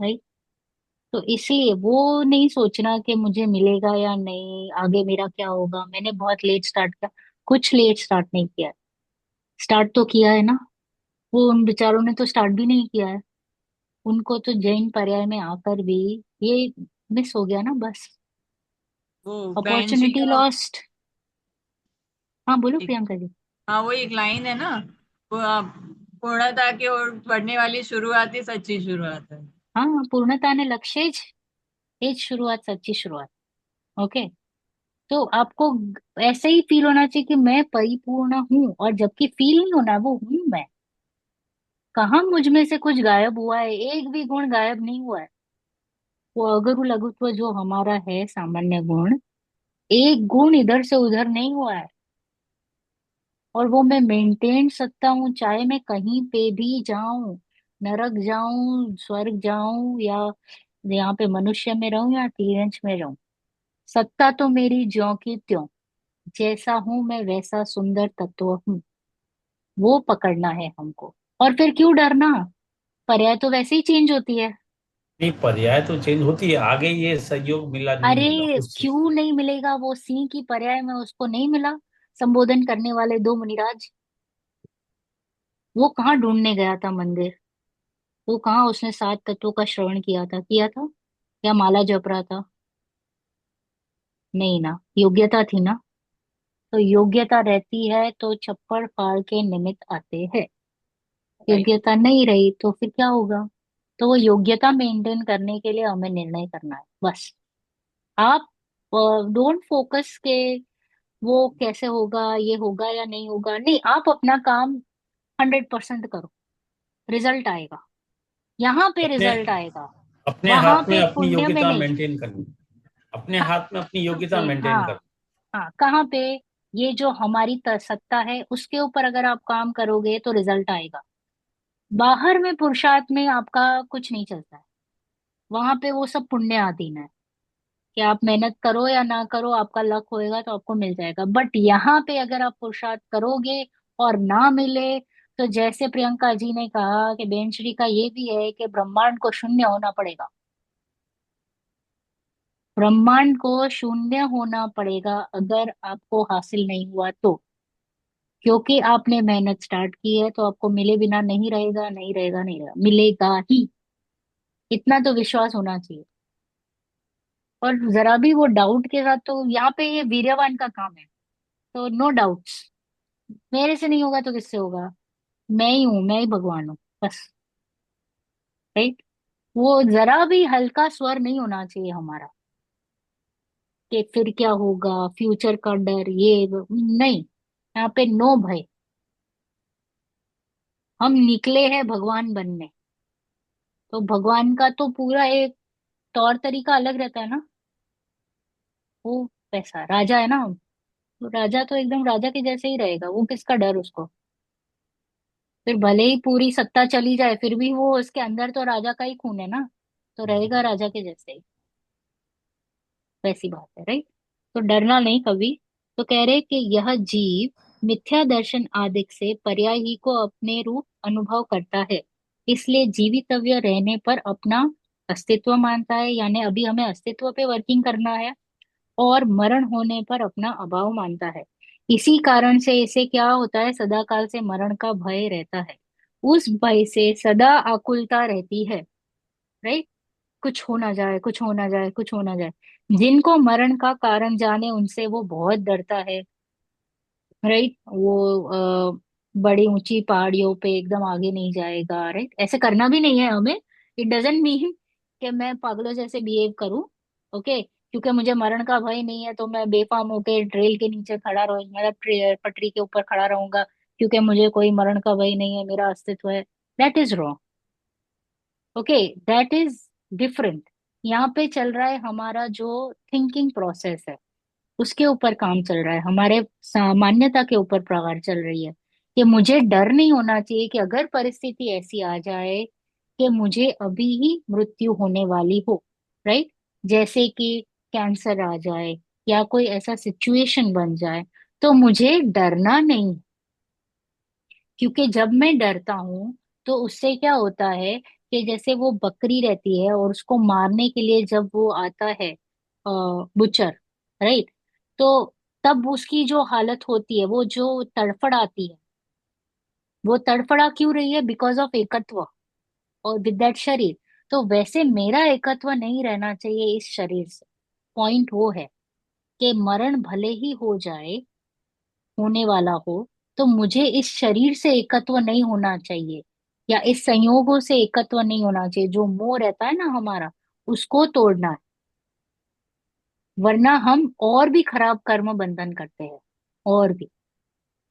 राइट। तो इसलिए वो नहीं सोचना कि मुझे मिलेगा या नहीं, आगे मेरा क्या होगा। मैंने बहुत लेट स्टार्ट किया, कुछ लेट स्टार्ट नहीं किया। स्टार्ट तो किया है ना, वो उन बेचारों ने तो स्टार्ट भी नहीं किया है। उनको तो जैन पर्याय में आकर भी ये मिस हो गया ना, बस। वो बहन श्री अपॉर्चुनिटी का लॉस्ट। हाँ बोलो एक, प्रियंका जी। हाँ वो एक लाइन है ना, वो पूर्णता की ओर बढ़ने वाली शुरुआत ही सच्ची शुरुआत है। हाँ, पूर्णता ने लक्ष्य एज शुरुआत सच्ची शुरुआत। ओके। तो आपको ऐसे ही फील होना चाहिए कि मैं परिपूर्ण हूँ, और जबकि फील नहीं होना, वो हूँ मैं। कहाँ मुझ में से कुछ गायब हुआ है, एक भी गुण गायब नहीं हुआ है। वो अगरु लघुत्व जो हमारा है सामान्य गुण, एक गुण इधर से उधर नहीं हुआ है। और वो मैं मेंटेन सकता हूँ, चाहे मैं कहीं पे भी जाऊं, नरक जाऊं, स्वर्ग जाऊं, या यहाँ पे मनुष्य में रहूं या तीरंच में रहूं। सत्ता तो मेरी ज्यों की त्यों, जैसा हूं मैं वैसा सुंदर तत्व हूँ। वो पकड़ना है हमको। और फिर क्यों डरना, पर्याय तो वैसे ही चेंज होती है। नहीं, पर्याय तो चेंज होती है, आगे ये सहयोग मिला नहीं अरे मिला उस चीज। क्यों नहीं मिलेगा, वो सिंह की पर्याय में उसको नहीं मिला। संबोधन करने वाले दो मुनिराज, वो कहाँ ढूंढने गया था मंदिर? वो कहाँ उसने सात तत्वों का श्रवण किया था या माला जप रहा था? नहीं ना, योग्यता थी ना। तो योग्यता रहती है तो छप्पड़ फाड़ के निमित्त आते हैं। राइट। योग्यता नहीं रही तो फिर क्या होगा? तो वो योग्यता मेंटेन करने के लिए हमें निर्णय करना है, बस। आप डोंट फोकस के वो कैसे होगा, ये होगा या नहीं होगा, नहीं, आप अपना काम 100% करो। रिजल्ट आएगा, यहाँ पे अपने रिजल्ट आएगा। अपने वहां हाथ में पे अपनी पुण्य में योग्यता नहीं। मेंटेन करनी। अपने कहाँ हाथ में अपनी योग्यता पे? मेंटेन हाँ। करनी। हाँ, कहाँ पे? ये जो हमारी सत्ता है उसके ऊपर अगर आप काम करोगे तो रिजल्ट आएगा। बाहर में पुरुषार्थ में आपका कुछ नहीं चलता है। वहां पे वो सब पुण्य अधीन है, कि आप मेहनत करो या ना करो, आपका लक होएगा तो आपको मिल जाएगा। बट यहाँ पे अगर आप पुरुषार्थ करोगे और ना मिले, तो जैसे प्रियंका जी ने कहा कि बेन श्री का ये भी है कि ब्रह्मांड को शून्य होना पड़ेगा। ब्रह्मांड को शून्य होना पड़ेगा अगर आपको हासिल नहीं हुआ तो। क्योंकि आपने मेहनत स्टार्ट की है, तो आपको मिले बिना नहीं रहेगा, नहीं रहेगा, नहीं रहेगा, मिलेगा ही। इतना तो विश्वास होना चाहिए। और जरा भी वो डाउट के साथ, तो यहाँ पे ये वीर्यवान का काम है। तो नो डाउट्स, मेरे से नहीं होगा तो किससे होगा? मैं ही हूं, मैं ही भगवान हूँ, बस। राइट। वो जरा भी हल्का स्वर नहीं होना चाहिए हमारा, कि फिर क्या होगा, फ्यूचर का डर, नहीं। यहाँ पे नो भय। हम निकले हैं भगवान बनने। तो भगवान का तो पूरा एक तौर तरीका अलग रहता है ना। वो पैसा राजा है ना, तो राजा तो एकदम राजा के जैसे ही रहेगा, वो किसका डर उसको? फिर भले ही पूरी सत्ता चली जाए, फिर भी वो उसके अंदर तो राजा का ही खून है ना, तो रहेगा राजा के जैसे ही। वैसी बात है, राइट। तो डरना नहीं कभी। तो कह रहे कि यह जीव मिथ्या दर्शन आदि से पर्याय ही को अपने रूप अनुभव करता है, इसलिए जीवितव्य रहने पर अपना अस्तित्व मानता है, यानी अभी हमें अस्तित्व पे वर्किंग करना है। और मरण होने पर अपना अभाव मानता है। इसी कारण से इसे क्या होता है, सदा काल से मरण का भय रहता है। उस भय से सदा आकुलता रहती है। राइट। कुछ हो ना जाए, कुछ हो ना जाए, कुछ हो ना जाए। जिनको मरण का कारण जाने, उनसे वो बहुत डरता है। राइट। वो बड़ी ऊंची पहाड़ियों पे एकदम आगे नहीं जाएगा। राइट। ऐसे करना भी नहीं है हमें। इट डजेंट मीन कि मैं पागलों जैसे बिहेव करूं। ओके। क्योंकि मुझे मरण का भय नहीं है तो मैं बेफाम होके ट्रेल के नीचे खड़ा रहूं, मतलब पटरी के ऊपर खड़ा रहूंगा, क्योंकि मुझे कोई मरण का भय नहीं है, मेरा अस्तित्व है। That is wrong. Okay. That is different. यहाँ पे चल रहा है हमारा जो थिंकिंग प्रोसेस है, उसके ऊपर काम चल रहा है, हमारे सामान्यता के ऊपर प्रहार चल रही है। कि मुझे डर नहीं होना चाहिए कि अगर परिस्थिति ऐसी आ जाए कि मुझे अभी ही मृत्यु होने वाली हो। राइट। जैसे कि कैंसर आ जाए या कोई ऐसा सिचुएशन बन जाए, तो मुझे डरना नहीं। क्योंकि जब मैं डरता हूं, तो उससे क्या होता है कि जैसे वो बकरी रहती है और उसको मारने के लिए जब वो आता है बुचर, राइट, तो तब उसकी जो हालत होती है, वो जो तड़फड़ आती है, वो तड़फड़ा क्यों रही है? बिकॉज ऑफ एकत्व और विद दैट शरीर। तो वैसे मेरा एकत्व नहीं रहना चाहिए इस शरीर से। पॉइंट वो है कि मरण भले ही हो जाए, होने वाला हो, तो मुझे इस शरीर से एकत्व नहीं होना चाहिए, या इस संयोगों से एकत्व नहीं होना चाहिए। जो मोह रहता है ना हमारा, उसको तोड़ना है। वरना हम और भी खराब कर्म बंधन करते हैं, और भी।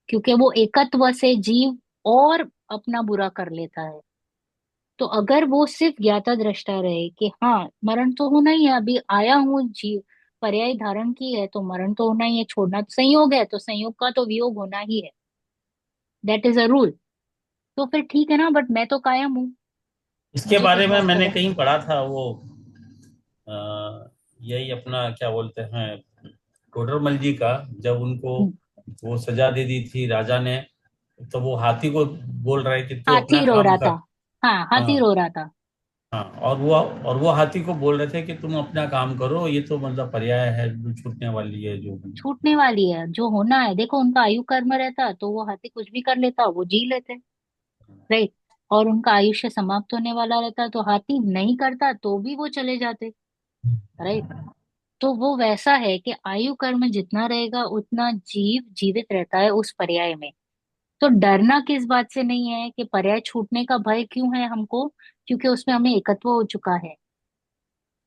क्योंकि वो एकत्व से जीव और अपना बुरा कर लेता है। तो अगर वो सिर्फ ज्ञाता दृष्टा रहे कि हाँ, मरण तो होना ही है, अभी आया हूँ जीव, पर्याय धारण की है तो मरण तो होना ही है, छोड़ना तो संयोग है, तो संयोग का तो वियोग होना ही है, दैट इज अ रूल। तो फिर ठीक है ना, बट मैं तो कायम हूँ, इसके मुझे बारे किस में बात का मैंने डर? कहीं पढ़ा था, वो यही अपना क्या बोलते हैं, टोडरमल जी का, जब उनको हम्म, वो सजा दे दी थी राजा ने, तो वो हाथी को बोल रहा है कि तू अपना हाथी रो काम रहा था। कर। हाँ, हाथी हाँ। रो रहा था। हाँ, और वो हाथी को बोल रहे थे कि तुम अपना काम करो, ये तो मतलब पर्याय है जो छूटने वाली है जो। छूटने वाली है, जो होना है। देखो, उनका आयु कर्म रहता तो वो हाथी कुछ भी कर लेता, वो जी लेते। राइट। और उनका आयुष्य समाप्त होने वाला रहता तो हाथी नहीं करता तो भी वो चले जाते। राइट। तो वो वैसा है कि आयु कर्म जितना रहेगा उतना जीव जीवित रहता है उस पर्याय में। तो डरना किस बात से नहीं है कि पर्याय छूटने का भय क्यों है हमको? क्योंकि उसमें हमें एकत्व हो चुका है।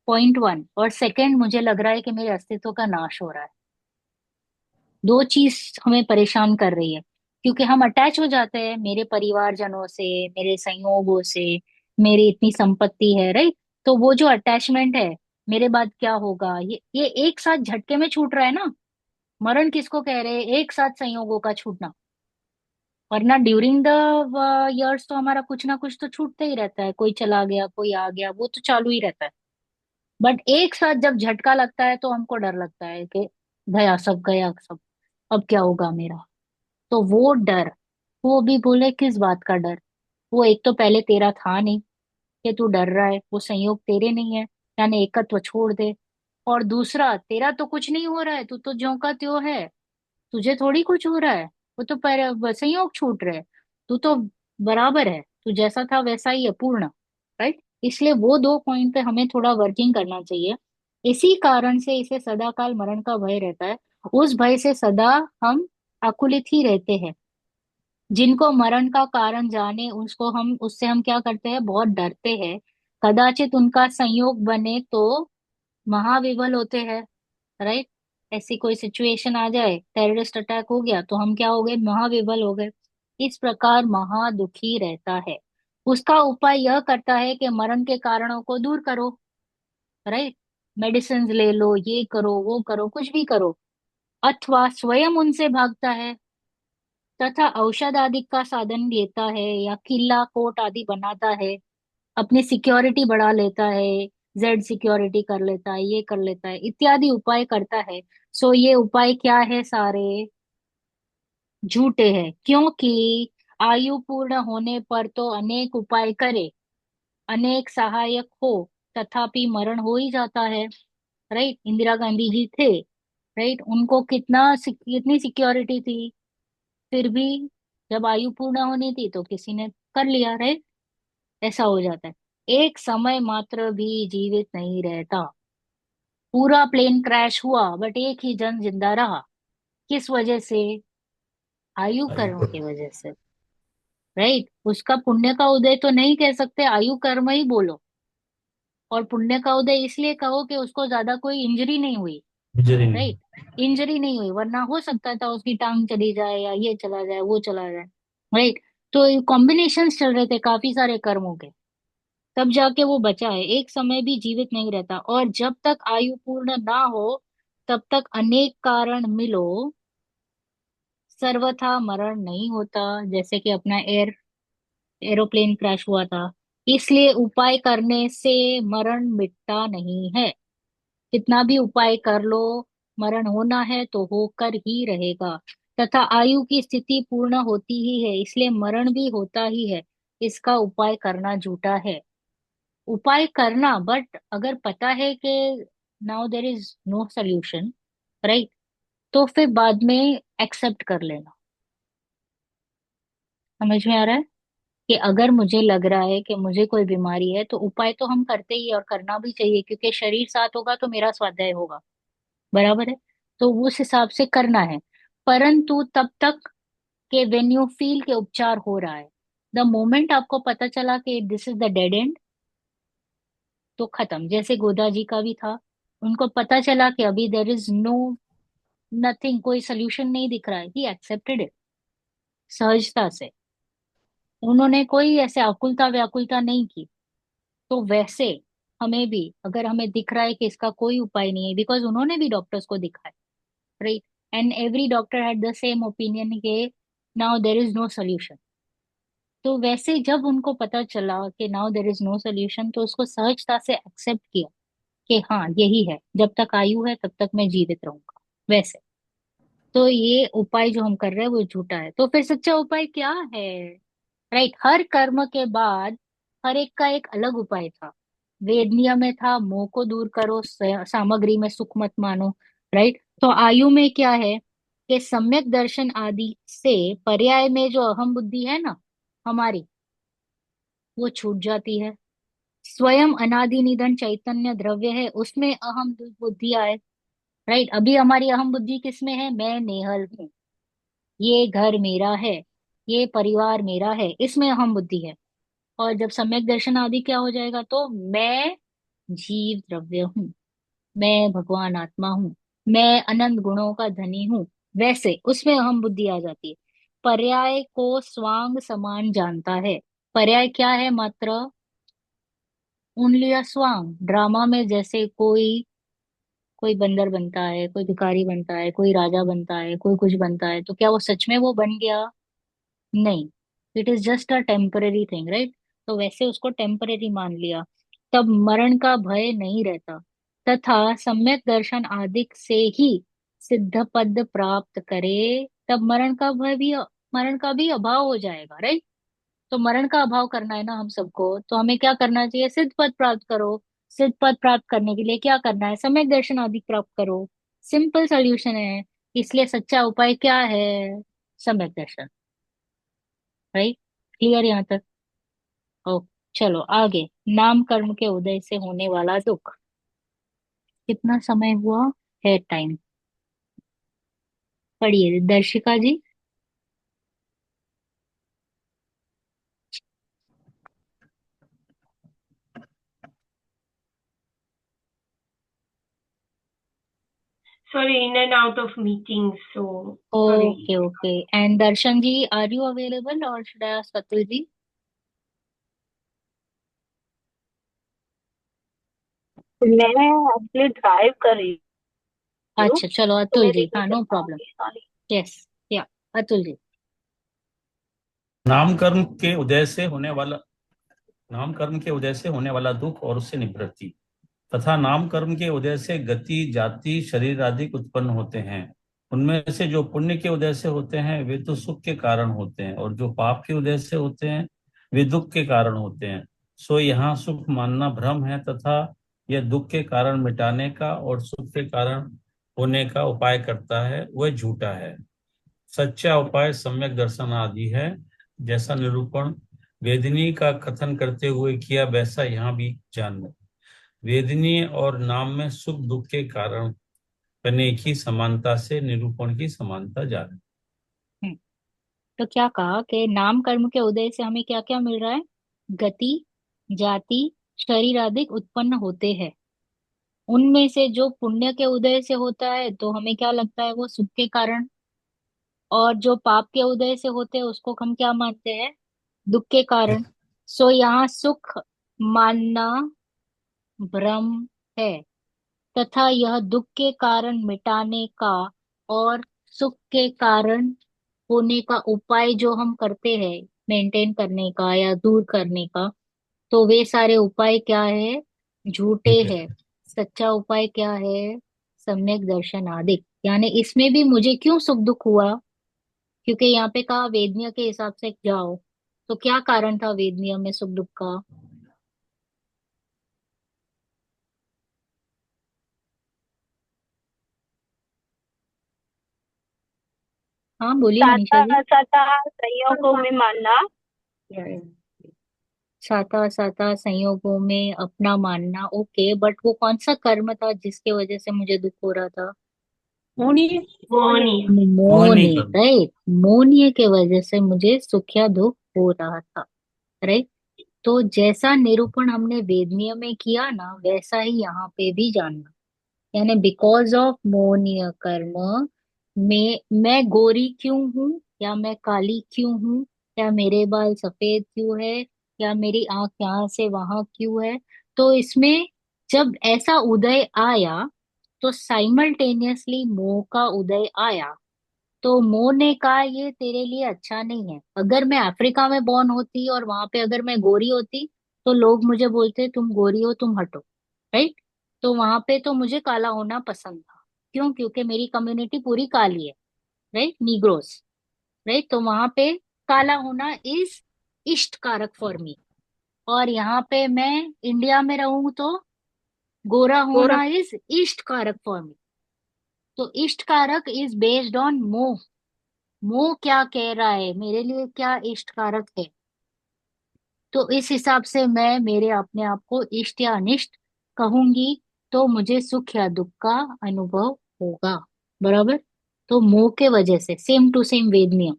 Point one. और सेकंड, मुझे लग रहा है कि मेरे अस्तित्व का नाश हो रहा है। दो चीज हमें परेशान कर रही है। क्योंकि हम अटैच हो जाते हैं मेरे परिवारजनों से, मेरे संयोगों से, मेरी इतनी संपत्ति है। राइट। तो वो जो अटैचमेंट है, मेरे बाद क्या होगा, ये एक साथ झटके में छूट रहा है ना। मरण किसको कह रहे हैं? एक साथ संयोगों का छूटना। वरना ड्यूरिंग द इयर्स तो हमारा कुछ ना कुछ तो छूटता ही रहता है, कोई चला गया, कोई आ गया, वो तो चालू ही रहता है। बट एक साथ जब झटका लगता है तो हमको डर लगता है कि गया सब, गया सब, अब क्या होगा मेरा। तो वो डर, वो भी बोले किस बात का डर? वो एक तो पहले तेरा था नहीं कि तू डर रहा है, वो संयोग तेरे नहीं है, यानी एकत्व छोड़ दे। और दूसरा, तेरा तो कुछ नहीं हो रहा है, तू तो ज्यों का त्यों है, तुझे थोड़ी कुछ हो रहा है। वो तो पर संयोग छूट रहे। तू तो बराबर है, तू जैसा था वैसा ही है, पूर्ण। राइट। इसलिए वो दो पॉइंट पे हमें थोड़ा वर्किंग करना चाहिए। इसी कारण से इसे सदाकाल मरण का भय रहता है। उस भय से सदा हम आकुलित ही रहते हैं। जिनको मरण का कारण जाने, उसको हम, उससे हम क्या करते हैं, बहुत डरते हैं। कदाचित उनका संयोग बने तो महाविवल होते हैं। राइट। ऐसी कोई सिचुएशन आ जाए, टेररिस्ट अटैक हो गया, तो हम क्या हो गए, महाविवल हो गए। इस प्रकार महा दुखी रहता है। उसका उपाय यह करता है कि मरण के कारणों को दूर करो। राइट। मेडिसिन ले लो, ये करो, वो करो, कुछ भी करो। अथवा स्वयं उनसे भागता है, तथा औषध आदि का साधन लेता है, या किला कोट आदि बनाता है, अपनी सिक्योरिटी बढ़ा लेता है, जेड सिक्योरिटी कर लेता है, ये कर लेता है, इत्यादि उपाय करता है। सो ये उपाय क्या है? सारे झूठे हैं। क्योंकि आयु पूर्ण होने पर तो अनेक उपाय करे, अनेक सहायक हो, तथापि मरण हो ही जाता है। राइट। इंदिरा गांधी जी थे। राइट। उनको कितनी सिक्योरिटी थी, फिर भी जब आयु पूर्ण होनी थी तो किसी ने कर लिया। राइट। ऐसा हो जाता है। एक समय मात्र भी जीवित नहीं रहता। पूरा प्लेन क्रैश हुआ बट एक ही जन जिंदा रहा। किस वजह से? आयु कर्म की वजह से। राइट। उसका पुण्य का उदय तो नहीं कह सकते, आयु कर्म ही बोलो। और पुण्य का उदय इसलिए कहो कि उसको ज्यादा कोई इंजरी नहीं हुई। गुजरी नहीं। राइट। इंजरी नहीं हुई, वरना हो सकता था उसकी टांग चली जाए, या ये चला जाए, वो चला जाए। राइट। तो कॉम्बिनेशन चल रहे थे काफी सारे कर्मों के, तब जाके वो बचा है। एक समय भी जीवित नहीं रहता। और जब तक आयु पूर्ण ना हो, तब तक अनेक कारण मिलो, सर्वथा मरण नहीं होता। जैसे कि अपना एरोप्लेन क्रैश हुआ था। इसलिए उपाय करने से मरण मिटता नहीं है। कितना भी उपाय कर लो, मरण होना है तो होकर ही रहेगा। तथा आयु की स्थिति पूर्ण होती ही है, इसलिए मरण भी होता ही है। इसका उपाय करना झूठा है। उपाय करना, बट अगर पता है कि now there is no solution, right, तो फिर बाद में एक्सेप्ट कर लेना। समझ में आ रहा है कि अगर मुझे लग रहा है कि मुझे कोई बीमारी है तो उपाय तो हम करते ही हैं और करना भी चाहिए, क्योंकि शरीर साथ होगा तो मेरा स्वाध्याय होगा। बराबर है। तो उस हिसाब से करना है। परंतु तब तक कि वेन यू फील के उपचार हो रहा है, द मोमेंट आपको पता चला कि this is the dead and, तो खत्म। जैसे गोदा जी का भी था, उनको पता चला कि अभी देर इज नो नथिंग, कोई सोल्यूशन नहीं दिख रहा है, ही एक्सेप्टेड इट सहजता से। उन्होंने कोई ऐसे आकुलता व्याकुलता नहीं की। तो वैसे हमें भी अगर हमें दिख रहा है कि इसका कोई उपाय नहीं है, बिकॉज उन्होंने भी डॉक्टर्स को दिखा है, right, and every doctor had the same opinion के now there is no solution. तो वैसे जब उनको पता चला कि now there is no solution, तो उसको सहजता से एक्सेप्ट किया कि हाँ यही है, जब तक आयु है तब तक मैं जीवित रहूंगा। वैसे तो ये उपाय जो हम कर रहे हैं वो झूठा है। तो फिर सच्चा उपाय क्या है? राइट, हर कर्म के बाद हर एक का एक अलग उपाय था। वेदनीय में था मोह को दूर करो, सामग्री में सुख मत मानो। राइट, तो आयु में क्या है कि सम्यक दर्शन आदि से पर्याय में जो अहम बुद्धि है ना हमारी, वो छूट जाती है। स्वयं अनादि निधन चैतन्य द्रव्य है, उसमें अहम बुद्धि आए। राइट, अभी हमारी अहम बुद्धि किसमें है? मैं नेहल हूँ, ये घर मेरा है, ये परिवार मेरा है, इसमें अहम बुद्धि है। और जब सम्यक दर्शन आदि क्या हो जाएगा, तो मैं जीव द्रव्य हूँ, मैं भगवान आत्मा हूँ, मैं अनंत गुणों का धनी हूँ, वैसे उसमें अहम बुद्धि आ जाती है। पर्याय को स्वांग समान जानता है। पर्याय क्या है? मात्र ओनली अ स्वांग। ड्रामा में जैसे कोई कोई बंदर बनता है, कोई भिखारी बनता है, कोई राजा बनता है, कोई कुछ बनता है, तो क्या वो सच में वो बन गया? नहीं, it is just a temporary thing, right. तो वैसे उसको टेम्पररी मान लिया, तब मरण का भय नहीं रहता। तथा सम्यक दर्शन आदि से ही सिद्ध पद प्राप्त करे, तब मरण का भी अभाव हो जाएगा, राइट। तो मरण का अभाव करना है ना हम सबको, तो हमें क्या करना चाहिए? सिद्ध पद प्राप्त करो। सिद्ध पद प्राप्त करने के लिए क्या करना है? सम्यक दर्शन आदि प्राप्त करो। सिंपल सोल्यूशन है। इसलिए सच्चा उपाय क्या है? सम्यक दर्शन। राइट, क्लियर यहाँ तक? ओ, चलो आगे। नाम कर्म के उदय से होने वाला दुख। कितना समय हुआ है? टाइम पढ़िए Darshika ji. Sorry, in and out of meetings, so sorry. Okay okay, and Darshan ji, are you available or should I ask Atul ji? मैं एक्चुअली ड्राइव कर रही हूँ, अच्छा चलो तो अतुल मैं जी, देख नहीं हाँ कर नो प्रॉब्लम। पाऊंगी, सॉरी। यस, या अतुल जी। नाम कर्म के उदय से होने वाला नाम कर्म के उदय से होने वाला दुख और उससे निवृत्ति, तथा नाम कर्म के उदय से गति जाति शरीर आदि उत्पन्न होते हैं। उनमें से जो पुण्य के उदय से होते हैं वे तो सुख के कारण होते हैं, और जो पाप के उदय से होते हैं वे दुख के कारण होते हैं। सो यहाँ सुख मानना भ्रम है, तथा यह दुख के कारण मिटाने का और सुख के कारण होने का उपाय करता है, वह झूठा है। सच्चा उपाय सम्यक दर्शन आदि है। जैसा निरूपण वेदिनी का कथन करते हुए किया, वैसा यहाँ भी जानना। वेदनीय और नाम में सुख दुख के कारण करने की समानता से निरूपण की समानता जाने। हम्म, तो क्या कहा कि नाम कर्म के उदय से हमें क्या क्या मिल रहा है? गति, जाति, शरीर आदि उत्पन्न होते हैं। उनमें से जो पुण्य के उदय से होता है तो हमें क्या लगता है? वो सुख के कारण। और जो पाप के उदय से होते हैं उसको हम क्या मानते हैं? दुख के कारण। सो यहाँ सुख मानना भ्रम है, तथा यह दुख के कारण मिटाने का और सुख के कारण होने का उपाय जो हम करते हैं, मेंटेन करने का या दूर करने का, तो वे सारे उपाय क्या है? झूठे झूठे। हैं। सच्चा उपाय क्या है? सम्यक दर्शन आदि। यानी इसमें भी मुझे क्यों सुख दुख हुआ? क्योंकि यहाँ पे कहा वेदनीय के हिसाब से जाओ, तो क्या कारण था वेदनीय में सुख दुख का? हाँ बोलिए साता मनीषा जी। असता संयोगों में मानना। साता साता संयोगों में अपना मानना, ओके, बट वो कौन सा कर्म था जिसके वजह से मुझे दुख हो रहा था? मुनि। मोहनी। मोहनी मोहनी, कर्म। राइट, मोहनीय के वजह से मुझे सुख या दुख हो रहा था, राइट। तो जैसा निरूपण हमने वेदनीय में किया ना, वैसा ही यहाँ पे भी जानना। यानी बिकॉज ऑफ मोहनीय कर्म में मैं गोरी क्यों हूँ, या मैं काली क्यों हूँ, या मेरे बाल सफेद क्यों है, या मेरी आंख यहाँ से वहां क्यों है। तो इसमें जब ऐसा उदय आया, तो साइमल्टेनियसली मोह का उदय आया। तो मोह ने कहा ये तेरे लिए अच्छा नहीं है। अगर मैं अफ्रीका में बॉर्न होती और वहां पे अगर मैं गोरी होती, तो लोग मुझे बोलते तुम गोरी हो, तुम हटो, राइट। तो वहां पे तो मुझे काला होना पसंद था। क्यों? क्योंकि मेरी कम्युनिटी पूरी काली है, राइट, नीग्रोस, राइट। तो वहां पे काला होना इज इष्ट कारक फॉर मी। और यहाँ पे मैं इंडिया में रहूं तो गोरा गोरा। होना इज इष्ट कारक फॉर मी। तो इष्ट कारक इज बेस्ड ऑन मोह। मोह क्या कह रहा है मेरे लिए, क्या इष्ट कारक है। तो इस हिसाब से मैं मेरे अपने आप को इष्ट या अनिष्ट कहूंगी, तो मुझे सुख या दुख का अनुभव होगा, बराबर। तो मोह के वजह से सेम टू सेम वेदनीय।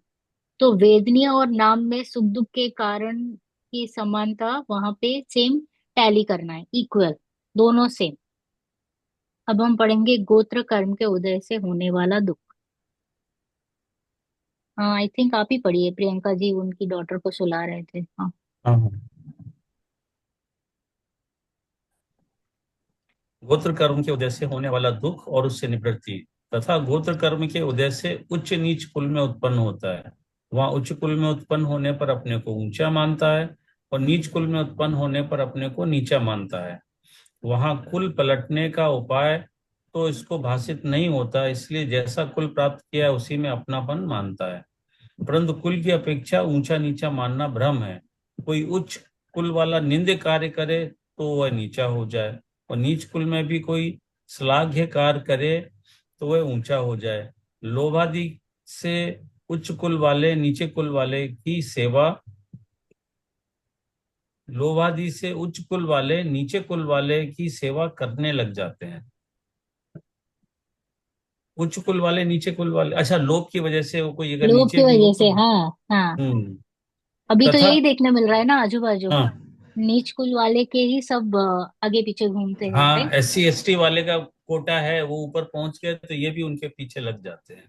तो वेदनीय और नाम में सुख दुख के कारण की समानता वहां पे सेम टैली करना है, इक्वल, दोनों सेम। अब हम पढ़ेंगे गोत्र कर्म के उदय से होने वाला दुख। हाँ, आई थिंक आप ही पढ़िए, प्रियंका जी उनकी डॉटर को सुला रहे थे, हाँ। हाँ हाँ। गोत्र कर्म के उदय से होने वाला दुख और उससे निवृत्ति। तथा गोत्र कर्म के उदय से उच्च नीच कुल में उत्पन्न होता है। वहां उच्च कुल में उत्पन्न होने पर अपने को ऊंचा मानता है, और नीच कुल में उत्पन्न होने पर अपने को नीचा मानता है। वहां कुल पलटने का उपाय तो इसको भाषित नहीं होता, इसलिए जैसा कुल प्राप्त किया है उसी में अपनापन मानता है। परंतु कुल की अपेक्षा ऊंचा नीचा मानना भ्रम है। कोई उच्च कुल वाला निंद्य कार्य करे तो वह नीचा हो जाए, और नीच कुल में भी कोई श्लाघ्य कार्य करे तो वह ऊंचा हो जाए। लोभादि से उच्च कुल वाले नीचे कुल वाले की सेवा लोभादि से उच्च कुल वाले नीचे कुल वाले की सेवा करने लग जाते हैं। उच्च कुल वाले नीचे कुल वाले, अच्छा, लोभ की वजह से वो कोई अगर लोभ नीचे की भी हो वजह तो। से, हाँ हाँ। हम्म। अभी तो तथा, यही देखने मिल रहा है ना आजू बाजू। हाँ नीच कुल वाले के ही सब आगे पीछे घूमते हैं, हाँ, राइट। SC ST वाले का कोटा है, वो ऊपर पहुंच गए तो ये भी उनके पीछे लग जाते हैं।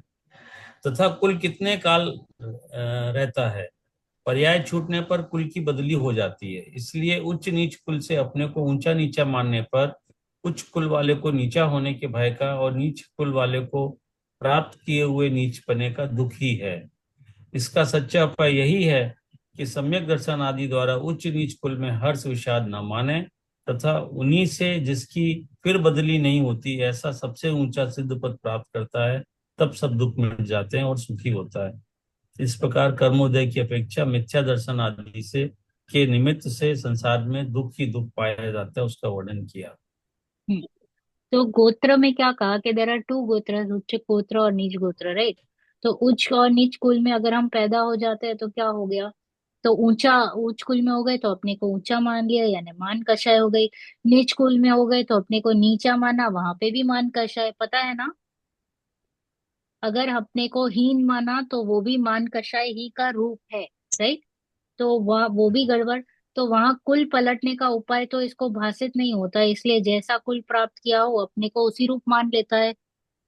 तथा कुल कितने काल रहता है। पर्याय छूटने पर कुल की बदली हो जाती है, इसलिए उच्च नीच कुल से अपने को ऊंचा नीचा मानने पर उच्च कुल वाले को नीचा होने के भय का, और नीच कुल वाले को प्राप्त किए हुए नीच पने का दुख ही है। इसका सच्चा उपाय यही है कि सम्यक दर्शन आदि द्वारा उच्च नीच कुल में हर्ष विषाद न माने, तथा उन्हीं से जिसकी फिर बदली नहीं होती ऐसा सबसे ऊंचा सिद्ध पद प्राप्त करता है, तब सब दुख मिट जाते हैं और सुखी होता है। इस प्रकार कर्मोदय की अपेक्षा मिथ्या दर्शन आदि से के निमित्त से संसार में दुख ही दुख पाया जाता है, उसका वर्णन किया। हम्म। तो गोत्र में क्या कहा कि देर आर टू गोत्र, उच्च गोत्र और नीच गोत्र, राइट। तो उच्च और नीच कुल में अगर हम पैदा हो जाते हैं तो क्या हो गया? तो ऊंचा उच्च कुल में हो गए तो अपने को ऊंचा मान लिया, यानी मान कषाय हो गई। नीच कुल में हो गए तो अपने को नीचा माना, वहां पे भी मान कषाय, पता है ना। अगर अपने को हीन माना तो वो भी मान कषाय ही का रूप है, राइट। तो वह वो भी गड़बड़। तो वहां कुल पलटने का उपाय तो इसको भाषित नहीं होता, इसलिए जैसा कुल प्राप्त किया हो अपने को उसी रूप मान लेता है,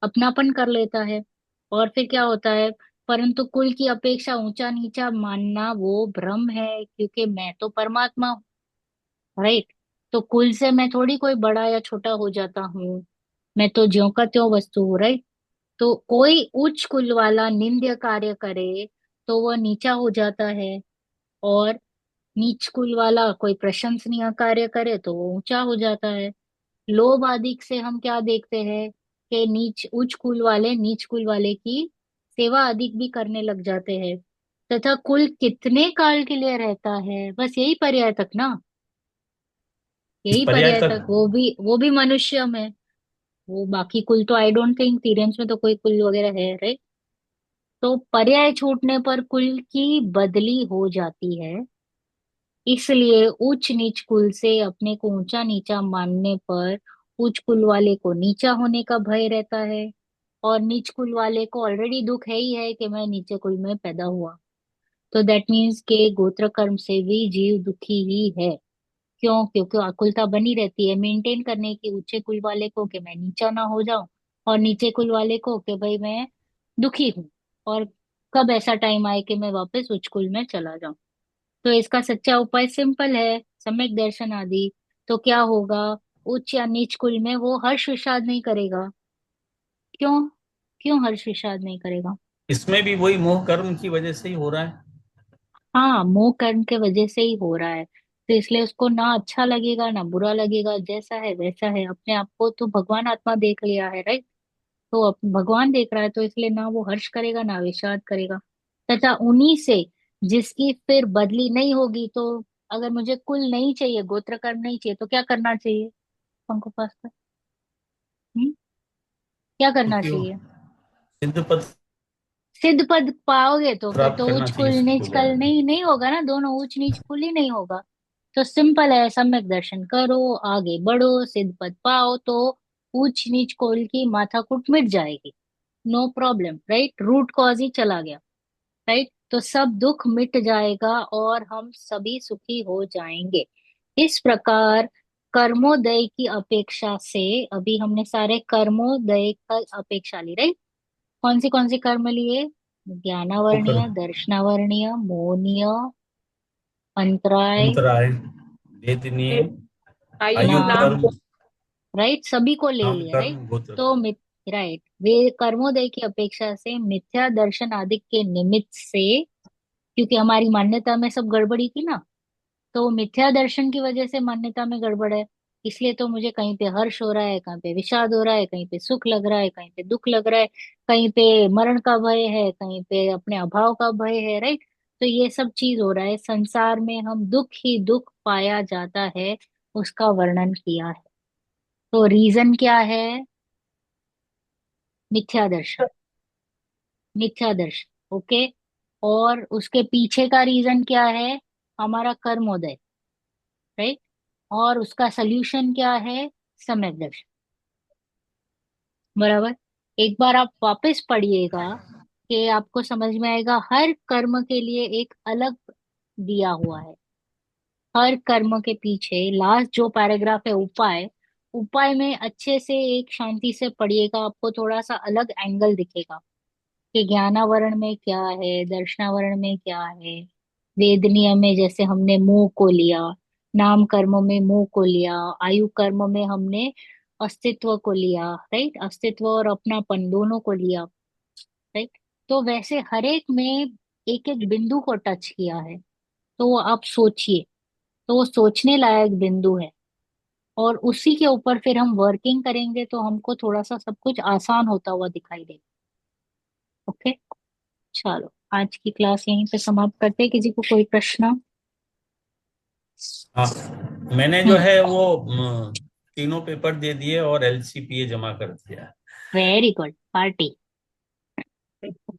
अपनापन कर लेता है। और फिर क्या होता है? परंतु कुल की अपेक्षा ऊंचा नीचा मानना वो भ्रम है, क्योंकि मैं तो परमात्मा हूँ, राइट। तो कुल से मैं थोड़ी कोई बड़ा या छोटा हो जाता हूँ, मैं तो ज्यों का त्यों वस्तु हूँ, राइट। तो कोई उच्च कुल वाला निंद्य कार्य करे तो वह नीचा हो जाता है, और नीच कुल वाला कोई प्रशंसनीय कार्य करे तो वो ऊंचा हो जाता है। लोभ आदि से हम क्या देखते हैं कि नीच उच्च कुल वाले नीच कुल वाले की सेवा अधिक भी करने लग जाते हैं। तथा कुल कितने काल के लिए रहता है, बस यही पर्याय तक ना, इस यही पर्याय पर्याय तक, तक। वो भी मनुष्य में। वो बाकी कुल तो आई डोंट थिंक, तीरेंस में तो कोई कुल वगैरह है, राइट। तो पर्याय छूटने पर कुल की बदली हो जाती है, इसलिए उच्च नीच कुल से अपने को ऊंचा नीचा मानने पर उच्च कुल वाले को नीचा होने का भय रहता है, और नीच कुल वाले को ऑलरेडी दुख है ही है कि मैं नीचे कुल में पैदा हुआ। तो दैट मीन्स के गोत्र कर्म से भी जीव दुखी ही है। क्यों? क्योंकि आकुलता बनी रहती है मेंटेन करने की, ऊंचे कुल वाले को कि मैं नीचा ना हो जाऊं, और नीचे कुल वाले को कि भाई मैं दुखी हूं, और कब ऐसा टाइम आए कि मैं वापस उच्च कुल में चला जाऊं। तो इसका सच्चा उपाय सिंपल है, सम्यक दर्शन आदि। तो क्या होगा? उच्च या नीच कुल में वो हर्ष विषाद नहीं करेगा। क्यों? क्यों हर्ष विषाद नहीं करेगा? इसमें भी वही मोह कर्म की वजह से ही हो रहा है। हाँ, मोह कर्म के वजह से ही हो रहा है। तो इसलिए उसको ना अच्छा लगेगा ना बुरा लगेगा, जैसा है वैसा है। अपने आप को तो भगवान आत्मा देख लिया है, राइट? तो भगवान देख रहा है, तो इसलिए ना वो हर्ष करेगा ना विषाद करेगा। तथा उन्हीं से जिसकी फिर बदली नहीं होगी, तो अगर मुझे कुल नहीं चाहिए, गोत्र कर्म नहीं चाहिए, तो क्या करना चाहिए पंकु पास्ता? क्या करना क्योंकि वो चाहिए? सिद्ध पद सिद्ध पद पाओगे तो फिर प्राप्त तो करना उच्च कुल चाहिए नीच सबको। कुल नहीं नहीं होगा ना, दोनों उच्च नीच कुल ही नहीं होगा। तो सिंपल है, सम्यक दर्शन करो, आगे बढ़ो, सिद्ध पद पाओ, तो ऊंच नीच कुल की माथाकूट मिट जाएगी। No problem, right? Root cause ही चला गया, राइट? तो सब दुख मिट जाएगा और हम सभी सुखी हो जाएंगे। इस प्रकार कर्मोदय की अपेक्षा से, अभी हमने सारे कर्मोदय का अपेक्षा ली, राइट? कौन सी कर्म लिए? वो ज्ञानावर्णीय, कर्म दर्शनावर्णीय, मोहनीय, अंतराय, अंतराय, वेदनीय, आयु आयु नाम, कर्म, राइट? सभी को ले नाम लिया, राइट? कर्म, गोत्र तो कर्म। राइट, वे कर्मोदय की अपेक्षा से मिथ्या दर्शन आदि के निमित्त से, क्योंकि हमारी मान्यता में सब गड़बड़ी थी ना, तो मिथ्या दर्शन की वजह से मान्यता में गड़बड़ है। इसलिए तो मुझे कहीं पे हर्ष हो रहा है, कहीं पे विषाद हो रहा है, कहीं पे सुख लग रहा है, कहीं पे दुख लग रहा है, कहीं पे मरण का भय है, कहीं पे अपने अभाव का भय है, राइट? तो ये सब चीज हो रहा है संसार में, हम दुख ही दुख पाया जाता है, उसका वर्णन किया है। तो रीजन क्या है? मिथ्या दर्शन, मिथ्या दर्शन, ओके। और उसके पीछे का रीजन क्या है? हमारा कर्मोदय, राइट? और उसका सल्यूशन क्या है? सम्यक दर्शन, बराबर। एक बार आप वापस पढ़िएगा कि आपको समझ में आएगा, हर कर्म के लिए एक अलग दिया हुआ है। हर कर्म के पीछे लास्ट जो पैराग्राफ है उपाय, उपाय में अच्छे से एक शांति से पढ़िएगा, आपको थोड़ा सा अलग एंगल दिखेगा कि ज्ञानावरण में क्या है, दर्शनावरण में क्या है। वेदनीय में जैसे हमने मोह को लिया, नाम कर्म में मोह को लिया, आयु कर्म में हमने अस्तित्व को लिया, राइट? अस्तित्व और अपनापन दोनों को लिया, राइट? तो वैसे हर एक में एक एक बिंदु को टच किया है। तो वो आप सोचिए, तो वो सोचने लायक बिंदु है, और उसी के ऊपर फिर हम वर्किंग करेंगे तो हमको थोड़ा सा सब कुछ आसान होता हुआ दिखाई देगा। ओके, चलो आज की क्लास यहीं पे समाप्त करते हैं। किसी को कोई प्रश्न? हाँ, मैंने जो हम्म, है वो तीनों पेपर दे दिए और एलसीपीए जमा कर दिया। Very good, party.